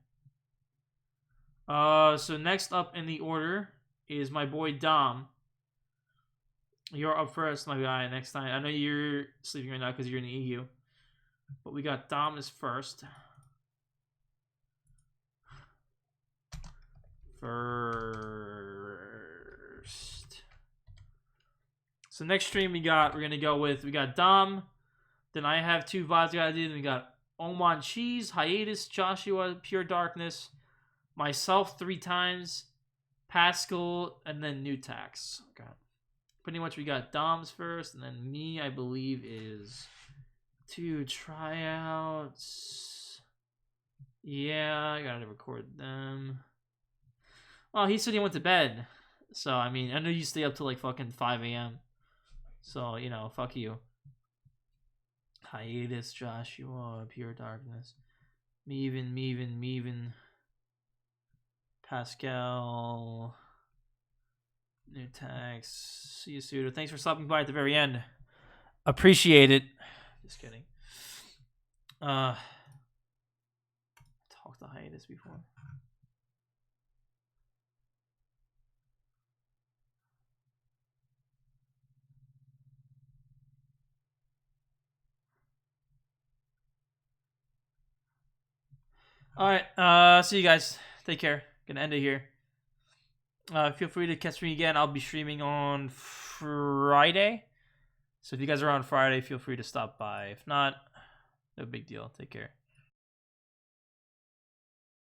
So next up in the order is my boy Dom. You're up first, my guy. Next time, I know you're sleeping right now because you're in the EU, but we got Dom as first. So next stream we got Dom, then I have 2 VODs I gotta do, then we got Oman Cheese, Hiatus, Joshua, Pure Darkness, myself 3 times, Pascal, and then New Tax. Okay. Pretty much we got Dom's first, and then me, I believe, is 2 tryouts. Yeah, I gotta record them. Well, he said he went to bed. So, I mean, I know you stay up till like fucking 5 a.m. So, you know, fuck you. Hiatus, Joshua, Pure Darkness. Meven. Pascal. New tags. See you, Suda. Thanks for stopping by at the very end. Appreciate it. Just kidding. Talked to Hiatus before. Alright, see you guys. Take care. Gonna end it here. Feel free to catch me again. I'll be streaming on Friday. So if you guys are on Friday, feel free to stop by. If not, no big deal. Take care.